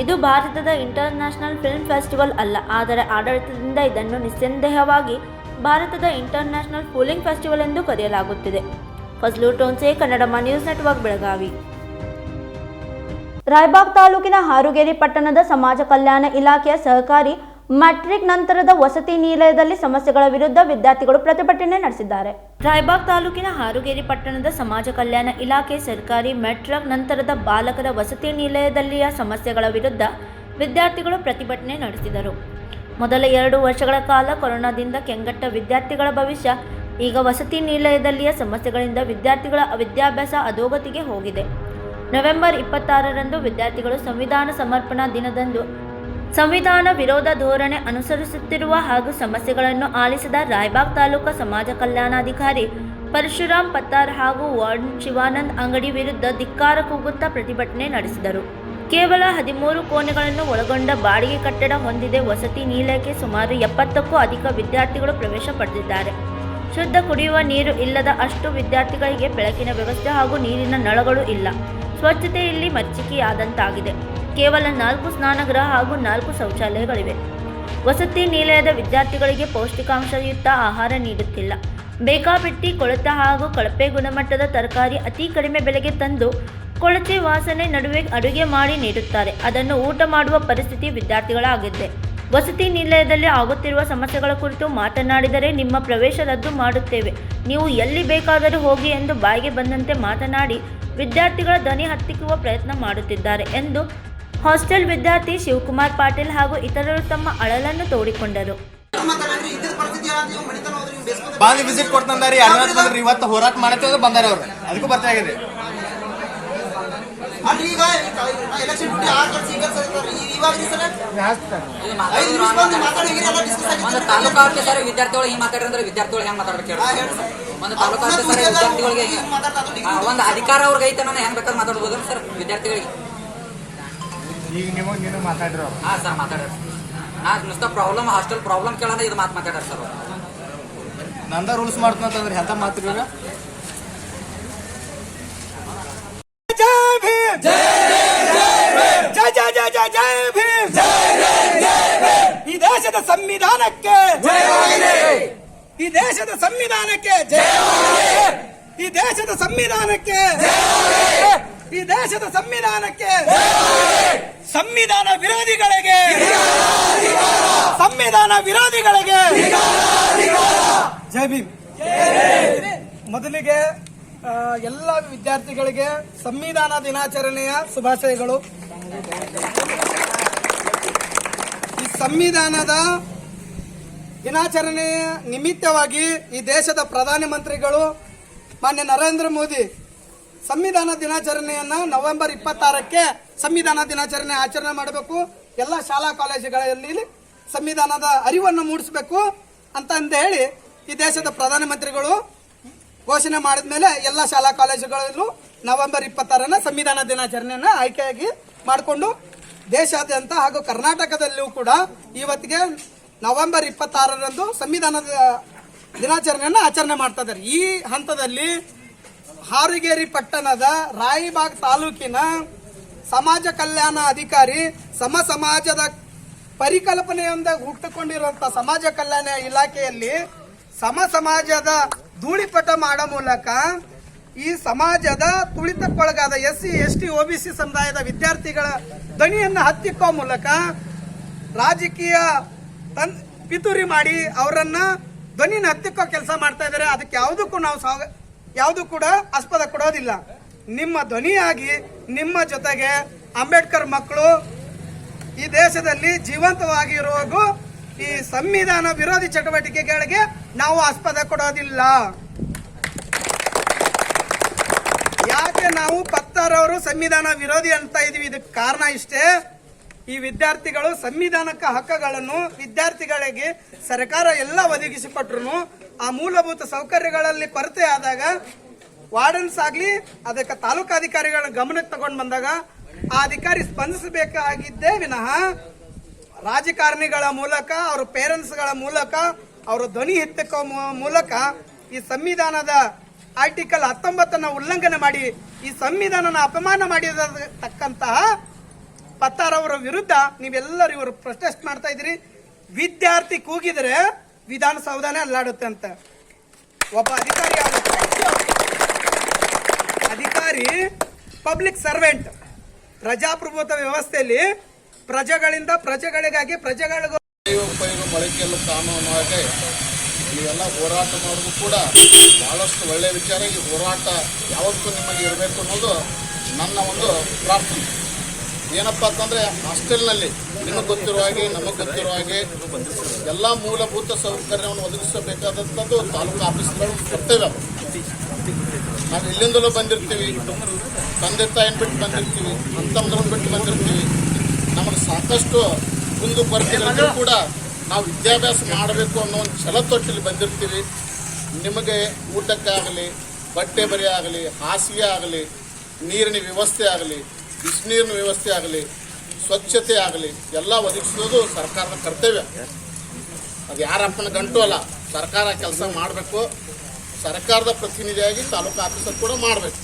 ಇದು ಭಾರತದ ಇಂಟರ್ನ್ಯಾಷನಲ್ ಫಿಲ್ಮ್ ಫೆಸ್ಟಿವಲ್ ಅಲ್ಲ, ಆದರೆ ಆಡಳಿತದಿಂದ ಇದನ್ನು ನಿಸ್ಸಂದೇಹವಾಗಿ ಭಾರತದ ಇಂಟರ್ನ್ಯಾಷನಲ್ ಫಿಲ್ಮ್ ಫೆಸ್ಟಿವಲ್ ಎಂದು ಕರೆಯಲಾಗುತ್ತಿದೆ. ಫಜ್ಲು ಟೋನ್ಸೆ, ಕನ್ನಡಮ ನ್ಯೂಸ್ ನೆಟ್ವರ್ಕ್, ಬೆಳಗಾವಿ. ರಾಯಬಾಗ್ ತಾಲೂಕಿನ ಹಾರುಗೇರಿ ಪಟ್ಟಣದ ಸಮಾಜ ಕಲ್ಯಾಣ ಇಲಾಖೆಯ ಸಹಕಾರಿ ಮ್ಯಾಟ್ರಿಕ್ ನಂತರದ ವಸತಿ ನಿಲಯದಲ್ಲಿ ಸಮಸ್ಯೆಗಳ ವಿರುದ್ಧ ವಿದ್ಯಾರ್ಥಿಗಳು ಪ್ರತಿಭಟನೆ ನಡೆಸಿದ್ದಾರೆ. ರಾಯಬಾಗ್ ತಾಲೂಕಿನ ಹಾರುಗೇರಿ ಪಟ್ಟಣದ ಸಮಾಜ ಕಲ್ಯಾಣ ಇಲಾಖೆ ಸರ್ಕಾರಿ ಮ್ಯಾಟ್ರಿಕ್ ನಂತರದ ಬಾಲಕರ ವಸತಿ ನಿಲಯದಲ್ಲಿಯ ಸಮಸ್ಯೆಗಳ ವಿರುದ್ಧ ವಿದ್ಯಾರ್ಥಿಗಳು ಪ್ರತಿಭಟನೆ ನಡೆಸಿದರು. ಮೊದಲ 2 ವರ್ಷಗಳ ಕಾಲ ಕೊರೋನಾದಿಂದ ಕೆಂಗಟ್ಟ ವಿದ್ಯಾರ್ಥಿಗಳ ಭವಿಷ್ಯ ಈಗ ವಸತಿ ನಿಲಯದಲ್ಲಿಯ ಸಮಸ್ಯೆಗಳಿಂದ ವಿದ್ಯಾರ್ಥಿಗಳ ವಿದ್ಯಾಭ್ಯಾಸ ಅಧೋಗತಿಗೆ ಹೋಗಿದೆ. ನವೆಂಬರ್ 26ರಂದು ವಿದ್ಯಾರ್ಥಿಗಳು ಸಂವಿಧಾನ ಸಮರ್ಪಣಾ ದಿನದಂದು ಸಂವಿಧಾನ ವಿರೋಧ ಧೋರಣೆ ಅನುಸರಿಸುತ್ತಿರುವ ಹಾಗೂ ಸಮಸ್ಯೆಗಳನ್ನು ಆಲಿಸಿದ ರಾಯಬಾಗ್ ತಾಲೂಕು ಸಮಾಜ ಕಲ್ಯಾಣಾಧಿಕಾರಿ ಪರಶುರಾಮ್ ಪತ್ತಾರ್ ಹಾಗೂ ವಾರ್ಡನ್ ಶಿವಾನಂದ್ ಅಂಗಡಿ ವಿರುದ್ಧ ಧಿಕ್ಕಾರ ಕೂಗುತ್ತಾ ಪ್ರತಿಭಟನೆ ನಡೆಸಿದರು. ಕೇವಲ 13 ಕೋಣೆಗಳನ್ನು ಒಳಗೊಂಡ ಬಾಡಿಗೆ ಕಟ್ಟಡ ಹೊಂದಿದೆ. ವಸತಿ ನಿಲಯಕ್ಕೆ ಸುಮಾರು 70ಕ್ಕೂ ಅಧಿಕ ವಿದ್ಯಾರ್ಥಿಗಳು ಪ್ರವೇಶ ಪಡೆದಿದ್ದಾರೆ. ಶುದ್ಧ ಕುಡಿಯುವ ನೀರು ಇಲ್ಲದ ಅಷ್ಟು ವಿದ್ಯಾರ್ಥಿಗಳಿಗೆ ಬೆಳಕಿನ ವ್ಯವಸ್ಥೆ ಹಾಗೂ ನೀರಿನ ನಳಗಳು ಇಲ್ಲ. ಸ್ವಚ್ಛತೆ ಇಲ್ಲಿ ಮರೀಚಿಕೆಯಾದಂತಾಗಿದೆ. ಕೇವಲ 4 ಸ್ನಾನಗೃಹ ಹಾಗೂ 4 ಶೌಚಾಲಯಗಳಿವೆ. ವಸತಿ ನಿಲಯದ ವಿದ್ಯಾರ್ಥಿಗಳಿಗೆ ಪೌಷ್ಟಿಕಾಂಶಯುಕ್ತ ಆಹಾರ ನೀಡುತ್ತಿಲ್ಲ. ಬೇಕಾಬಿಟ್ಟಿ ಕೊಳೆತ ಹಾಗೂ ಕಳಪೆ ಗುಣಮಟ್ಟದ ತರಕಾರಿ ಅತಿ ಕಡಿಮೆ ಬೆಲೆಗೆ ತಂದು ಕೊಳಚೆ ವಾಸನೆ ನಡುವೆ ಅಡುಗೆ ಮಾಡಿ ನೀಡುತ್ತಾರೆ. ಅದನ್ನು ಊಟ ಮಾಡುವ ಪರಿಸ್ಥಿತಿ ವಿದ್ಯಾರ್ಥಿಗಳಾಗಿದೆ. ವಸತಿ ನಿಲಯದಲ್ಲಿ ಆಗುತ್ತಿರುವ ಸಮಸ್ಯೆಗಳ ಕುರಿತು ಮಾತನಾಡಿದರೆ ನಿಮ್ಮ ಪ್ರವೇಶ ರದ್ದು ಮಾಡುತ್ತೇವೆ, ನೀವು ಎಲ್ಲಿ ಬೇಕಾದರೂ ಹೋಗಿ ಎಂದು ಬಾಯಿಗೆ ಬಂದಂತೆ ಮಾತನಾಡಿ ವಿದ್ಯಾರ್ಥಿಗಳ ಧ್ವನಿ ಹತ್ತಿಕ್ಕುವ ಪ್ರಯತ್ನ ಮಾಡುತ್ತಿದ್ದಾರೆ ಎಂದು ಹಾಸ್ಟೆಲ್ ವಿದ್ಯಾರ್ಥಿ ಶಿವಕುಮಾರ್ ಪಾಟೀಲ್ ಹಾಗೂ ಇತರರು ತಮ್ಮ ಅಳಲನ್ನು ತೋಡಿಕೊಂಡರು. ಬಾಂಗ್ ವಿಸಿಟ್ ಕೊಡ್ತಂದಾರಿ ಇವತ್ತು ಹೋರಾಟ ಮಾಡತ್ತೇವೆ ಬಂದಾರ ಅವ್ರು ಅದಕ್ಕೂ ಬರ್ತಾ ಇದೆ. ಒಂದು ತಾಲೂಕಾಕ್ಕೆ ಸರ್ ವಿದ್ಯಾರ್ಥಿಗಳು ಹಿಂಗೆ ಮಾತಾಡಿದ್ರೆ ವಿದ್ಯಾರ್ಥಿಗಳು ಹೆಂಗೆ ಮಾತಾಡ್ಬೇಕು ಹೇಳಿ. ಒಂದು ತಾಲೂಕಾಕ್ಕೆ ಸರ್ ವಿದ್ಯಾರ್ಥಿಗಳಿಗೆ ಒಂದು ಅಧಿಕಾರ ಅವ್ರಿಗೆ ಐತೆ ನಾನು ಹೆಂಗ್ ಬೇಕಾದ್ರೆ ಮಾತಾಡ್ಬೋದು ಸರ್ ವಿದ್ಯಾರ್ಥಿಗಳಿಗೆ. ಈಗ ನೀವು ಮಾತಾಡ್ರ ಹಾಂ ಸರ್ ಮಾತಾಡ್ರಿ. ನಾ ನುಸ್ತ ಪ್ರಾಬ್ಲಮ್ ಹಾಸ್ಟೆಲ್ ಪ್ರಾಬ್ಲಮ್ ಕೇಳೋಣ ಇದು ಮಾತಾಡ್ಯಾರ ಸರ್. ನಂದ ರೂಲ್ಸ್ ಮಾಡ್ತಂತಂದ್ರೆ ಎಂತ ಮಾತಿರ ಈ ದೇಶದ ಸಂವಿಧಾನಕ್ಕೆ ಈ ದೇಶದ ಸಂವಿಧಾನಕ್ಕೆ ಈ ದೇಶದ ಸಂವಿಧಾನಕ್ಕೆ ಈ ದೇಶದ ಸಂವಿಧಾನಕ್ಕೆ ಸಂವಿಧಾನ ವಿರೋಧಿಗಳಿಗೆ ಸಂವಿಧಾನ ವಿರೋಧಿಗಳಿಗೆ ಜೈ ಭೀಮ್. ಮೊದಲಿಗೆ ಎಲ್ಲ ವಿದ್ಯಾರ್ಥಿಗಳಿಗೆ ಸಂವಿಧಾನ ದಿನಾಚರಣೆಯ ಶುಭಾಶಯಗಳು. ಈ ಸಂವಿಧಾನದ ದಿನಾಚರಣೆಯ ನಿಮಿತ್ತವಾಗಿ ಈ ದೇಶದ ಪ್ರಧಾನಮಂತ್ರಿಗಳು ಮಾನ್ಯ ನರೇಂದ್ರ ಮೋದಿ ಸಂವಿಧಾನ ದಿನಾಚರಣೆಯನ್ನ ನವೆಂಬರ್ 26ಕ್ಕೆ ಸಂವಿಧಾನ ದಿನಾಚರಣೆ ಆಚರಣೆ ಮಾಡಬೇಕು. ಎಲ್ಲ ಶಾಲಾ ಕಾಲೇಜುಗಳಲ್ಲಿ ಸಂವಿಧಾನದ ಅರಿವನ್ನು ಮೂಡಿಸಬೇಕು ಅಂತ ಹೇಳಿ ಈ ದೇಶದ ಪ್ರಧಾನಮಂತ್ರಿಗಳು ಘೋಷಣೆ ಮಾಡಿದ ಮೇಲೆ ಎಲ್ಲ ಶಾಲಾ ಕಾಲೇಜುಗಳಲ್ಲೂ ನವೆಂಬರ್ 26ನ ಸಂವಿಧಾನ ದಿನಾಚರಣೆಯನ್ನ ಆಯ್ಕೆಯಾಗಿ ಮಾಡಿಕೊಂಡು ದೇಶಾದ್ಯಂತ ಹಾಗೂ ಕರ್ನಾಟಕದಲ್ಲೂ ಕೂಡ ಇವತ್ತಿಗೆ ನವೆಂಬರ್ 26ರಂದು ಸಂವಿಧಾನದ ದಿನಾಚರಣೆಯನ್ನು ಆಚರಣೆ ಮಾಡ್ತಾ ಇದ್ದಾರೆ. ಈ ಹಂತದಲ್ಲಿ ಹಾರುಗೇರಿ ಪಟ್ಟಣದ ರಾಯಬಾಗ್ ತಾಲೂಕಿನ ಸಮಾಜ ಕಲ್ಯಾಣ ಅಧಿಕಾರಿ ಸಮಾಜದ ಪರಿಕಲ್ಪನೆಯಿಂದ ಹುಟ್ಟುಕೊಂಡಿರುವಂತ ಸಮಾಜ ಕಲ್ಯಾಣ ಇಲಾಖೆಯಲ್ಲಿ ಸಮಾಜದ ಧೂಳಿಪಟ ಮಾಡೋ ಮೂಲಕ ಈ ಸಮಾಜದ ತುಳಿತಕ್ಕೊಳಗಾದ SC ST OBC ಸಮುದಾಯದ ವಿದ್ಯಾರ್ಥಿಗಳ ಧ್ವನಿಯನ್ನು ಹತ್ತಿಕ್ಕೋ ಮೂಲಕ ರಾಜಕೀಯ ಪಿತೂರಿ ಮಾಡಿ ಅವರನ್ನ ಧ್ವನಿನ ಹತ್ತಿಕ್ಕೋ ಕೆಲಸ ಮಾಡ್ತಾ ಇದ್ದಾರೆ. ಅದಕ್ಕೆ ಯಾವುದೂ ಕೂಡ ಆಸ್ಪದ ಕೊಡೋದಿಲ್ಲ. ನಿಮ್ಮ ಧ್ವನಿಯಾಗಿ ನಿಮ್ಮ ಜೊತೆಗೆ ಅಂಬೇಡ್ಕರ್ ಮಕ್ಕಳು ಈ ದೇಶದಲ್ಲಿ ಜೀವಂತವಾಗಿರುವಾಗೂ ಈ ಸಂವಿಧಾನ ವಿರೋಧಿ ಚಟುವಟಿಕೆಗಳಿಗೆ ನಾವು ಆಸ್ಪದ ಕೊಡೋದಿಲ್ಲ. ಯಾಕೆ ನಾವು ಪತ್ತಾರವರು ಸಂವಿಧಾನ ವಿರೋಧಿ ಅಂತ ಇದೀವಿ? ಇದಕ್ಕೆ ಕಾರಣ ಇಷ್ಟೇ, ಈ ವಿದ್ಯಾರ್ಥಿಗಳು ಸಂವಿಧಾನಕ ಹಕ್ಕುಗಳನ್ನು ವಿದ್ಯಾರ್ಥಿಗಳಿಗೆ ಸರ್ಕಾರ ಎಲ್ಲ ಒದಗಿಸಿಕೊಟ್ರು ಆ ಮೂಲಭೂತ ಸೌಕರ್ಯಗಳಲ್ಲಿ ಕೊರತೆ ಆದಾಗ ವಾರ್ಡನ್ಸ್ ಆಗ್ಲಿ ಅದಕ್ಕೆ ತಾಲೂಕಾಧಿಕಾರಿಗಳ ಗಮನಕ್ಕೆ ತಗೊಂಡು ಬಂದಾಗ ಆ ಅಧಿಕಾರಿ ಸ್ಪಂದಿಸಬೇಕಾಗಿದ್ದೇ ವಿನಃ ರಾಜಕಾರಣಿಗಳ ಮೂಲಕ ಅವ್ರ ಪೇರೆಂಟ್ಸ್ಗಳ ಮೂಲಕ ಅವರ ಧ್ವನಿ ಎತ್ತಕ್ಕೋ ಮೂಲಕ ಈ ಸಂವಿಧಾನದ ಆರ್ಟಿಕಲ್ 19 ಉಲ್ಲಂಘನೆ ಮಾಡಿ ಈ ಸಂವಿಧಾನನ ಅಪಮಾನ ಮಾಡಿರತಕ್ಕಂತಹ ಪತ್ತಾರವರ ವಿರುದ್ಧ ನೀವೆಲ್ಲರೂ ಇವರು ಪ್ರೊಟೆಸ್ಟ್ ಮಾಡ್ತಾ ಇದ್ದೀರಿ. ವಿದ್ಯಾರ್ಥಿ ಕೂಗಿದರೆ ವಿಧಾನಸೌಧನೇ ಅಲ್ಲಾಡುತ್ತೆ ಅಂತ. ಒಬ್ಬ ಅಧಿಕಾರಿ ಪಬ್ಲಿಕ್ ಸರ್ವೆಂಟ್, ಪ್ರಜಾಪ್ರಭುತ್ವ ವ್ಯವಸ್ಥೆಯಲ್ಲಿ ಪ್ರಜೆಗಳಿಂದ ಪ್ರಜೆಗಳಿಗಾಗಿ ಪ್ರಜೆಗಳಿಗೂ ಬಳಕೆಯಲ್ಲೂ ಕಾನೂನಾಗಿ ನೀವೆಲ್ಲ ಹೋರಾಟ ಮಾಡೋದು ಕೂಡ ಬಹಳಷ್ಟು ಒಳ್ಳೆಯ ವಿಚಾರ. ಈ ಹೋರಾಟ ಯಾವತ್ತೂ ನಿಮಗೆ ಇರಬೇಕು ಅನ್ನೋದು ನನ್ನ ಒಂದು ಪ್ರಾರ್ಥನೆ. ಏನಪ್ಪ ಅಂತಂದರೆ ಹಾಸ್ಟೆಲ್ನಲ್ಲಿ ನಿಮಗೆ ಗೊತ್ತಿರುವ ಹಾಗೆ ನಮಗೆ ಗೊತ್ತಿರುವ ಹಾಗೆ ಎಲ್ಲ ಮೂಲಭೂತ ಸೌಕರ್ಯವನ್ನು ಒದಗಿಸಬೇಕಾದಂಥದ್ದು ತಾಲೂಕು ಆಫೀಸ್ಗಳು ಕರ್ತವ್ಯ. ನಾವು ಇಲ್ಲಿಂದಲೂ ಬಂದಿರ್ತೀವಿ, ತಂದೆ ತಾಯಿನ ಬಿಟ್ಟು ಬಂದಿರ್ತೀವಿ, ಅಂತಂದ್ರನ್ನ ಬಿಟ್ಟು ಬಂದಿರ್ತೀವಿ. ನಮಗೆ ಸಾಕಷ್ಟು ಕುಂದುಕೊರತೆಗಳಿಗೂ ಕೂಡ ನಾವು ವಿದ್ಯಾಭ್ಯಾಸ ಮಾಡಬೇಕು ಅನ್ನೋ ಒಂದು ಛಲತೊಟ್ಟಲ್ಲಿ ಬಂದಿರ್ತೀವಿ. ನಿಮಗೆ ಊಟಕ್ಕಾಗಲಿ, ಬಟ್ಟೆ ಬರೆ ಆಗಲಿ, ಹಾಸಿಗೆ ಆಗಲಿ, ನೀರಿನ ವ್ಯವಸ್ಥೆ ಆಗಲಿ, ಬಿಸಿನೀರಿನ ವ್ಯವಸ್ಥೆ ಆಗಲಿ, ಸ್ವಚ್ಛತೆ ಆಗಲಿ ಎಲ್ಲ ಒದಗಿಸೋದು ಸರ್ಕಾರದ ಕರ್ತವ್ಯ. ಅದು ಯಾರಪ್ಪನ ಗಂಟು ಅಲ್ಲ, ಸರ್ಕಾರ ಕೆಲಸ ಮಾಡಬೇಕು. ಸರ್ಕಾರದ ಪ್ರತಿನಿಧಿಯಾಗಿ ತಾಲೂಕು ಆಫೀಸರ್ ಕೂಡ ಮಾಡಬೇಕು.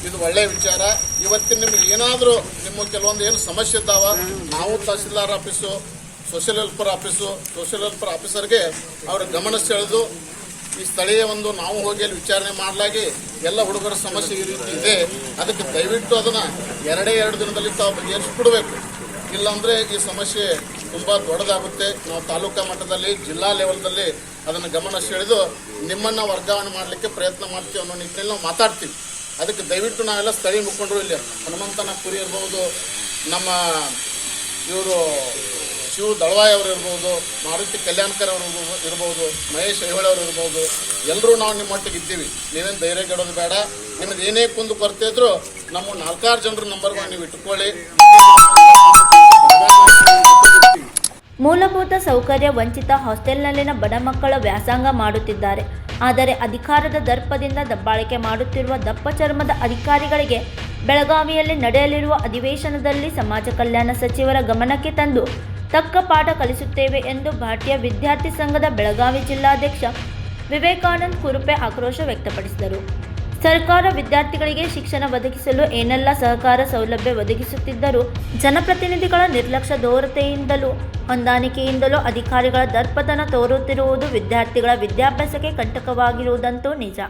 ಇದು ಒಳ್ಳೆಯ ವಿಚಾರ. ಇವತ್ತಿನ ನಿಮ್ಗೆ ಏನಾದರೂ ನಿಮ್ಮ ಕೆಲವೊಂದು ಏನು ಸಮಸ್ಯೆ ಇದ್ದಾವ, ನಾವು ತಹಸೀಲ್ದಾರ್ ಆಫೀಸು, ಸೋಷಿಯಲ್ ವೆಲ್ಫೇರ್ ಆಫೀಸರ್ಗೆ ಅವರ ಗಮನ ಸೆಳೆದು ಈ ಸ್ಥಳೀಯ ಒಂದು ನಾವು ಹೋಗಿ ಅಲ್ಲಿ ವಿಚಾರಣೆ ಮಾಡಲಾಗಿ ಎಲ್ಲ ಹುಡುಗರ ಸಮಸ್ಯೆ ಈ ರೀತಿ ಇದೆ, ಅದಕ್ಕೆ ದಯವಿಟ್ಟು ಅದನ್ನು 2 ದಿನದಲ್ಲಿ ತಾವು ಬಗೆಹರಿಸಿಕೊಡ್ಬೇಕು. ಇಲ್ಲಾಂದರೆ ಈ ಸಮಸ್ಯೆ ತುಂಬ ದೊಡ್ಡದಾಗುತ್ತೆ. ನಾವು ತಾಲೂಕಾ ಮಟ್ಟದಲ್ಲಿ, ಜಿಲ್ಲಾ ಲೆವೆಲ್ದಲ್ಲಿ ಅದನ್ನು ಗಮನ ಸೆಳೆದು ನಿಮ್ಮನ್ನು ವರ್ಗಾವಣೆ ಮಾಡಲಿಕ್ಕೆ ಪ್ರಯತ್ನ ಮಾಡ್ತೀವಿ ಅನ್ನೋ ನಿಟ್ಟಿನಲ್ಲಿ ನಾವು ಮಾತಾಡ್ತೀವಿ. ಅದಕ್ಕೆ ದಯವಿಟ್ಟು ನಾವೆಲ್ಲ ಸ್ಥಳೀಯ ಮುಖಂಡರು, ಇಲ್ಲಿ ಹನುಮಂತನ ಕುರಿ ಇರ್ಬೋದು, ನಮ್ಮ ಇವರು ಶಿವ ದಳವಾಯಿ ಅವರು ಇರ್ಬೋದು, ಮಾರುತಿ ಕಲ್ಯಾಣಕರ್ ಅವರು ಇರ್ಬೋದು, ಮಹೇಶ್ ಐಹೊಳೆ ಅವರು ಇರ್ಬೋದು, ಎಲ್ಲರೂ ನಾವು ನಿಮ್ಮೊಟ್ಟಿಗೆ ಇದ್ದೀವಿ. ನೀವೇನು ಧೈರ್ಯಗೆಡೋದು ಬೇಡ. ನಿಮಗೆ ಏನೇ ಕುಂದು ಕೊರತೆ ಇದ್ರೂ ನಮ್ಮ 4-6 ಜನರ ನಂಬರ್ಗಳು ನೀವು ಇಟ್ಕೊಳ್ಳಿ. ಮೂಲಭೂತ ಸೌಕರ್ಯ ವಂಚಿತ ಹಾಸ್ಟೆಲ್ನಲ್ಲಿನ ಬಡ ಮಕ್ಕಳ ವ್ಯಾಸಂಗ ಮಾಡುತ್ತಿದ್ದಾರೆ. ಆದರೆ ಅಧಿಕಾರದ ದರ್ಪದಿಂದ ದಬ್ಬಾಳಿಕೆ ಮಾಡುತ್ತಿರುವ ದಪ್ಪ ಚರ್ಮದ ಅಧಿಕಾರಿಗಳಿಗೆ ಬೆಳಗಾವಿಯಲ್ಲಿ ನಡೆಯಲಿರುವ ಅಧಿವೇಶನದಲ್ಲಿ ಸಮಾಜ ಕಲ್ಯಾಣ ಸಚಿವರ ಗಮನಕ್ಕೆ ತಂದು ತಕ್ಕ ಪಾಠ ಕಲಿಸುತ್ತೇವೆ ಎಂದು ಭಾರತೀಯ ವಿದ್ಯಾರ್ಥಿ ಸಂಘದ ಬೆಳಗಾವಿ ಜಿಲ್ಲಾಧ್ಯಕ್ಷ ವಿವೇಕಾನಂದ ಕುರುಪೆ ಆಕ್ರೋಶ ವ್ಯಕ್ತಪಡಿಸಿದರು. ಸರ್ಕಾರ ವಿದ್ಯಾರ್ಥಿಗಳಿಗೆ ಶಿಕ್ಷಣ ಒದಗಿಸಲು ಏನೆಲ್ಲ ಸಹಕಾರ ಸೌಲಭ್ಯ ಒದಗಿಸುತ್ತಿದ್ದರೂ ಜನಪ್ರತಿನಿಧಿಗಳ ನಿರ್ಲಕ್ಷ್ಯ ಧೋರಣೆಯಿಂದಲೂ ಹೊಂದಾಣಿಕೆಯಿಂದಲೂ ಅಧಿಕಾರಿಗಳ ದರ್ಪತನ ತೋರುತ್ತಿರುವುದು ವಿದ್ಯಾರ್ಥಿಗಳ ವಿದ್ಯಾಭ್ಯಾಸಕ್ಕೆ ಕಂಟಕವಾಗಿರುವುದಂತೂ ನಿಜ.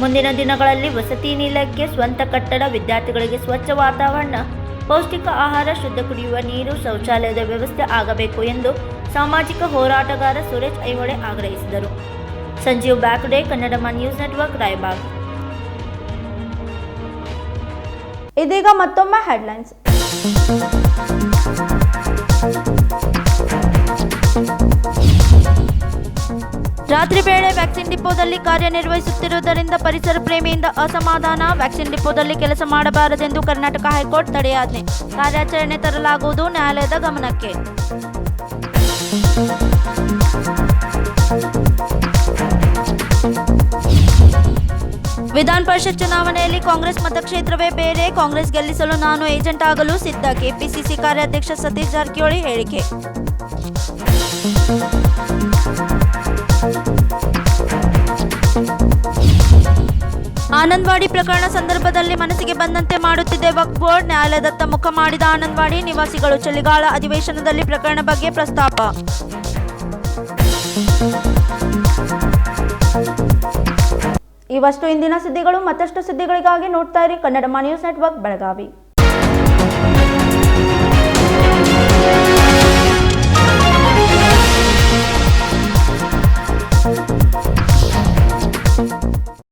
ಮುಂದಿನ ದಿನಗಳಲ್ಲಿ ವಸತಿ ನಿಲಯಕ್ಕೆ ಸ್ವಂತ ಕಟ್ಟಡ, ವಿದ್ಯಾರ್ಥಿಗಳಿಗೆ ಸ್ವಚ್ಛ ವಾತಾವರಣ, ಪೌಷ್ಟಿಕ ಆಹಾರ, ಶುದ್ಧ ಕುಡಿಯುವ ನೀರು, ಶೌಚಾಲಯದ ವ್ಯವಸ್ಥೆ ಆಗಬೇಕು ಎಂದು ಸಾಮಾಜಿಕ ಹೋರಾಟಗಾರ ಸುರೇಶ್ ಐಹೊಳೆ ಆಗ್ರಹಿಸಿದರು. Sanjeev Byakde, Kannadamma news network, Raybag. ಇದೀಗ ಮತ್ತೊಮ್ಮೆ ಹೆಡ್ಲೈನ್ಸ್. ರಾತ್ರಿ ವೇಳೆ ವ್ಯಾಕ್ಸಿನ್ ಡಿಪೋದಲ್ಲಿ ಕಾರ್ಯನಿರ್ವಹಿಸುತ್ತಿರುವುದರಿಂದ ಪರಿಸರ ಪ್ರೇಮಿಯಿಂದ ಅಸಮಾಧಾನ. ವ್ಯಾಕ್ಸಿನ್ ಡಿಪೋದಲ್ಲಿ ಕೆಲಸ ಮಾಡಬಾರದೆಂದು ಕರ್ನಾಟಕ ಹೈಕೋರ್ಟ್ ತಡೆಯಾಜ್ಞೆ. ಕಾರ್ಯಾಚರಣೆ ತರಲಾಗುವುದು ನ್ಯಾಯಾಲಯದ ಗಮನಕ್ಕೆ. ವಿಧಾನ ಪರಿಷತ್ ಚುನಾವಣೆಯಲ್ಲಿ ಕಾಂಗ್ರೆಸ್ ಮತಕ್ಷೇತ್ರವೇ ಬೇರೆ. ಕಾಂಗ್ರೆಸ್ ಗೆಲ್ಲಿಸಲು ನಾನು ಏಜೆಂಟ್ ಆಗಲು ಸಿದ್ಧ. ಕೆಪಿಸಿಸಿ ಕಾರ್ಯಾಧ್ಯಕ್ಷ ಸತೀಶ್ ಜಾರಕಿಹೊಳಿ ಹೇಳಿಕೆ. ಆನಂದವಾಡಿ ಪ್ರಕರಣ ಸಂದರ್ಭದಲ್ಲಿ ಮನಸ್ಸಿಗೆ ಬಂದಂತೆ ಮಾಡುತ್ತಿದೆ ವಕ್ಫ್ ಬೋರ್ಡ್. ನ್ಯಾಯಾಲಯದತ್ತ ಮುಖ ಮಾಡಿದ ಆನಂದವಾಡಿ ನಿವಾಸಿಗಳು. ಚಳಿಗಾಲ ಅಧಿವೇಶನದಲ್ಲಿ ಪ್ರಕರಣ ಬಗ್ಗೆ ಪ್ರಸ್ತಾಪ. ಇವಷ್ಟು ಇಂದಿನ ಸುದ್ದಿಗಳು. ಮತ್ತಷ್ಟು ಸುದ್ದಿಗಳಿಗಾಗಿ ನೋಡ್ತಾ ಇರಿ ಕನ್ನಡ ನ್ಯೂಸ್ ನೆಟ್ವರ್ಕ್ ಬೆಳಗಾವಿ.